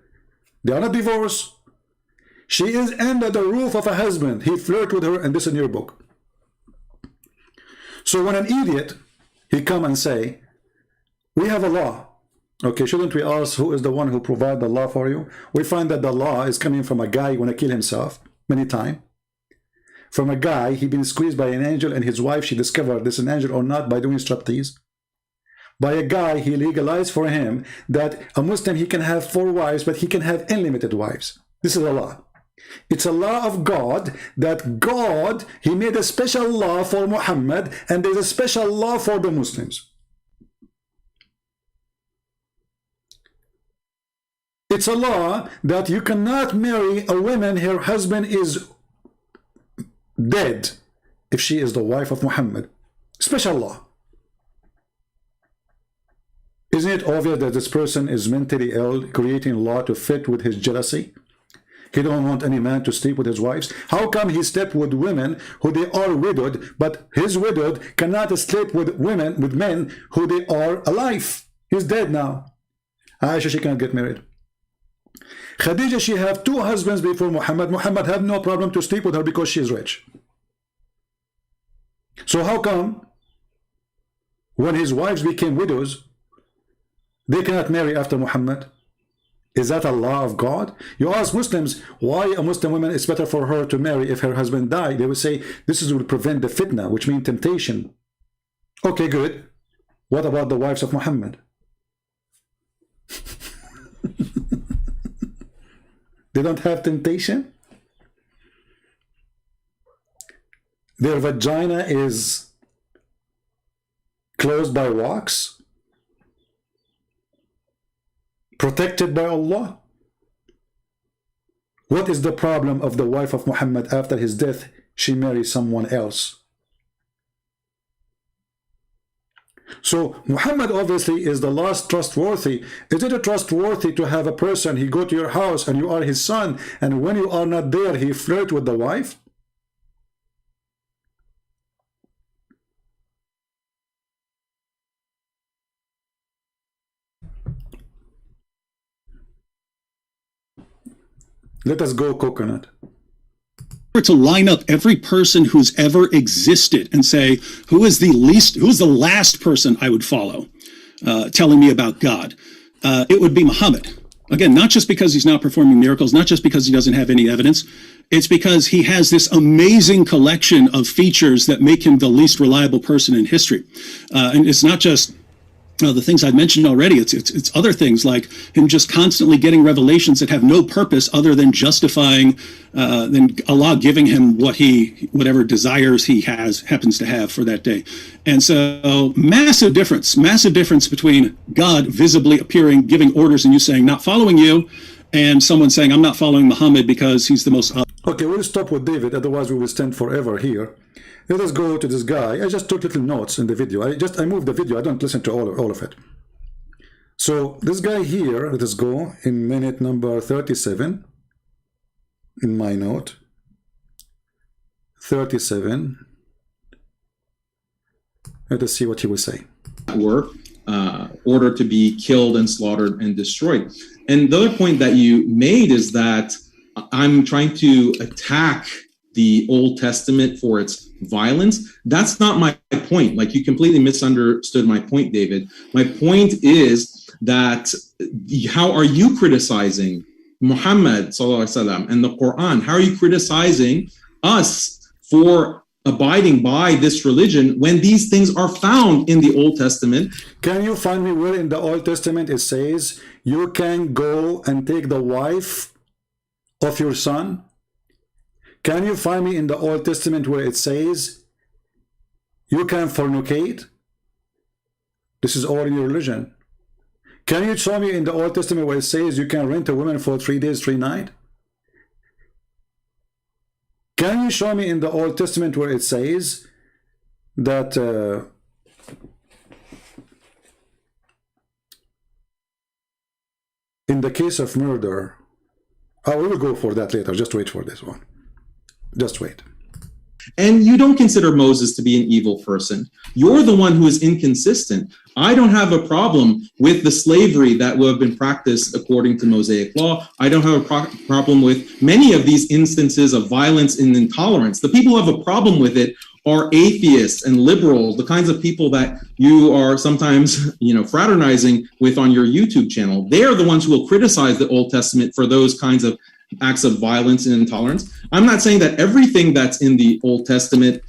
They are not divorced. She is under the roof of a husband. He flirt with her, and this is in your book. So when an idiot, he come and say, we have a law. Okay, shouldn't we ask who is the one who provide the law for you? We find that the law is coming from a guy who want to kill himself many times. From a guy, he been squeezed by an angel, and his wife, she discovered this is an angel or not by doing striptease. By a guy, he legalized for him that a Muslim, he can have 4 wives, but he can have unlimited wives. This is a law. It's a law of God, that God, he made a special law for Muhammad, and there's a special law for the Muslims. It's a law that you cannot marry a woman her husband is dead if she is the wife of Muhammad. Special law. Isn't it obvious that this person is mentally ill, creating law to fit with his jealousy? He don't want any man to sleep with his wives. How come he slept with women who they are widowed, but his widowed cannot sleep with women, with men who they are alive? He's dead now. Aisha, she can't get married. Khadija, she have 2 husbands before Muhammad. Muhammad have no problem to sleep with her because she is rich. So how come when his wives became widows, they cannot marry after Muhammad? Is that a law of God? You ask Muslims why a Muslim woman is better for her to marry if her husband died. They would say this is will prevent the fitna, which means temptation. Okay, good. What about the wives of Muhammad? They don't have temptation? Their vagina is closed by wax? Protected by Allah? What is the problem of the wife of Muhammad after his death? She marries someone else. So Muhammad obviously is the last trustworthy. Is it trustworthy to have a person, he go to your house and you are his son, and when you are not there, he flirt with the wife? Let us go, coconut. To line up every person who's ever existed and say, who is the last person I would follow telling me about God? It would be Muhammad. Again, not just because he's not performing miracles, not just because he doesn't have any evidence. It's because he has this amazing collection of features that make him the least reliable person in history. And it's not just the things I've mentioned already. It's other things like him just constantly getting revelations that have no purpose other than justifying than Allah giving him whatever desires he happens to have for that day. And so massive difference between God visibly appearing, giving orders, and you saying not following you, and someone saying I'm not following Muhammad because he's the most. Okay, we'll stop with David, otherwise we will stand forever here. Let us go to this guy. I just took little notes in the video. I moved the video. I don't listen to all of it. So this guy here, let us go in minute number 37 in my note. 37. Let us see what he will say. Were ordered to be killed and slaughtered and destroyed. And the other point that you made is that I'm trying to attack the Old Testament for its violence. That's not my point. Like, you completely misunderstood my point, David. My point is that how are you criticizing Muhammad sallallahu alaihi wasallam and the Quran? How are you criticizing us for abiding by this religion when these things are found in the Old Testament? Can you find me where in the Old Testament it says you can go and take the wife of your son? Can you find me in the Old Testament where it says you can fornicate? This is all in your religion. Can you show me in the Old Testament where it says you can rent a woman for 3 days, 3 nights? Can you show me in the Old Testament where it says that in the case of murder, we will go for that later, just wait for this one. Just wait. And you don't consider Moses to be an evil person. You're the one who is inconsistent. I don't have a problem with the slavery that would have been practiced according to Mosaic law. I don't have a problem with many of these instances of violence and intolerance. The people who have a problem with it are atheists and liberals, the kinds of people that you are sometimes, fraternizing with on your YouTube channel. They're the ones who will criticize the Old Testament for those kinds of acts of violence and intolerance. I'm not saying that everything that's in the Old Testament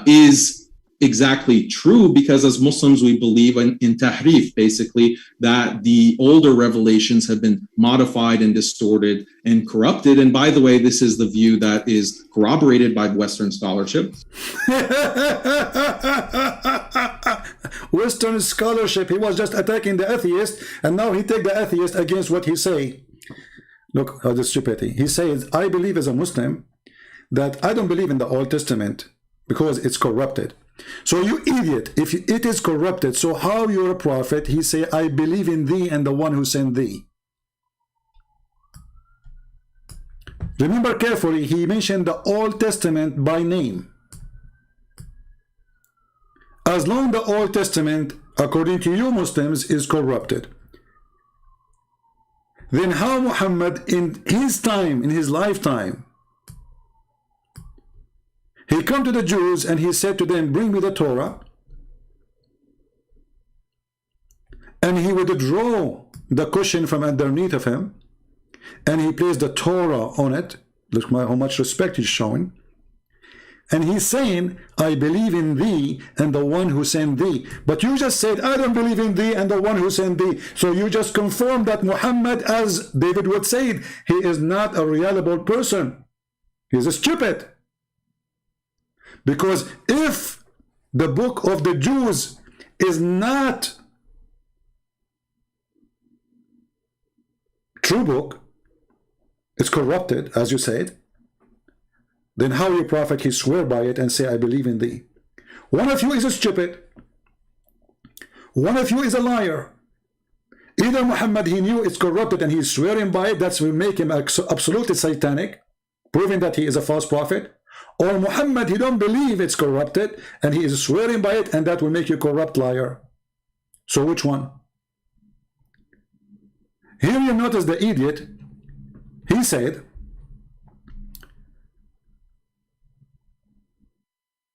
is exactly true, because as Muslims we believe in tahrif, basically, that the older revelations have been modified and distorted and corrupted. And by the way, this is the view that is corroborated by Western scholarship. Western scholarship, he was just attacking the atheist, and now he take the atheist against what he say. Look how the stupidity. He says, I believe as a Muslim that I don't believe in the Old Testament because it's corrupted. So you idiot, if it is corrupted, so how you're a prophet? He say, I believe in thee and the one who sent thee. Remember carefully, he mentioned the Old Testament by name. As long the Old Testament, according to you Muslims, is corrupted, then how Muhammad in his time, in his lifetime, he come to the Jews and he said to them, bring me the Torah, and he would draw the cushion from underneath of him and he placed the Torah on it. Look how much respect he's showing. And he's saying, I believe in thee and the one who sent thee. But you just said, I don't believe in thee and the one who sent thee. So you just confirmed that Muhammad, as David would say, he is not a reliable person. He's a stupid. Because if the book of the Jews is not true book, it's corrupted, as you said, then how your prophet he swear by it and say, I believe in thee? One of you is a stupid. One of you is a liar. Either Muhammad, he knew it's corrupted and he's swearing by it, that will make him absolutely satanic, proving that he is a false prophet. Or Muhammad, he don't believe it's corrupted and he is swearing by it, and that will make you a corrupt liar. So which one? Here you notice the idiot. He said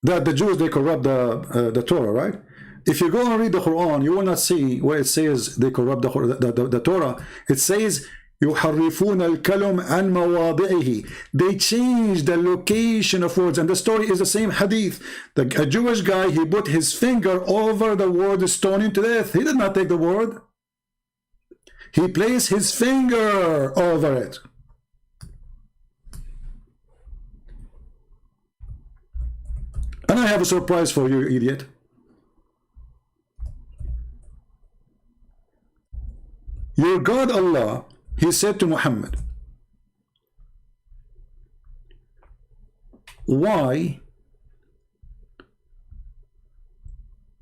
that the Jews, they corrupt the Torah, right? If you go and read the Quran, you will not see where it says they corrupt the Torah. It says يُحَرِّفُونَ الْكَلِمَ عَنْ مَوَاضِعِهِ. They change the location of words, and the story is the same hadith. A Jewish guy, he put his finger over the word stoning to death. He did not take the word. He placed his finger over it. And I have a surprise for you, idiot. Your God Allah, he said to Muhammad, why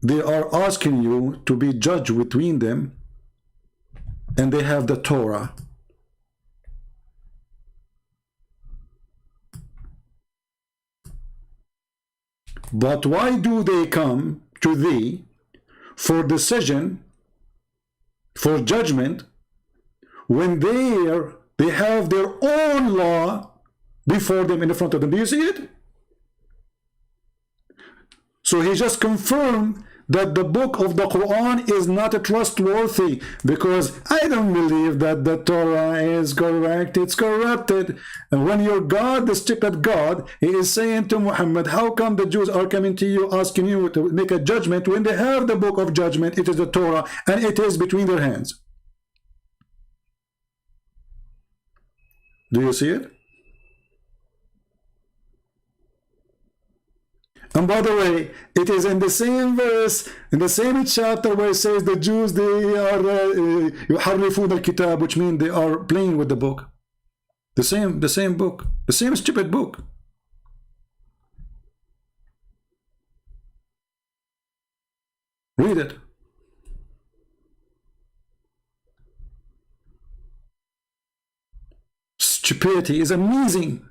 they are asking you to be judge between them and they have the Torah? But why do they come to thee for decision, for judgment, when they have their own law before them, in the front of them? Do you see it? So he just confirmed that the book of the Quran is not trustworthy, because I don't believe that the Torah is correct, it's corrupted. And when your God, the stupid God, he is saying to Muhammad, how come the Jews are coming to you asking you to make a judgment when they have the book of judgment, it is the Torah, and it is between their hands? Do you see it? And by the way, it is in the same verse, in the same chapter, where it says the Jews, they are يحرفون الكتاب, which means they are playing with the book. The same book, the same stupid book. Read it. Stupidity is amazing.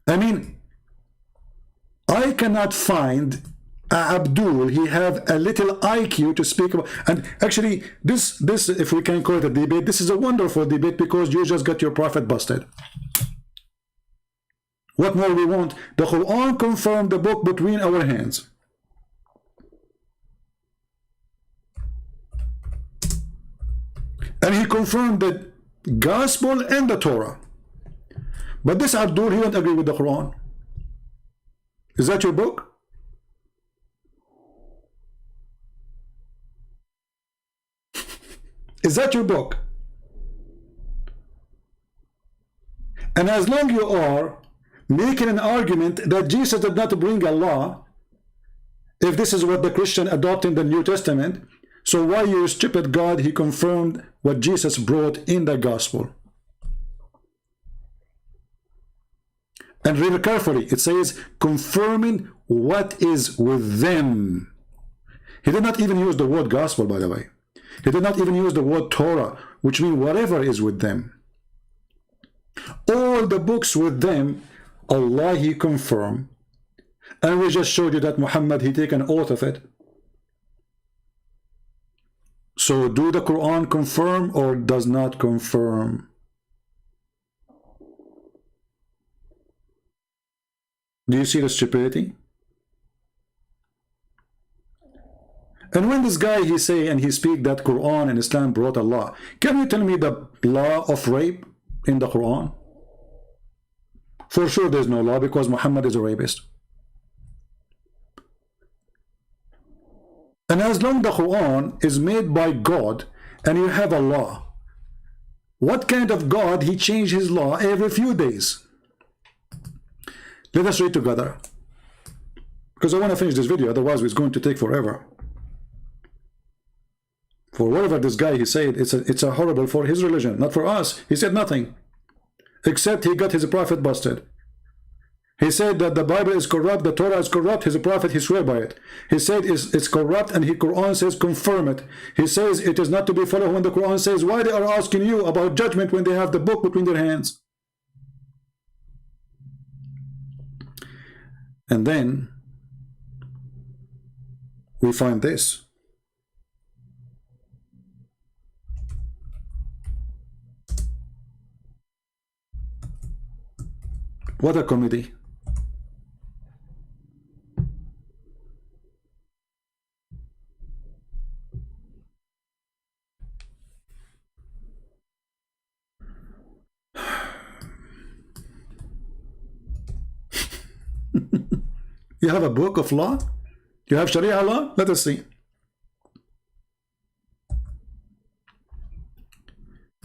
I mean, I cannot find Abdul, he have a little IQ to speak about. And actually, this, if we can call it a debate, this is a wonderful debate, because you just got your prophet busted. What more we want? The Quran confirmed the book between our hands. And he confirmed the gospel and the Torah. But this Abdul, he don't agree with the Quran. Is that your book? Is that your book? And as long you are making an argument that Jesus did not bring a law, if this is what the Christian adopt in the New Testament, so why you stupid God, he confirmed what Jesus brought in the gospel? And read it carefully. It says, confirming what is with them. He did not even use the word gospel, by the way. He did not even use the word Torah, which means whatever is with them. All the books with them, Allah, he confirmed. And we just showed you that Muhammad, he take an oath of it. So do the Quran confirm or does not confirm? Do you see the stupidity? And when this guy, he say and he speak that Quran and Islam brought a law, can you tell me the law of rape in the Quran? For sure there's no law, because Muhammad is a rapist. And as long the Quran is made by God and you have a law, what kind of God he changed his law every few days? Let us read together, because I want to finish this video, otherwise it's going to take forever. For whatever this guy, he said, it's a horrible for his religion, not for us. He said nothing, except he got his prophet busted. He said that the Bible is corrupt, the Torah is corrupt, his prophet, he swear by it. He said it's corrupt, and the Quran says confirm it. He says it is not to be followed when the Quran says why they are asking you about judgment when they have the book between their hands. And then we find this. What a comedy. You have a book of law? You have Sharia law? Let us see.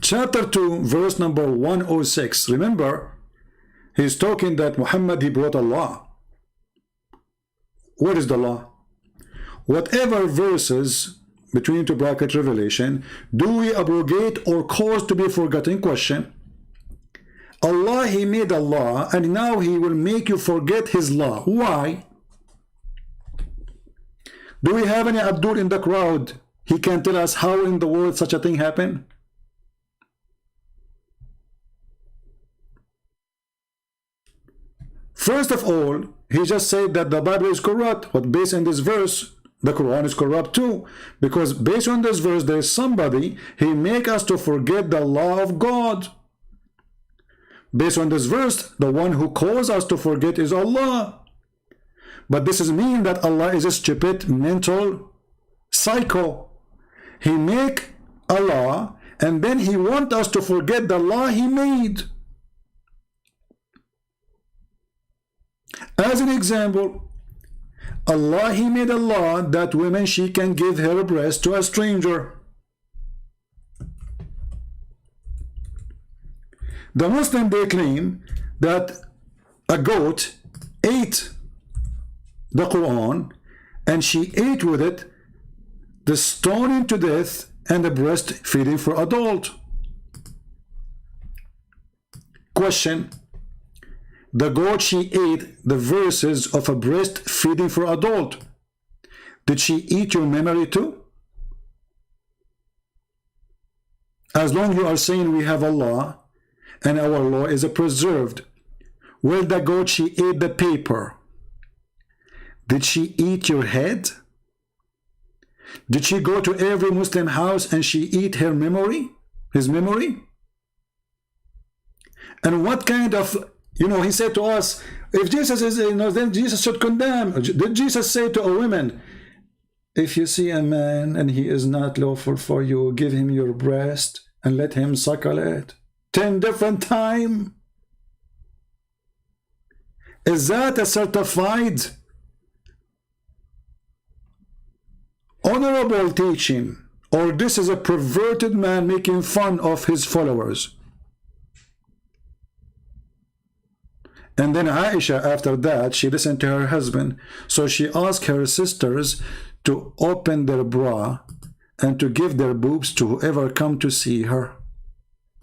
Chapter 2, verse number 106. Remember, he's talking that Muhammad, he brought a law. What is the law? Whatever verses between two bracket revelation do we abrogate or cause to be forgotten? Question. Allah, he made a law, and now he will make you forget his law. Why? Do we have any Abdul in the crowd? He can tell us how in the world such a thing happened? First of all, he just said that the Bible is corrupt, but based on this verse, the Quran is corrupt too. Because based on this verse, there is somebody, he make us to forget the law of God. Based on this verse, the one who calls us to forget is Allah. But this doesn't mean that Allah is a stupid mental psycho. He make a law, and then he wants us to forget the law he made. As an example, Allah, he made a law that women, she can give her breast to a stranger. The Muslim, they claim that a goat ate the Quran, and she ate with it the stoning to death and the breastfeeding for adult. Question: the goat, she ate the verses of a breastfeeding for adult. Did she eat your memory too? As long as you are saying we have a law and our law is preserved, well, the goat, she ate the paper. Did she eat your head? Did she go to every Muslim house and she eat her memory, his memory? And what kind of, he said to us, if Jesus is, then Jesus should condemn. Did Jesus say to a woman, if you see a man and he is not lawful for you, give him your breast and let him suckle it 10 different times? Is that a certified honorable teaching, or this is a perverted man making fun of his followers? And then Aisha, after that, she listened to her husband, so she asked her sisters to open their bra and to give their boobs to whoever come to see her,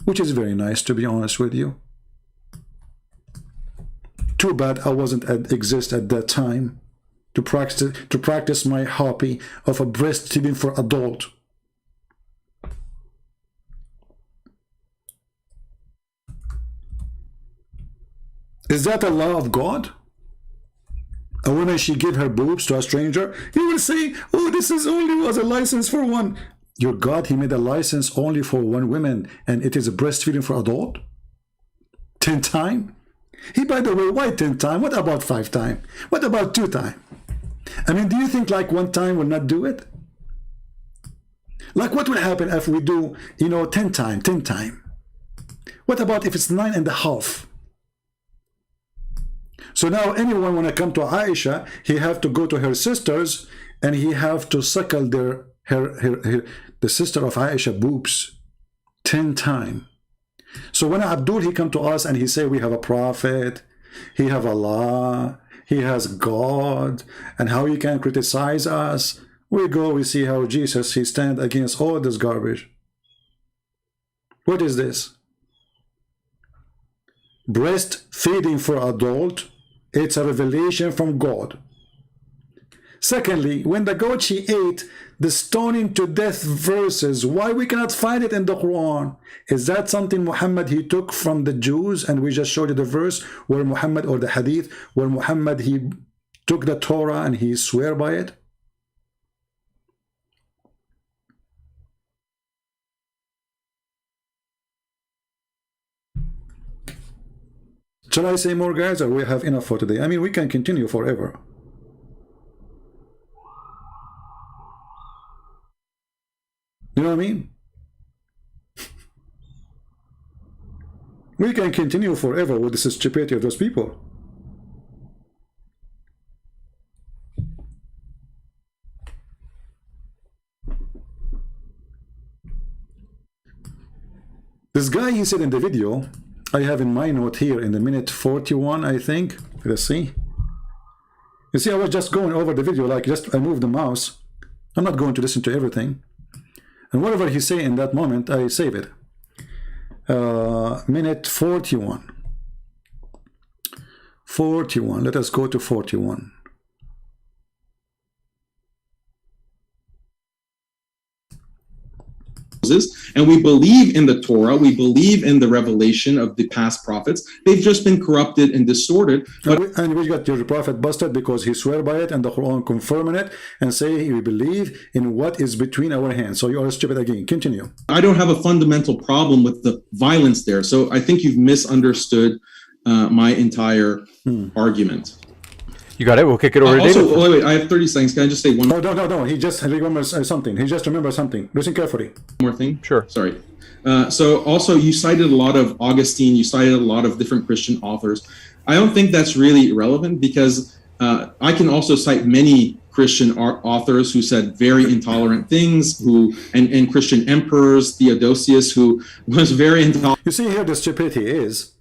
which is very nice, to be honest with you. Too bad I wasn't exist at that time to practice my hobby of a breastfeeding for adult. Is that a law of God? A woman, she give her boobs to a stranger? You will say, oh, this is only was a license for one. Your God, he made a license only for one woman, and it is a breastfeeding for adult? 10 times? He, by the way, why 10 times? What about 5 times? What about 2 times? I mean, do you think like 1 time will not do it? Like what will happen if we do, 10 times, 10 times? What about if it's 9.5? So now anyone when I come to Aisha, he have to go to her sisters and he have to suckle the sister of Aisha boobs 10 times. So when Abdul, he come to us and he say we have a prophet, he have Allah, he has God, and how he can criticize us. We go, we see how Jesus, he stand against all this garbage. What is this? Breastfeeding for adult, it's a revelation from God. Secondly, when the goat, she ate the stoning to death verses, why we cannot find it in the Quran? Is that something Muhammad, he took from the Jews, and we just showed you the verse where Muhammad, or the hadith, where Muhammad, he took the Torah and he swear by it? Shall I say more, guys, or we have enough for today? I mean, we can continue forever. You know what I mean? We can continue forever with the stupidity of those people. This guy, he said in the video, I have in my note here in the minute 41, I think. Let's see. You see, I was just going over the video, like just I moved the mouse. I'm not going to listen to everything. And whatever he say in that moment, I save it. Minute 41. 41. Let us go to 41. and we believe in the Torah, we believe in the revelation of the past prophets. They've just been corrupted and distorted. But And we got your prophet busted because he swear by it and the Quran confirming it and say we believe in what is between our hands. So you are stupid again. Continue. I don't have a fundamental problem with the violence there. So I think you've misunderstood my entire argument. You got it. We'll kick it over to Also, David. wait, I have 30 seconds. Can I just say one No. He just remembers something. He just remembers something. Listen carefully. more thing? Sure. Sorry. So also, you cited a lot of Augustine. You cited a lot of different Christian authors. I don't think that's really relevant because I can also cite many Christian authors who said very intolerant things, and Christian emperors, Theodosius, who was very intolerant. You see here the stupidity is,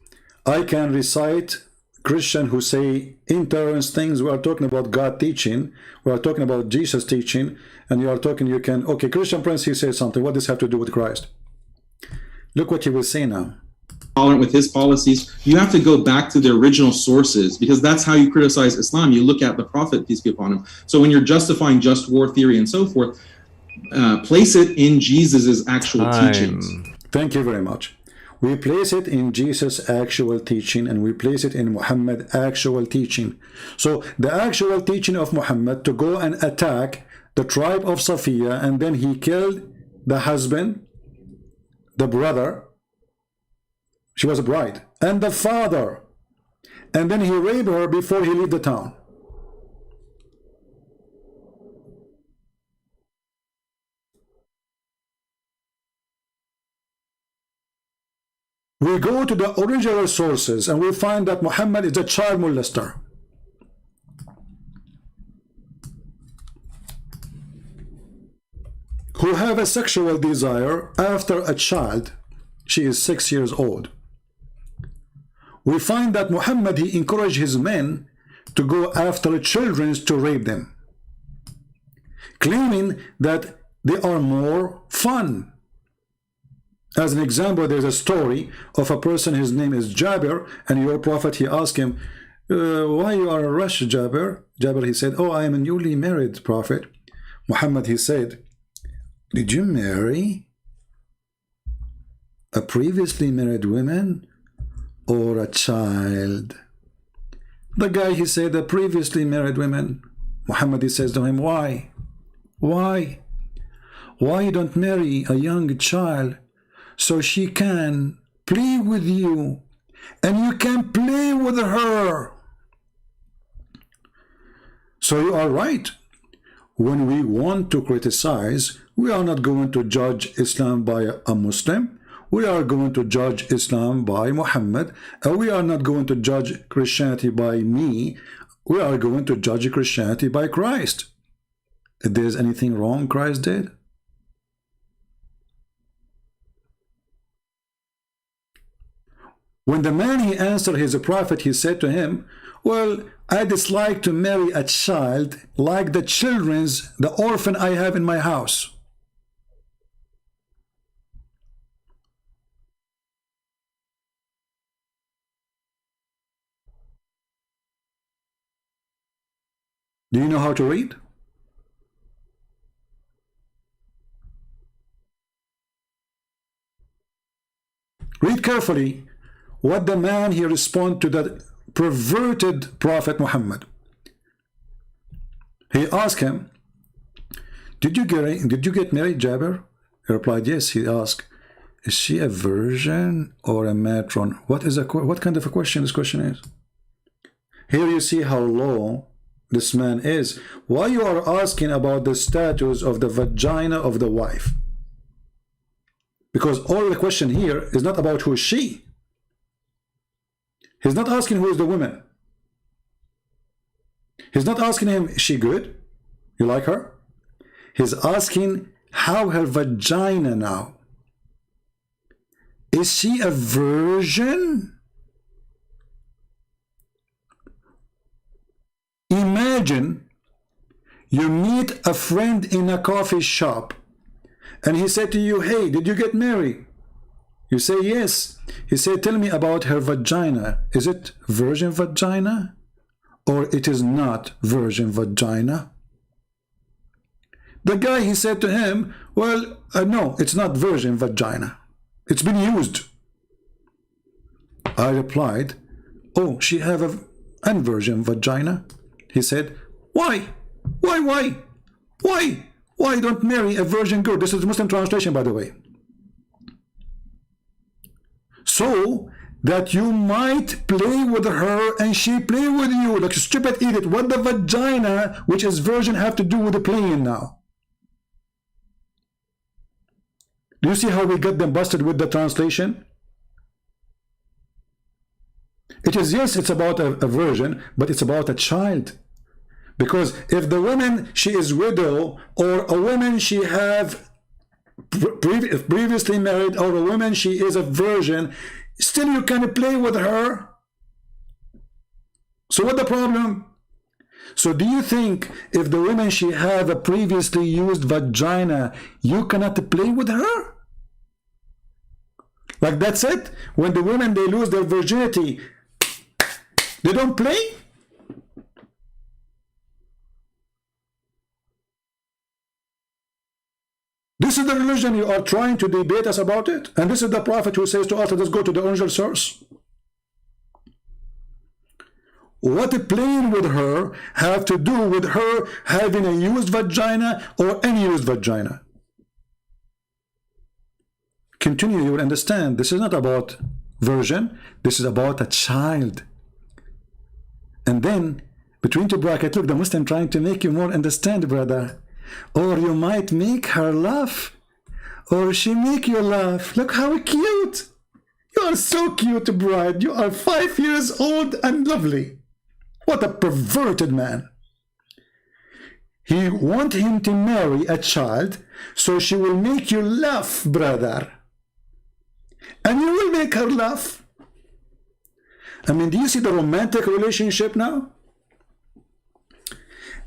I can recite Christian who say intolerant things. We are talking about God teaching. We are talking about Jesus teaching. And you are talking, okay, Christian Prince, he says something. What does this have to do with Christ? Look what he will say now. Tolerant with his policies. You have to go back to the original sources because that's how you criticize Islam. You look at the Prophet, peace be upon him. So when you're justifying just war theory and so forth, place it in Jesus's actual teachings. Thank you very much. We place it in Jesus' actual teaching and we place it in Muhammad's actual teaching. So the actual teaching of Muhammad to go and attack the tribe of Safiya, and then he killed the husband, the brother, she was a bride, and the father, and then he raped her before he left the town. We go to the original sources and we find that Muhammad is a child molester. Who have a sexual desire after a child. She is 6 years old. We find that Muhammad, he encouraged his men to go after children to rape them, claiming that they are more fun. As an example, there's a story of a person, his name is Jabir, and your prophet, he asked him, why you are a rush, Jabir? Jabir, he said, oh, I am a newly married prophet. Muhammad, he said, did you marry a previously married woman or a child? The guy, he said, a previously married woman. Muhammad, he says to him, why? Why? Why you don't marry a young child so she can play with you and you can play with her? So you are right. When we want to criticize, we are not going to judge Islam by a Muslim. We are going to judge Islam by Muhammad. And we are not going to judge Christianity by me. We are going to judge Christianity by Christ. If there's anything wrong Christ did, when the man, he answered his prophet, he said to him, well, I dislike to marry a child like the orphan I have in my house. Do you know how to read? Read carefully what the man, he responded to the perverted Prophet Muhammad. He asked him, did you get married, Jabir? He replied, yes. He asked, is she a virgin or a matron? What kind of a question this question is? Here you see how low this man is. Why you are asking about the status of the vagina of the wife? Because all the question here is not about who is she. He's not asking who is the woman. He's not asking him, is she good? You like her? He's asking how her vagina now. Is she a virgin? Imagine you meet a friend in a coffee shop and he said to you, hey, did you get married? You say yes. He said, tell me about her vagina. Is it virgin vagina or it is not virgin vagina? The guy, he said to him, well, no, it's not virgin vagina. It's been used. I replied, oh, she have a unvirgin vagina? He said, why? Why don't marry a virgin girl? This is the Muslim translation, by the way. So that you might play with her and she play with you. Like, stupid idiot. What the vagina, which is virgin, have to do with the playing now? Do you see how we got them busted with the translation? It is, yes, it's about a virgin, but it's about a child. Because if the woman, she is widow, or a woman she have previously married, or a woman she is a virgin, still you can play with her. So what the problem? So do you think if the woman she have a previously used vagina, you cannot play with her? Like, that's it? When the women, they lose their virginity, they don't play? This is the religion you are trying to debate us about it? And this is the prophet who says to us, let us go to the original source. What playing with her have to do with her having a used vagina or unused vagina? Continue, you will understand. This is not about virgin. This is about a child. And then, between two brackets, look, the Muslim trying to make you more understand, brother. Or you might make her laugh, or she make you laugh. Look how cute. You are so cute, bride. You are 5 years old and lovely. What a perverted man. He want him to marry a child, so she will make you laugh, brother. And you will make her laugh. I mean, do you see the romantic relationship now?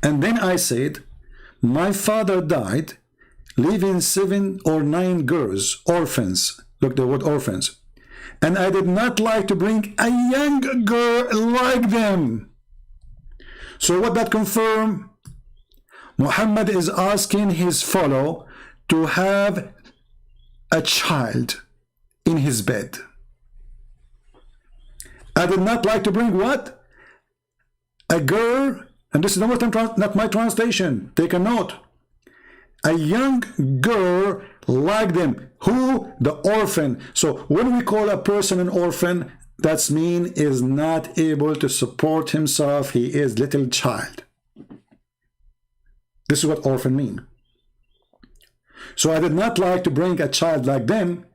And then I said, my father died, leaving 7 or 9 girls, orphans. Look, the word orphans. And I did not like to bring a young girl like them. So what that confirm? Muhammad is asking his follower to have a child in his bed. I did not like to bring what? A girl, and this is not my translation, take a note. A young girl like them. Who? The orphan. So when we call a person an orphan, that means is not able to support himself. He is little child. This is what orphan mean. So I did not like to bring a child like them.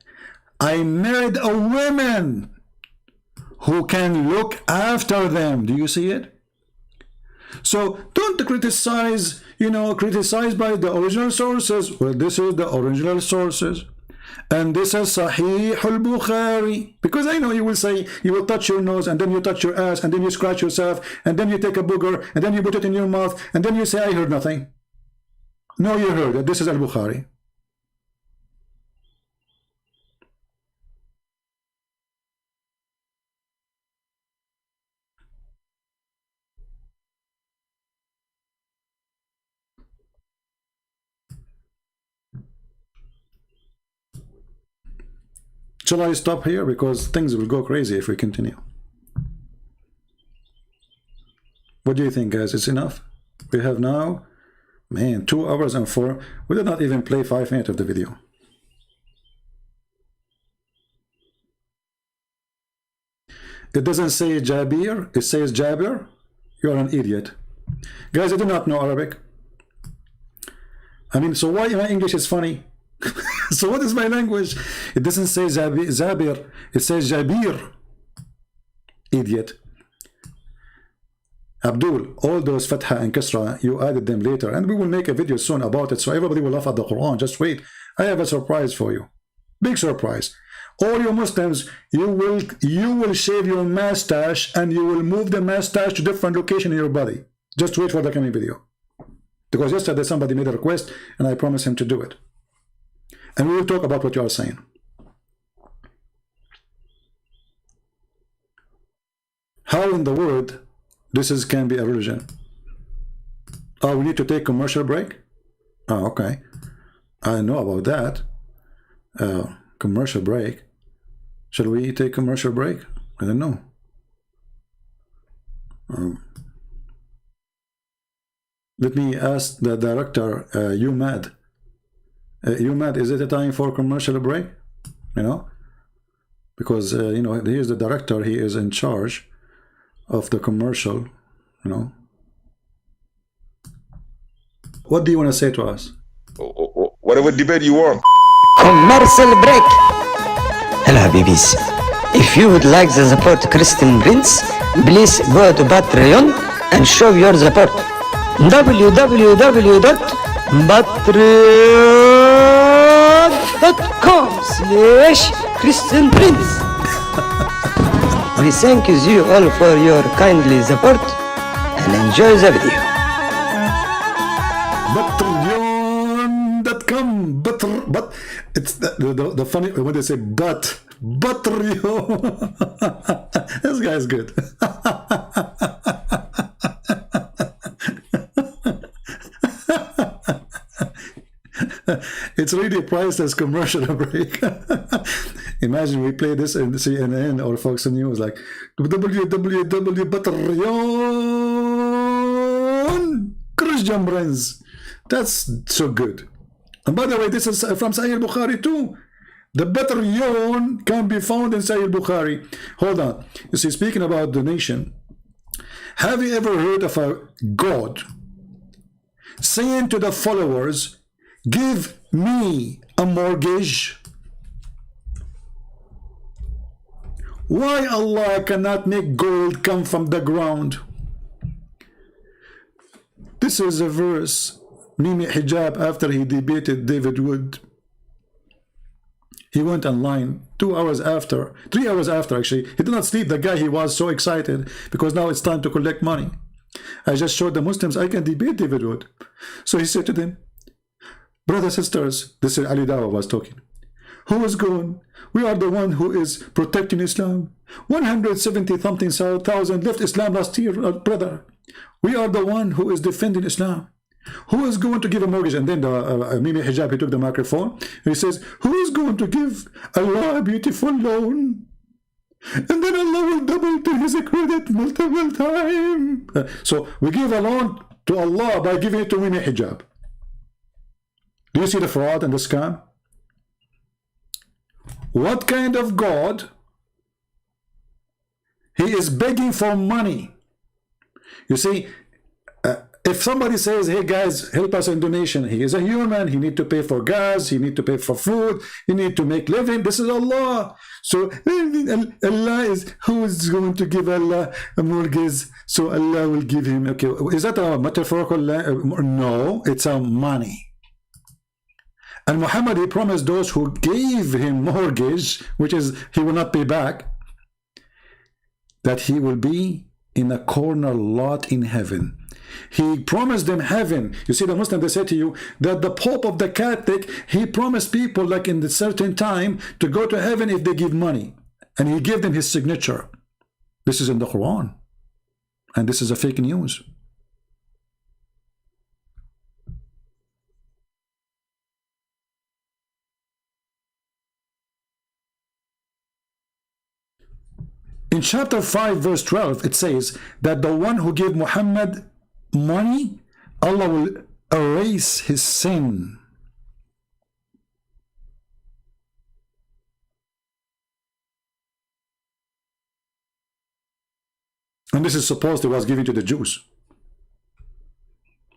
I married a woman who can look after them. Do you see it? So don't criticize, criticize by the original sources. Well, this is the original sources. And this is Sahih al-Bukhari. Because I know you will say, you will touch your nose, and then you touch your ass, and then you scratch yourself, and then you take a booger, and then you put it in your mouth, and then you say, I heard nothing. No, you heard it. This is al-Bukhari. Shall I stop here? Because things will go crazy if we continue. What do you think, guys? It's enough? We have now, man, 2 hours and 4. We did not even play 5 minutes of the video. It doesn't say Jabir, it says Jabir. You're an idiot. Guys, I do not know Arabic. I mean, so why my English is funny? So what is my language? It doesn't say Zabir, it says Jabir. Idiot. Abdul, all those Fatha and Kasra, you added them later, and we will make a video soon about it, so everybody will laugh at the Quran. Just wait. I have a surprise for you. Big surprise. All you Muslims, you will shave your mustache, and you will move the mustache to different location in your body. Just wait for the coming video. Because yesterday somebody made a request, and I promised him to do it. And we will talk about what you are saying. How in the world this can be a religion? Oh, we need to take commercial break? Oh, okay. I know about that. Commercial break. Shall we take commercial break? I don't know. Let me ask the director, you mad? You mad? Is it a time for commercial break? You know, because you know, he is the director. He is in charge of the commercial. You know, what do you want to say to us? Whatever debate you want. Commercial break. Hello, Habibis. If you would like to support Christian Prince, please go to Patreon and show your support. www.patreon.com/Christian Prince. We thank you all for your kindly support and enjoy the video. Patreon.com, but it's the funny when they say but Patreon. This guy's good. It's really priced as commercial break. Imagine we play this in CNN or Fox News, like www.patreon Christian Prince. That's so good. And by the way, this is from Sahih Bukhari too. The Patreon can be found in Sahih Bukhari. Hold on. You see, speaking about donation, have you ever heard of a God saying to the followers, give me a mortgage? Why Allah cannot make gold come from the ground? This is a verse Mimi Hijab, after he debated David Wood, he went online 2 hours after, 3 hours after actually. He did not sleep, the guy. He was so excited because now it's time to collect money. I just showed the Muslims I can debate David Wood. So he said to them, brothers, sisters, this is Ali Dawa was talking. Who is going? We are the one who is protecting Islam. 170-something thousand left Islam last year, brother. We are the one who is defending Islam. Who is going to give a mortgage? And then the Mimi Hijab, he took the microphone and he says, who is going to give Allah a beautiful loan? And then Allah will double to his credit multiple times. So we give a loan to Allah by giving it to Mimi Hijab. Do you see the fraud and the scam? What kind of God? He is begging for money. You see, if somebody says, hey guys, help us in donation, he is a human, he need to pay for gas, he need to pay for food, he need to make living. This is Allah. So Allah is, who is going to give Allah a mortgage? So Allah will give him, okay, is that a metaphorical? No, it's a money. And Muhammad, he promised those who gave him mortgage, which is he will not pay back, that he will be in a corner lot in heaven. He promised them heaven. You see, the Muslim, they say to you that the Pope of the Catholic, he promised people like in a certain time to go to heaven if they give money. And he gave them his signature. This is in the Quran. And this is a fake news. In chapter 5, verse 12, it says that the one who gave Muhammad money, Allah will erase his sin. And this is supposed it was given to the Jews.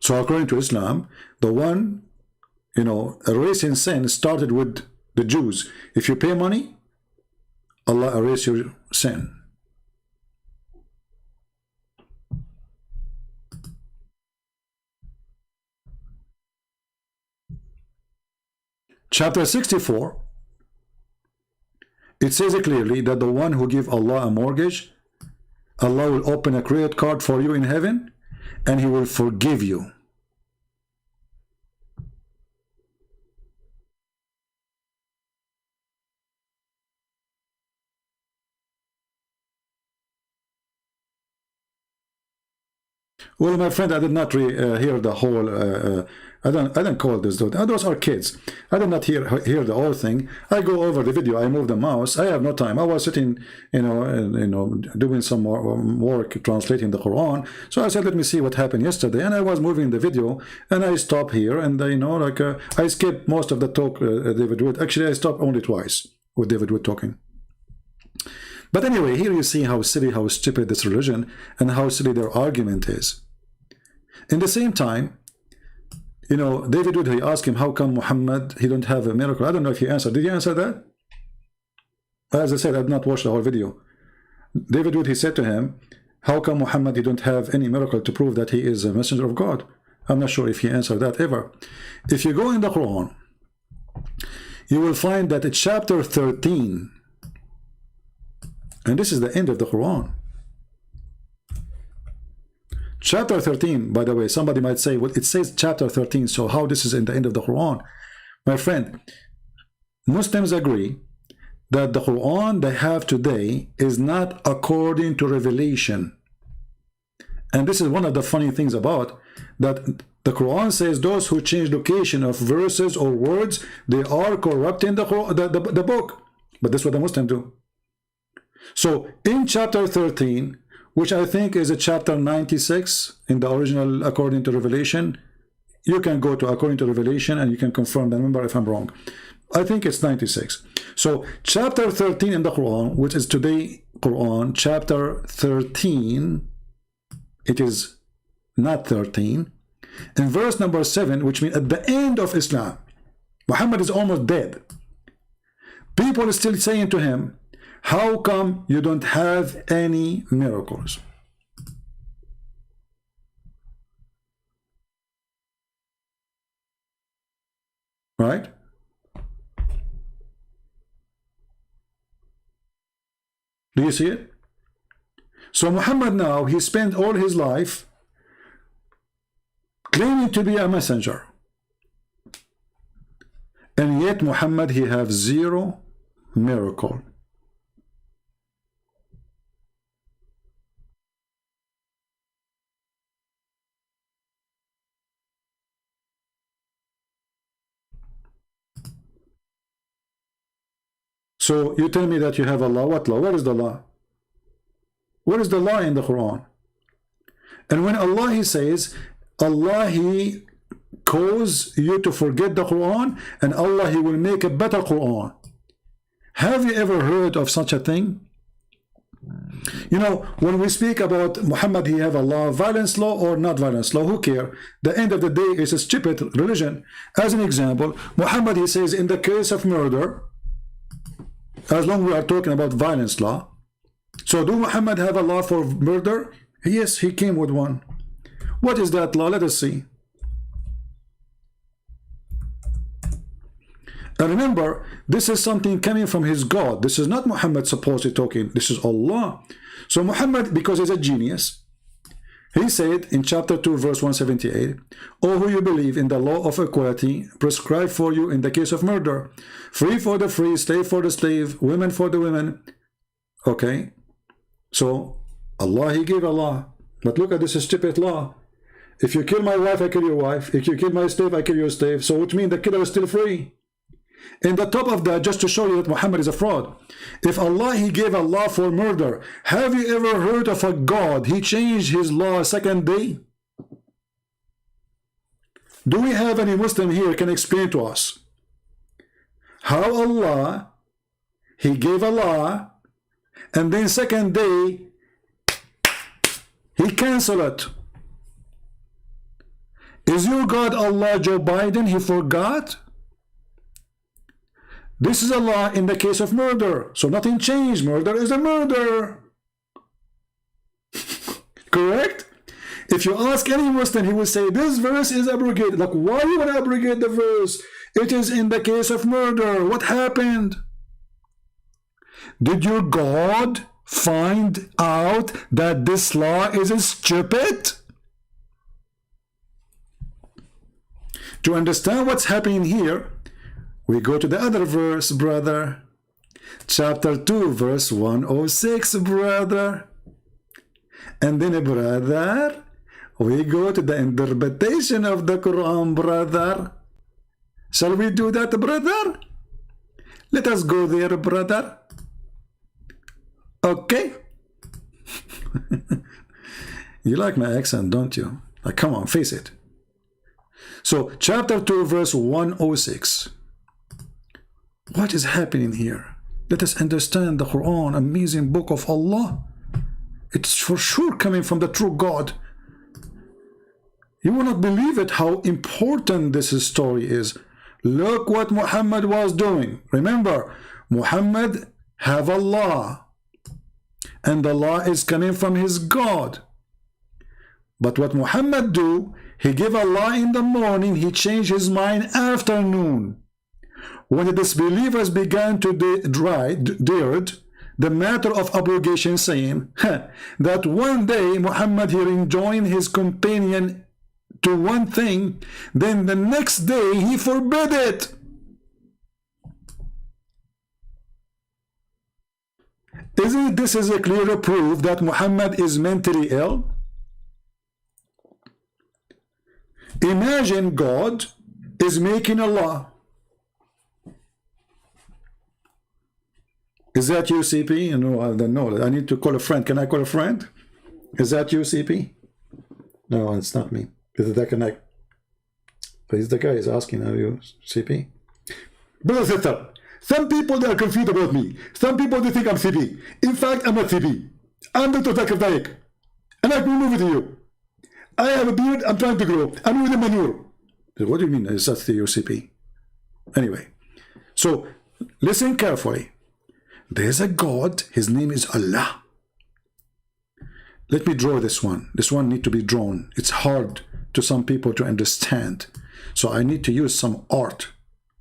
So according to Islam, the one, erasing sin started with the Jews. If you pay money, Allah erase your sin. Chapter 64, it says clearly that the one who gives Allah a mortgage, Allah will open a credit card for you in heaven and he will forgive you. Well, my friend, I did not hear the whole I don't call this though. Those are kids. I did not hear the whole thing. I go over the video. I move the mouse. I have no time. I was sitting, doing some more work translating the Quran. So I said, let me see what happened yesterday. And I was moving the video, and I stopped here, and I skipped most of the talk. David Wood. Actually, I stopped only twice with David Wood talking. But anyway, here you see how silly, how stupid this religion, and how silly their argument is. In the same time, David Wood, he asked him, how come Muhammad, he don't have a miracle? I don't know if he answered. Did he answer that? As I said, I did not watch the whole video. David Wood, he said to him, how come Muhammad, he don't have any miracle to prove that he is a messenger of God? I'm not sure if he answered that ever. If you go in the Quran, you will find that it's chapter 13, and this is the end of the Quran. Chapter 13, by the way, somebody might say, well, it says chapter 13, so how this is in the end of the Quran? My friend, Muslims agree that the Quran they have today is not according to revelation. And this is one of the funny things about that the Quran says those who change location of verses or words, they are corrupting the book. But that's what the Muslims do. So in chapter 13, which I think is a chapter 96 in the original according to Revelation. You can go to according to Revelation and you can confirm the number if I'm wrong. I think it's 96. So chapter 13 in the Quran, which is today Quran, chapter 13, it is not 13. In verse number 7, which means at the end of Islam, Muhammad is almost dead. People are still saying to him, how come you don't have any miracles? Right? Do you see it? So Muhammad now, he spent all his life claiming to be a messenger. And yet Muhammad, he have zero miracle. So you tell me that you have a law. What law? Where is the law? Where is the law in the Quran? And when Allah, he says, Allah, he cause you to forget the Quran, and Allah, he will make a better Quran. Have you ever heard of such a thing? When we speak about Muhammad, he have a law, violence law or not violence law, who care? The end of the day is a stupid religion. As an example, Muhammad, he says, in the case of murder, as long as we are talking about violence law. So do Muhammad have a law for murder? Yes, he came with one. What is that law? Let us see. And remember, this is something coming from his God. This is not Muhammad supposedly talking. This is Allah. So Muhammad, because he's a genius, he said in chapter 2, verse 178, O who you believe in the law of equality prescribed for you in the case of murder, free for the free, slave for the slave, women for the women. Okay, so Allah, he gave a law. But look at this stupid law. If you kill my wife, I kill your wife. If you kill my slave, I kill your slave. So which means the killer is still free. In the top of that, just to show you that Muhammad is a fraud, if Allah, he gave a law for murder, have you ever heard of a God, he changed his law second day? Do we have any Muslim here can explain to us how Allah, he gave a law, and then second day, he canceled it? Is your God Allah Joe Biden, he forgot? This is a law in the case of murder. So nothing changed. Murder is a murder. Correct? If you ask any Muslim, he will say, this verse is abrogated. Like, why you want to abrogate the verse? It is in the case of murder. What happened? Did your God find out that this law is stupid? To understand what's happening here, we go to the other verse, brother. Chapter 2, verse 106, brother. And then, brother, we go to the interpretation of the Quran, brother. Shall we do that, brother? Let us go there, brother. Okay. You like my accent, don't you? Like, come on, face it. So, chapter 2, verse 106. What is happening here? Let us understand the Quran, amazing book of Allah. It's for sure coming from the true God. You will not believe it how important this story is. Look what Muhammad was doing. Remember, Muhammad have Allah, and Allah is coming from his God. But what Muhammad do, he give Allah in the morning, he changed his mind afternoon. When the disbelievers began to dared the matter of obligation, saying that one day Muhammad he enjoined his companion to one thing, then the next day he forbid it. Isn't this is a clear proof that Muhammad is mentally ill? Imagine God is making a law. Is that you, CP? No, I don't know. I need to call a friend. Can I call a friend? Is that you, CP? No, it's not me. Is it that connect? But the guy is asking, are you CP? Brother, sister, some people they are confused about me. Some people they think I'm CP. In fact, I'm not CP. I'm Dr. Zakir Daik. And I will move with you. I have a beard, I'm trying to grow. I'm with the manure. What do you mean? Is that the UCP? Anyway, so listen carefully. There's a God, his name is Allah. Let me draw this one. This one needs to be drawn. It's hard to some people to understand. So I need to use some art,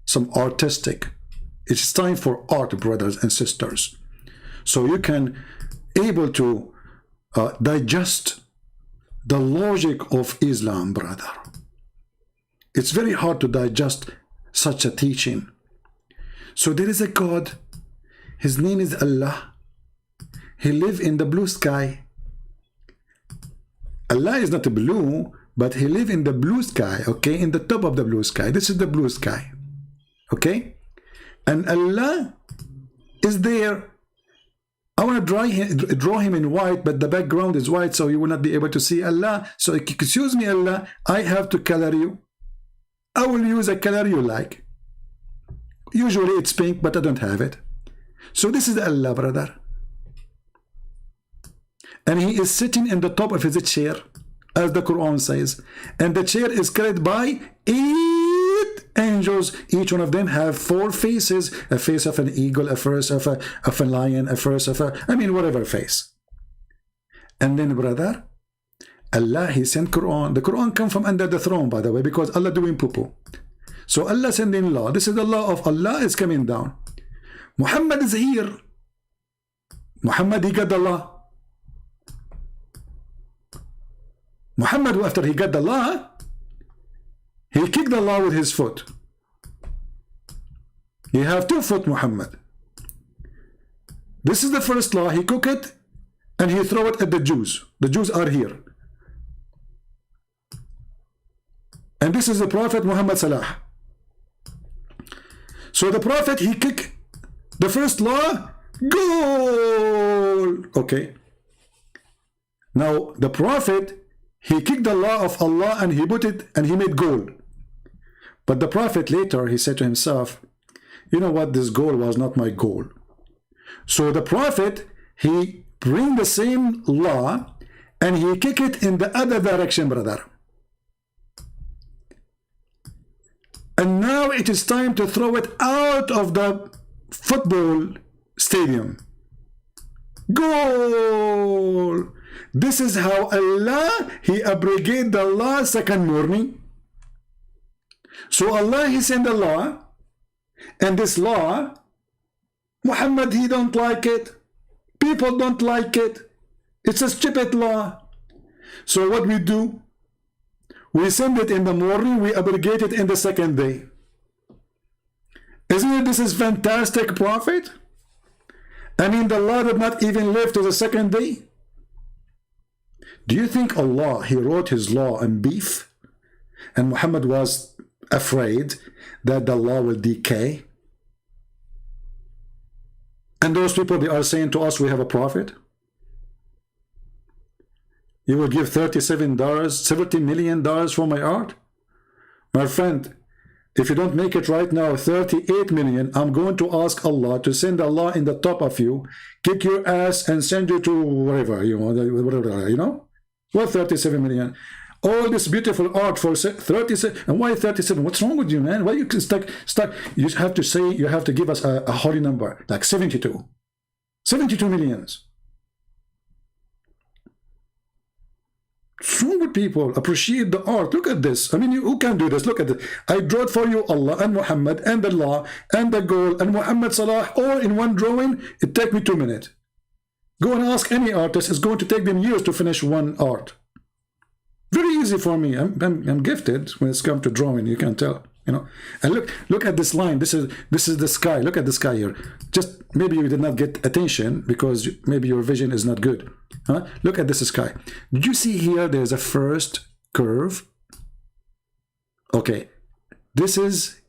some artistic. It's time for art, brothers and sisters. So you can able to digest the logic of Islam, brother. It's very hard to digest such a teaching. So there is a God. His name is Allah. He lives in the blue sky. Allah is not blue, but he lives in the blue sky, okay? In the top of the blue sky. This is the blue sky, okay? And Allah is there. I want to draw him in white, but the background is white, so you will not be able to see Allah. So excuse me, Allah, I have to color you. I will use a color you like. Usually it's pink, but I don't have it. So this is Allah, brother. And he is sitting in the top of his chair, as the Quran says. And the chair is carried by 8 angels. Each one of them have 4 faces. A face of an eagle, a face of a lion, a face of whatever face. And then, brother, Allah, he sent Quran. The Quran come from under the throne, by the way, because Allah doing poo-poo. So Allah sending law. This is the law of Allah is coming down. Muhammad is here. Muhammad, he got the law. Muhammad, after he got the law, he kicked the law with his foot. He have 2 foot, Muhammad. This is the first law. He cook it and he throw it at the Jews. The Jews are here. And this is the Prophet Muhammad Salah. So the Prophet, he kick the first law, goal. Okay. Now the Prophet, he kicked the law of Allah and he put it and he made goal. But the Prophet later, he said to himself, you know what, this goal was not my goal. So the Prophet, he bring the same law and he kick it in the other direction, brother. And now it is time to throw it out of the football stadium. Goal! This is how Allah, he abrogate the law second morning. So Allah, he sent the law, and this law, Muhammad, he don't like it. People don't like it. It's a stupid law. So what we do? We send it in the morning, we abrogate it in the second day. Isn't it this is fantastic, Prophet? I mean, the law did not even live to the second day. Do you think Allah, He wrote His law in beef, and Muhammad was afraid that the law will decay? And those people, they are saying to us, we have a prophet. You will give $70 million for my art? My friend, if you don't make it right now, 38 million, I'm going to ask Allah to send Allah in the top of you, kick your ass and send you to wherever, whatever, What 37 million? All this beautiful art for 37, and why 37? What's wrong with you, man? Why you stuck? You have to say, you have to give us a holy number, like 72. 72 millions. What's wrong with people? Appreciate the art. Look at this. I mean, who can do this? Look at it. I drew it for you, Allah and Muhammad and the law and the goal and Muhammad Salah all in one drawing. It take me 2 minutes. Go and ask any artist. It's going to take them years to finish one art. Very easy for me. I'm gifted when it's come to drawing. You can tell, And look at this line. This is the sky. Look at the sky here. Just maybe you did not get attention because maybe your vision is not good. Huh? Look at this sky. Did you see here? There's a first curve. Okay, this is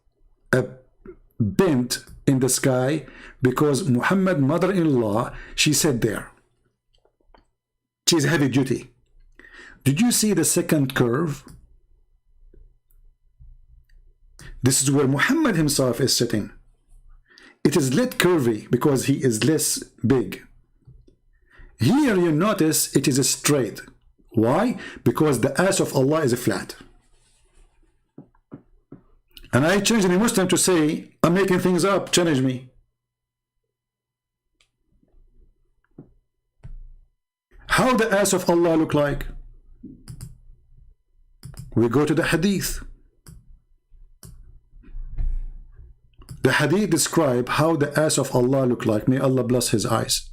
a bend in the sky because Muhammad, mother-in-law, she said there. She's heavy duty. Did you see the second curve? This is where Muhammad himself is sitting. It is less curvy because he is less big. Here you notice it is straight. Why? Because the ass of Allah is flat. And I changed any Muslim to say, I'm making things up, challenge me. How the ass of Allah look like? We go to the hadith. The hadith describe how the ass of Allah look like. May Allah bless his eyes.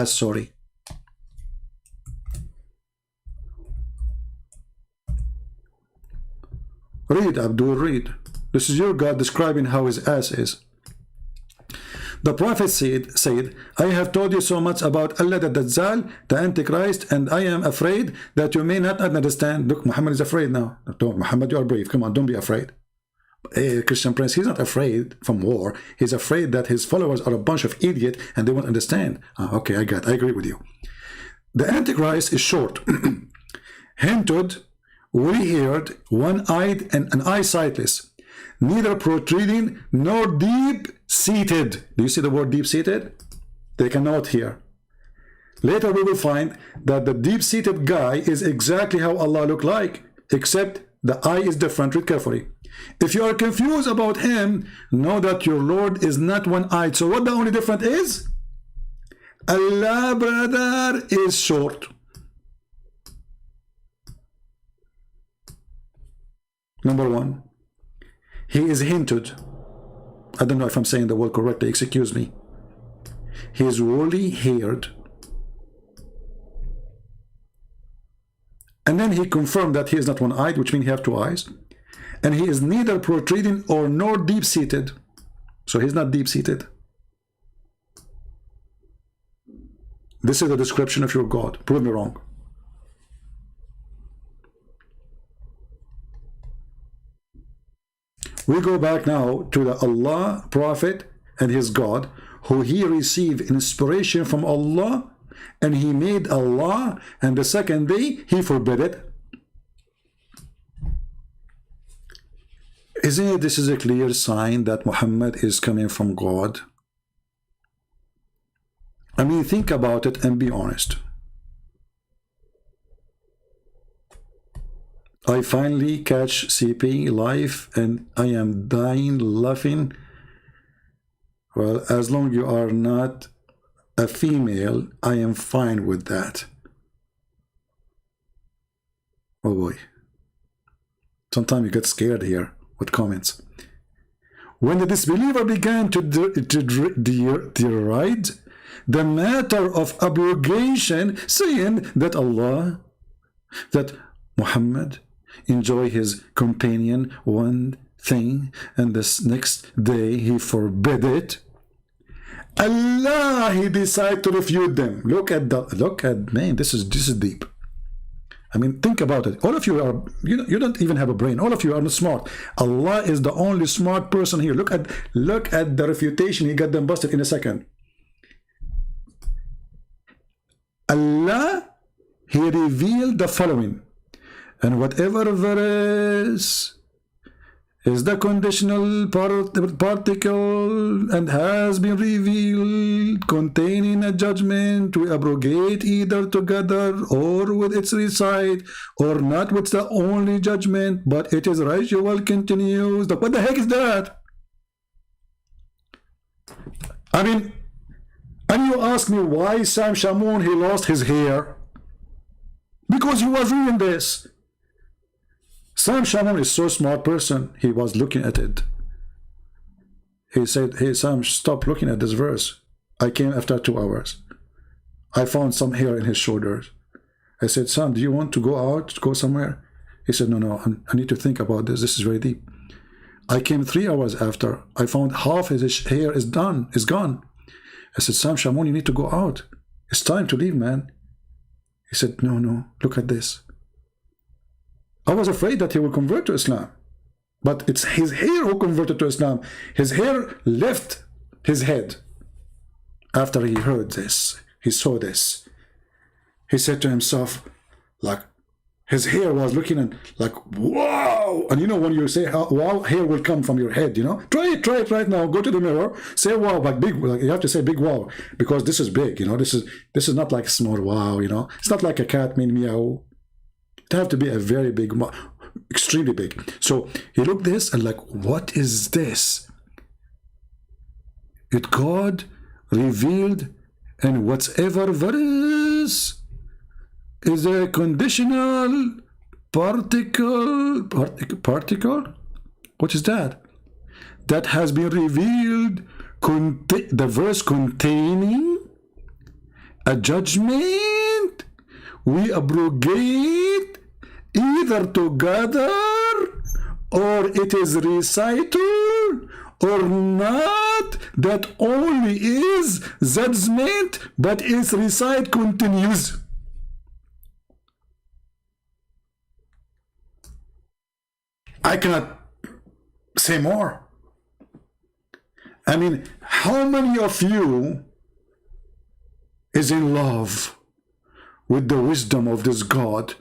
Sorry. Read, Abdul, read. This is your God describing how his ass is. The Prophet said, I have told you so much about Allah the Dajjal, the Antichrist, and I am afraid that you may not understand. Look, Muhammad is afraid now. Don't, Muhammad, you are brave. Come on, don't be afraid. Christian Prince, he's not afraid from war. He's afraid that his followers are a bunch of idiots and they won't understand. Okay, I agree with you. The Antichrist is short, hinted, woolly-haired, one-eyed, and an eye sightless, neither protruding nor deep-seated. Do you see the word deep-seated? Take a note here. Later we will find that the deep-seated guy is exactly how Allah looked like, except the eye is different. Read carefully. If you are confused about him, know that your Lord is not one-eyed. So what the only difference is? Allah, brother, is short. Number one, he is hinted. I don't know if I'm saying the word correctly, excuse me. He is woolly haired. And then he confirmed that he is not one-eyed, which means he has two eyes. And he is neither protruding or nor deep-seated. So he's not deep-seated. This is the description of your God. Prove me wrong. We go back now to the Allah, Prophet, and his God, who he received inspiration from Allah, and he made Allah, and the second day he forbid it. Isn't it this is a clear sign that Muhammad is coming from God? I mean, think about it and be honest. I finally catch CP live and I am dying laughing. Well, as long as you are not a female, I am fine with that. Oh boy. Sometimes you get scared here with comments. When the disbeliever began to deride the matter of abrogation, saying that Allah, that Muhammad enjoy his companion one thing and this next day he forbid it, Allah, he decided to refute them. Look at man, this is deep. I mean, think about it. All of you are, you don't even have a brain. All of you are not smart. Allah is the only smart person here. Look at the refutation. He got them busted in a second. Allah, He revealed the following. And whatever verse is the conditional particle and has been revealed containing a judgment to abrogate either together or with its recite or not with the only judgment, but it is ritual continues. What the heck is that? I mean, and you ask me why Sam Shamoun, he lost his hair? Because he was reading this. Sam Shamoun is so smart person. He was looking at it. He said, hey Sam, stop looking at this verse. I came after 2 hours. I found some hair in his shoulders. I said, Sam, do you want to go out, go somewhere? He said, no, I need to think about this. This is very deep. I came 3 hours after. I found half his hair is gone. I said, Sam Shamoun, you need to go out. It's time to leave, man. He said, no, look at this. I was afraid that he will convert to Islam. But it's his hair who converted to Islam. His hair left his head. After he heard this, he saw this. He said to himself, like, his hair was looking and like, wow. And you know when you say wow, hair will come from your head, you know. Try it right now. Go to the mirror, say wow, but big. Like, you have to say big wow because this is big, you know. This is not like a small wow, you know. It's not like a cat mean meow. It have to be a very big, extremely big. So he looked this and like, what is this? It God revealed, and whatever verse is a conditional particle. What is that? That has been revealed. The verse containing a judgment. We abrogate either together or it is recital or not. That only is judgment, but its recite continues. I cannot say more. I mean, how many of you is in love with the wisdom of this God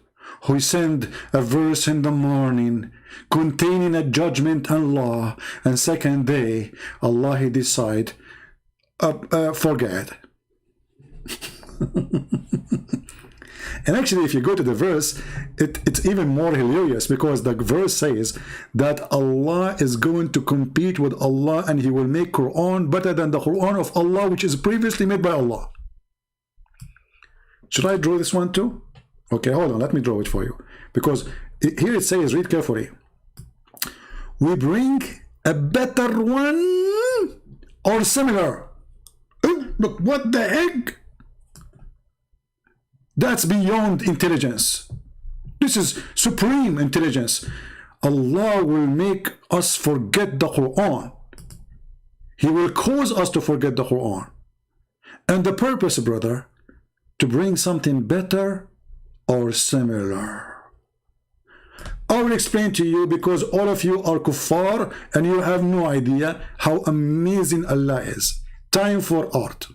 who sent a verse in the morning containing a judgment and law, and second day Allah he decide forget. And actually, if you go to the verse, it's even more hilarious because the verse says that Allah is going to compete with Allah and he will make Quran better than the Quran of Allah, which is previously made by Allah. Should I draw this one too? Okay, hold on, let me draw it for you. Because here it says, read carefully. We bring a better one or similar. Oh, look, what the heck? That's beyond intelligence. This is supreme intelligence. Allah will make us forget the Quran. He will cause us to forget the Quran. And the purpose, brother, to bring something better or similar. I will explain to you because all of you are kuffar and you have no idea how amazing Allah is. Time for art.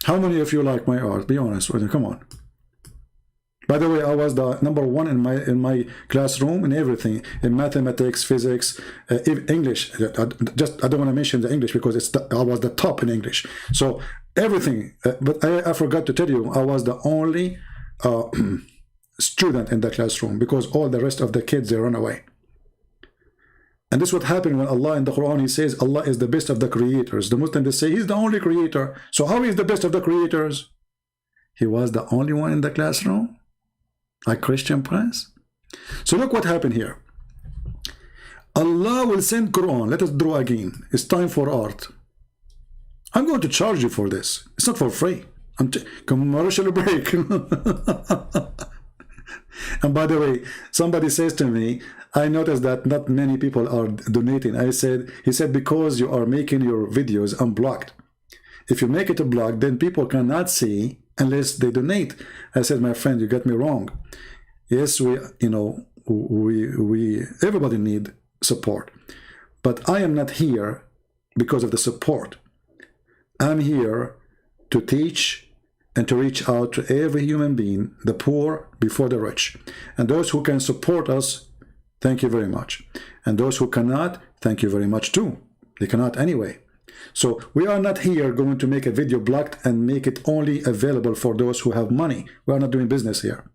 How many of you like my art? Be honest with me. Come on. By the way, I was the #1 in my classroom in everything, in mathematics, physics, English. I don't want to mention the English because I was the top in English. So everything. But I forgot to tell you, I was the only student in the classroom because all the rest of the kids, they run away. And this is what happened when Allah in the Quran, he says Allah is the best of the creators. The Muslims, they say he's the only creator. So how is the best of the creators? He was the only one in the classroom, like Christian Prince. So look what happened here. Allah will send Quran. Let us draw again. It's time for art. I'm going to charge you for this. It's not for free. Commercial break. And by the way, somebody says to me, I noticed that not many people are donating. He said, because you are making your videos unblocked. If you make it a block, then people cannot see unless they donate. I said, my friend, you got me wrong. Yes, everybody need support. But I am not here because of the support. I'm here to teach and to reach out to every human being, the poor before the rich. And those who can support us, thank you very much. And those who cannot, thank you very much too. They cannot anyway. So we are not here going to make a video blocked and make it only available for those who have money. We are not doing business here.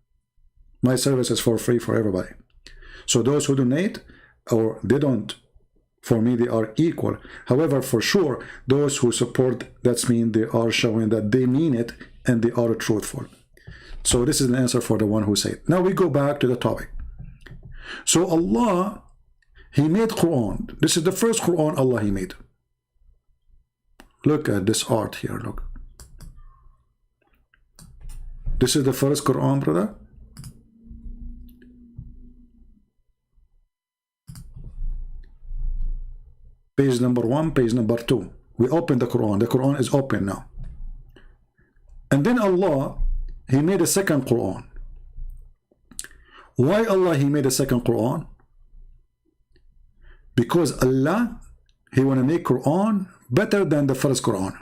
My service is for free for everybody. So those who donate or they don't, for me, they are equal. However, for sure, those who support, that means they are showing that they mean it and they are truthful. So this is an answer for the one who said. Now we go back to the topic. So Allah, He made Quran. This is the first Quran Allah He made. Look at this art here, look. This is the first Quran, brother. Page number 1, page number 2. We open the Quran. The Quran is open now. And then Allah, He made a second Quran. Why Allah He made a second Quran? Because Allah, He want to make Quran better than the first Quran.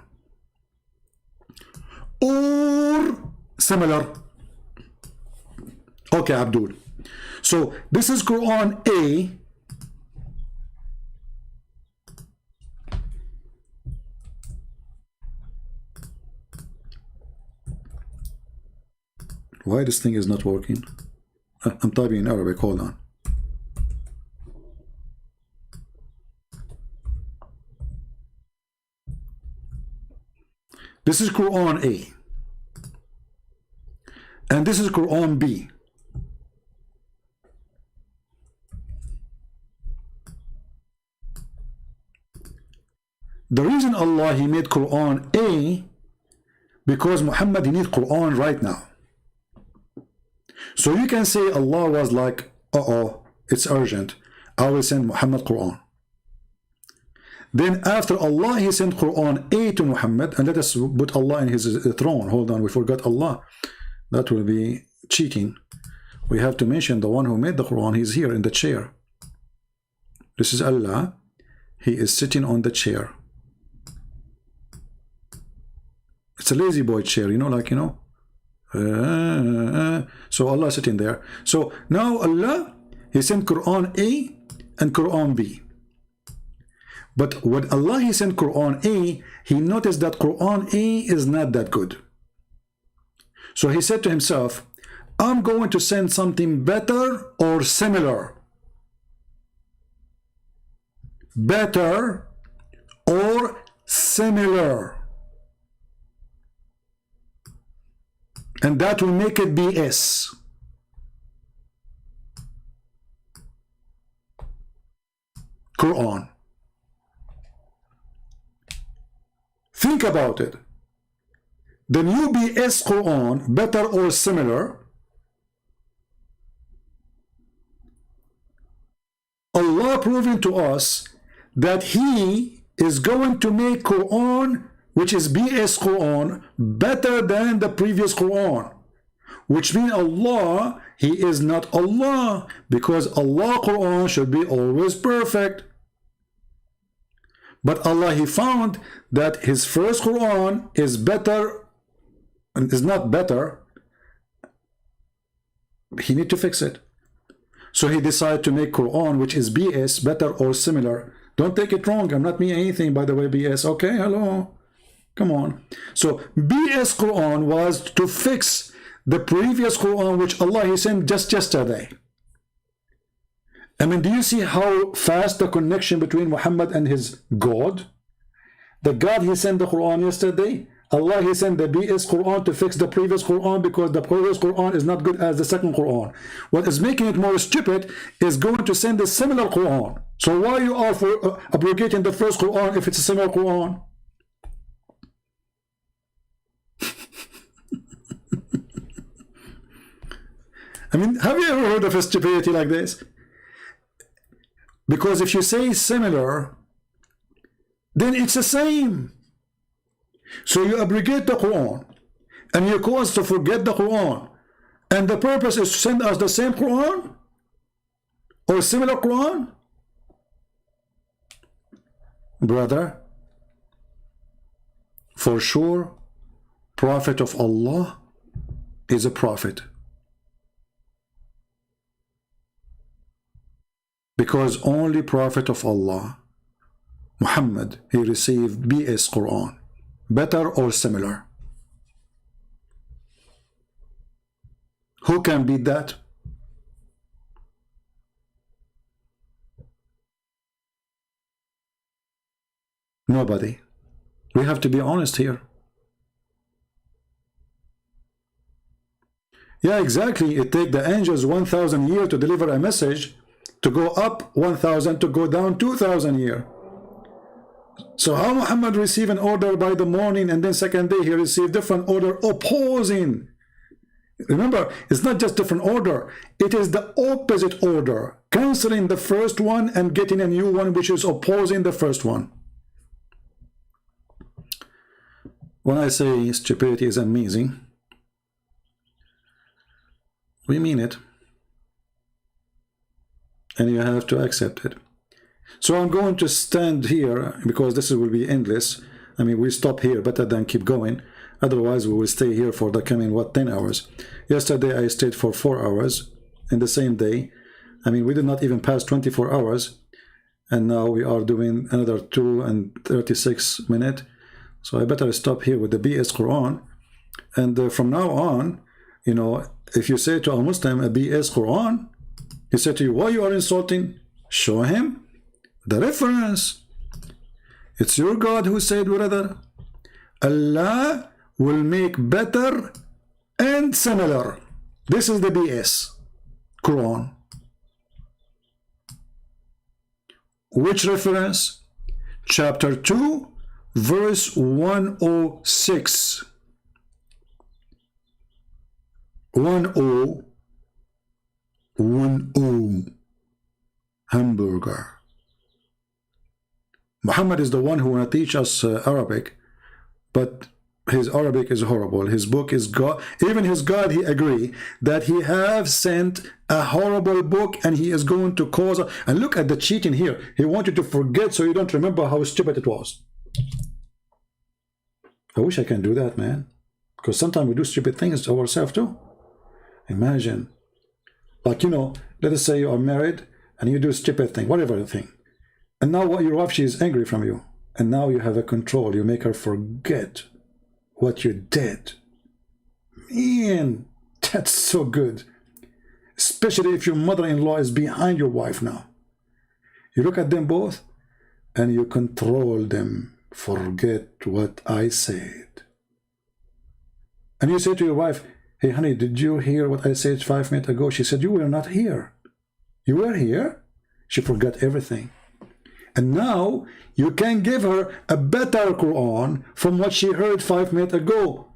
Or similar. Okay, Abdul. So this is Quran A. Why this thing is not working? I'm typing in Arabic, hold on. This is Quran A. And this is Quran B. The reason Allah He made Quran A, because Muhammad He needs Quran right now. So you can say Allah was like, it's urgent. I will send Muhammad Quran. Then after Allah, He sent Quran A to Muhammad, and let us put Allah in His throne. Hold on, we forgot Allah. That will be cheating. We have to mention the one who made the Quran. He's here in the chair. This is Allah. He is sitting on the chair. It's a lazy boy chair, so Allah sitting there. So now Allah, He sent Quran A and Quran B. But when Allah He sent Quran A, He noticed that Quran A is not that good. So He said to Himself, I'm going to send something better or similar. Better or similar. And that will make it BS. Quran. Think about it. The new BS Quran, better or similar, Allah proving to us that He is going to make Quran, which is BS Quran, better than the previous Quran. Which means Allah, He is not Allah, because Allah Quran should be always perfect. But Allah, He found that His first Quran is better, and is not better. He need to fix it. So He decided to make Quran, which is BS, better or similar. Don't take it wrong. I'm not meaning anything, by the way, BS. Okay, hello. Come on. So BS Quran was to fix the previous Quran, which Allah He sent just yesterday. I mean, do you see how fast the connection between Muhammad and his God? The God He sent the Quran yesterday, Allah He sent the BS Quran to fix the previous Quran, because the previous Quran is not good as the second Quran. What is making it more stupid is going to send a similar Quran. So why you are for abrogating the first Quran if it's a similar Quran? I mean, have you ever heard of a stupidity like this? Because if you say similar, then it's the same. So you abrogate the Quran, and you cause us to forget the Quran, and the purpose is to send us the same Quran or similar Quran? Brother, for sure, Prophet of Allah is a prophet. Because only Prophet of Allah, Muhammad, he received BS Quran, better or similar. Who can beat that? Nobody. We have to be honest here. Yeah, exactly. It takes the angels 1,000 years to deliver a message, to go up 1,000, to go down 2,000 years. So how Muhammad received an order by the morning, and then second day he received different order opposing? Remember, it's not just different order, it is the opposite order, canceling the first one and getting a new one which is opposing the first one. When I say stupidity is amazing, we mean it. And you have to accept it. So I'm going to stand here because this will be endless. I mean, we stop here better than keep going. Otherwise, we will stay here for the coming, 10 hours. Yesterday, I stayed for 4 hours in the same day. I mean, we did not even pass 24 hours. And now we are doing another 2 and 36 minutes. So I better stop here with the BS Quran. And from now on, you know, if you say to a Muslim a BS Quran, he said to you, why you are insulting? Show him the reference. It's your God who said, brother, Allah will make better and similar. This is the BS Quran. Which reference? Chapter 2, verse 106. 10. Hamburger. Muhammad is the one who want to teach us Arabic, but his Arabic is horrible. His book is God. Even his God, he agree that he have sent a horrible book, and he is going to cause. And look at the cheating here. He wants you to forget so you don't remember how stupid it was. I wish I can do that, man, because sometimes we do stupid things to ourselves too. Imagine, like, you know, let us say you are married and you do a stupid thing, whatever thing, and now what your wife, she is angry from you, and now you have a control. You make her forget what you did. Man, that's so good. Especially if your mother-in-law is behind your wife now. You look at them both and you control them. Forget what I said. And you say to your wife, hey honey, did you hear what I said 5 minutes ago? She said, you were not here. You were here? She forgot everything. And now you can give her a better Quran from what she heard 5 minutes ago.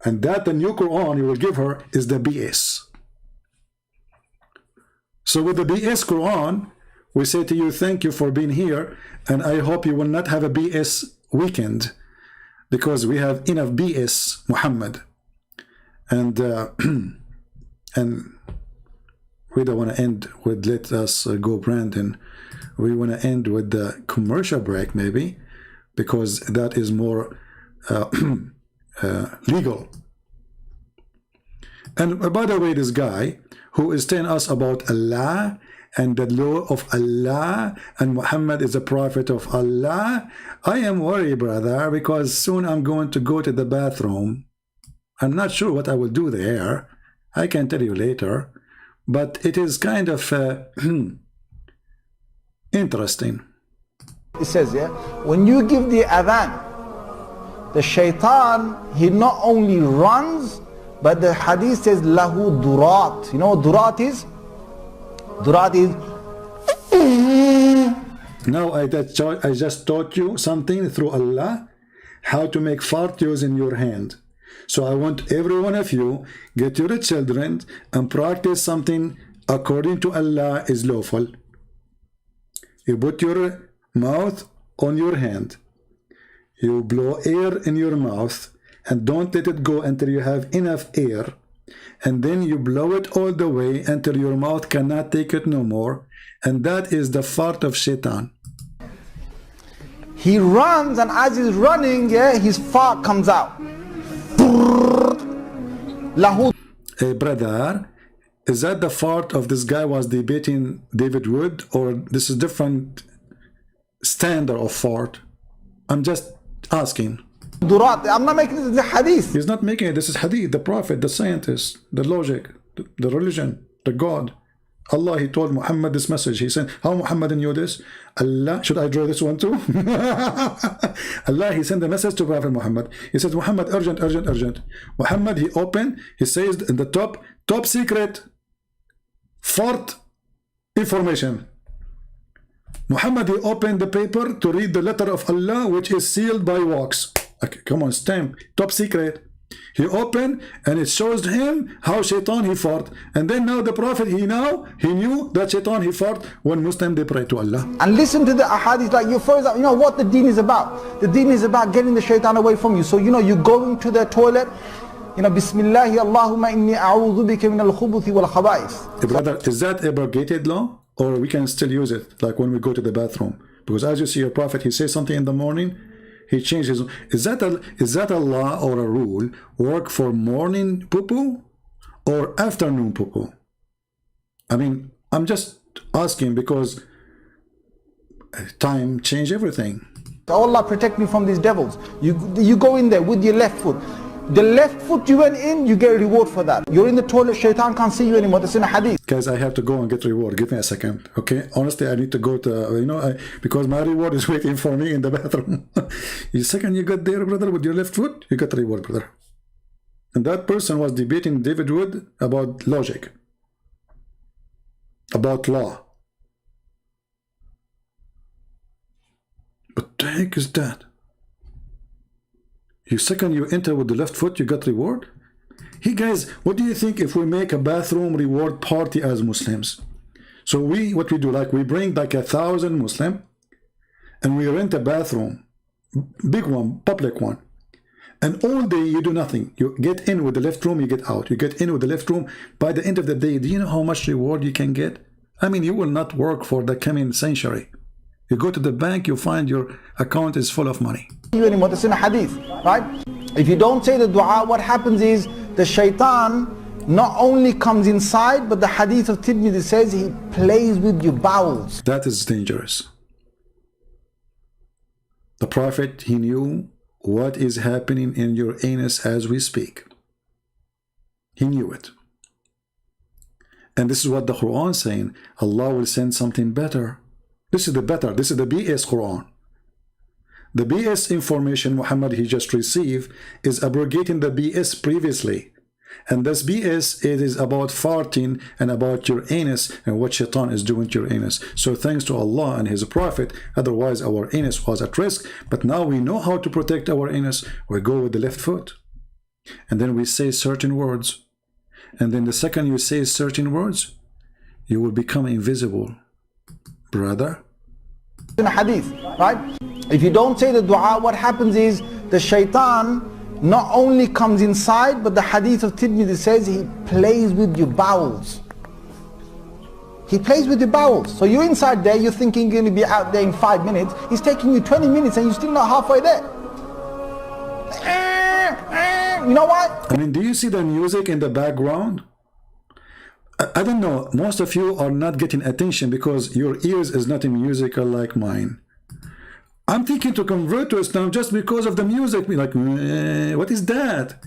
And that the new Quran you will give her is the BS. So with the BS Quran, we say to you, thank you for being here. And I hope you will not have a BS weekend, because we have enough BS Muhammad. And and we don't want to end with let us go Brandon. We want to end with the commercial break maybe, because that is more legal. And by the way, this guy who is telling us about Allah and the law of Allah and Muhammad is a prophet of Allah, I am worried, brother, because soon I'm going to go to the bathroom. I'm not sure what I will do there. I can tell you later. But it is kind of interesting. It says, yeah, when you give the adhan, the shaitan, he not only runs, but the hadith says, lahu durat. You know what durat is? Durat is... Now I just taught you something through Allah, how to make fart using your hand. So I want every one of you, get your children and practice something according to Allah is lawful. You put your mouth on your hand. You blow air in your mouth and don't let it go until you have enough air. And then you blow it all the way until your mouth cannot take it no more. And that is the fart of Shaitan. He runs, and as he's running, his fart comes out. Lahu. Hey brother, is that the fart of this guy was debating David Wood, or this is different standard of fart? I'm just asking. Durat. I'm not making this the hadith. He's not making it. This is hadith, the prophet, the scientist, the logic, the religion, the God. Allah, he told Muhammad this message. He said, how Muhammad knew this? Allah, should I draw this one too? Allah, he sent the message to Prophet Muhammad. He says, Muhammad, urgent, urgent, urgent. Muhammad, he opened, he says in the top secret, fart information. Muhammad, he opened the paper to read the letter of Allah, which is sealed by wax. Okay, come on, stamp, top secret. He opened and it shows him how Shaitan he fought. And then now the Prophet, he knew that Shaitan he fought when Muslim they pray to Allah. And listen to the ahadith, like you first, you know what the deen is about. The deen is about getting the Shaitan away from you. So you go into the toilet, Bismillahi Allahumma inni a'udhu bika min al-khubuthi wal khaba'ith. Brother, is that abrogated law? Or we can still use it, like when we go to the bathroom? Because as you see your Prophet, he says something in the morning, he changes. Is that a law or a rule work for morning poo-poo or afternoon poo-poo? I mean, I'm just asking because time change everything. Allah protect me from these devils. You go in there with your left foot. The left foot you went in, you get a reward for that. You're in the toilet, Shaitan can't see you anymore. That's in a hadith. Guys, I have to go and get reward. Give me a second, okay? Honestly, I need to go to, because my reward is waiting for me in the bathroom. The second you got there, brother, with your left foot, you got a reward, brother. And that person was debating David Wood about logic, about law. What the heck is that? Second you enter with the left foot, you got reward? Hey guys, what do you think if we make a bathroom reward party as Muslims? So what we do, like we bring like 1,000 Muslim and we rent a bathroom, big one, public one. And all day you do nothing. You get in with the left room, you get out. You get in with the left room. By the end of the day, do you know how much reward you can get? I mean, you will not work for the coming century. You go to the bank, you find your account is full of money. Anymore, that's in a hadith, right? If you don't say the dua, what happens is the Shaitan not only comes inside, but the hadith of Tirmidhi says he plays with your bowels. That is dangerous. The Prophet, he knew what is happening in your anus as we speak. He knew it. And this is what the Quran is saying. Allah will send something better. This is the better. This is the BS Quran. The BS information Muhammad he just received is abrogating the BS previously. And this BS, it is about farting and about your anus and what Shaitan is doing to your anus. So thanks to Allah and His Prophet, otherwise our anus was at risk. But now we know how to protect our anus. We go with the left foot. And then we say certain words. And then the second you say certain words, you will become invisible. Brother? In a hadith, right? If you don't say the dua, what happens is the Shaitan not only comes inside, but the hadith of Tirmidhi says he plays with your bowels. He plays with your bowels. So you're inside there, you're thinking you're going to be out there in 5 minutes. He's taking you 20 minutes and you're still not halfway there. You know what? I mean, do you see the music in the background? I don't know, most of you are not getting attention because your ears is not musical like mine. I'm thinking to convert to Islam just because of the music. Like, what is that?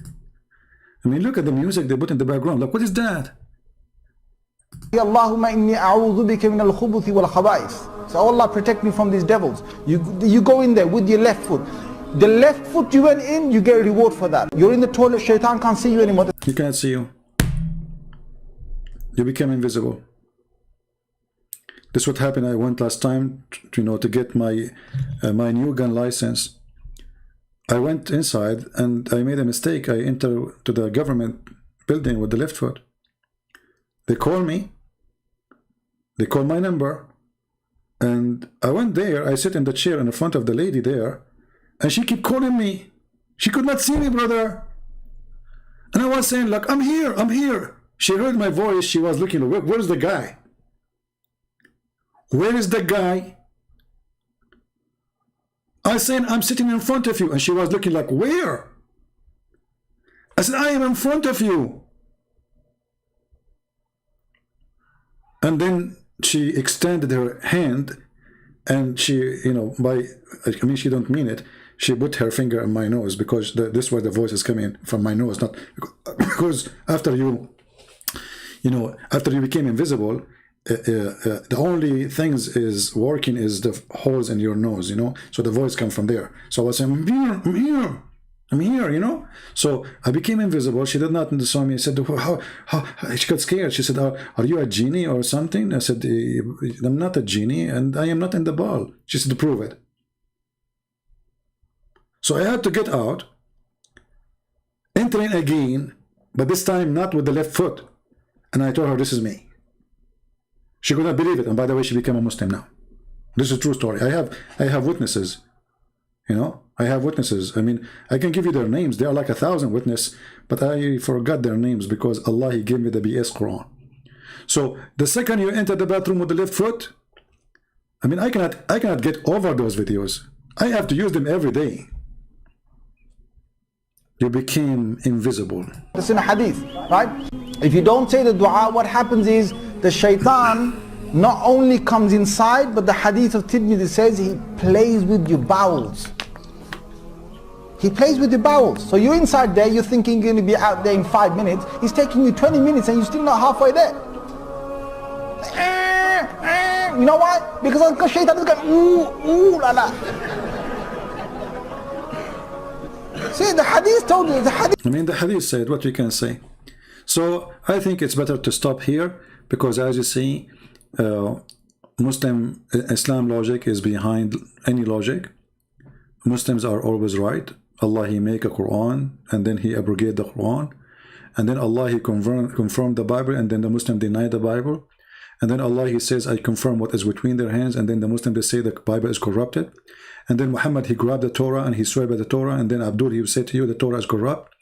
I mean, look at the music they put in the background. Like, what is that? Allahumma inni a'udhu bika min al-khubuthi wal khaba'ith. So Allah protect me from these devils. You go in there with your left foot. The left foot you went in, you get a reward for that. You're in the toilet, Shaitan can't see you anymore. He can't see you. You become invisible. This is what happened. I went last time to get my new gun license. I went inside and I made a mistake. I entered to the government building with the left foot. They call me. They call my number. And I went there, I sit in the chair in front of the lady there, and she kept calling me. She could not see me, brother. And I was saying, like, I'm here, I'm here. She heard my voice, she was looking, where's the guy? Where is the guy? I said, I'm sitting in front of you. And she was looking like, where? I said, I am in front of you. And then she extended her hand, and she, you know, I mean, she don't mean it. She put her finger on my nose, because this is where the voice is coming from, my nose, not because after you became invisible, the only things is working is the holes in your nose, you know, so the voice comes from there. So I was saying, I'm here, you know. So I became invisible. She did not saw me. I said, how? She got scared. She said, are you a genie or something? I said, I'm not a genie, and I am not in the ball. She said, prove it. So I had to get out, entering again, but this time not with the left foot. And I told her, this is me. She could not believe it. And by the way, she became a Muslim now. This is a true story. I have witnesses. You know, I have witnesses. I mean, I can give you their names. They are like 1,000 witnesses, but I forgot their names because Allah, He gave me the BS Quran. So the second you enter the bathroom with the left foot, I mean, I cannot get over those videos. I have to use them every day. You became invisible. It's in a hadith, right? If you don't say the dua, what happens is the shaitan not only comes inside, but the hadith of Tirmidhi says he plays with your bowels. He plays with your bowels. So you're inside there, you're thinking you're going to be out there in 5 minutes. He's taking you 20 minutes and you're still not halfway there. You know why? Because shaitan is going, ooh, la la. See, the hadith told you, I mean, the hadith said what we can say. So I think it's better to stop here, because as you see, Islam logic is behind any logic. Muslims are always right. Allah, He make a Quran, and then He abrogate the Quran, and then Allah, He confirm the Bible, and then the Muslim deny the Bible, and then Allah, He says, I confirm what is between their hands, and then the Muslim, they say the Bible is corrupted, and then Muhammad, he grabbed the Torah and he swear by the Torah, and then Abdul, he will say to you the Torah is corrupt,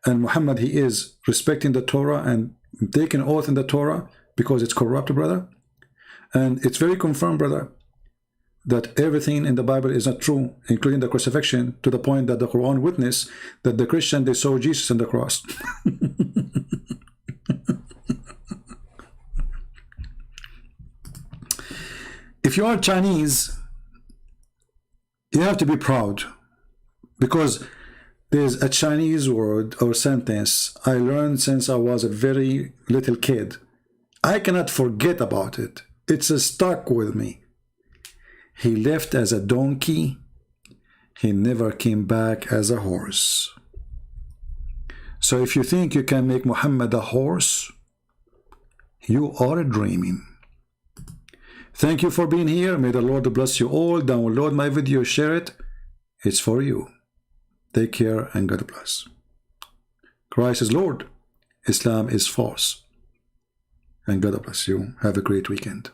and Muhammad, he is respecting the Torah and taking oath in the Torah because it's corrupt, brother. And it's very confirmed, brother, that everything in the Bible is not true, including the crucifixion, to the point that the Quran witness that the Christian, they saw Jesus on the cross. If you are Chinese, you have to be proud, because there's a Chinese word or sentence I learned since I was a very little kid. I cannot forget about it. It's stuck with me. He left as a donkey. He never came back as a horse. So if you think you can make Muhammad a horse, you are dreaming. Thank you for being here. May the Lord bless you all. Download my video, share it. It's for you. Take care and God bless. Christ is Lord. Islam is false. And God bless you. Have a great weekend.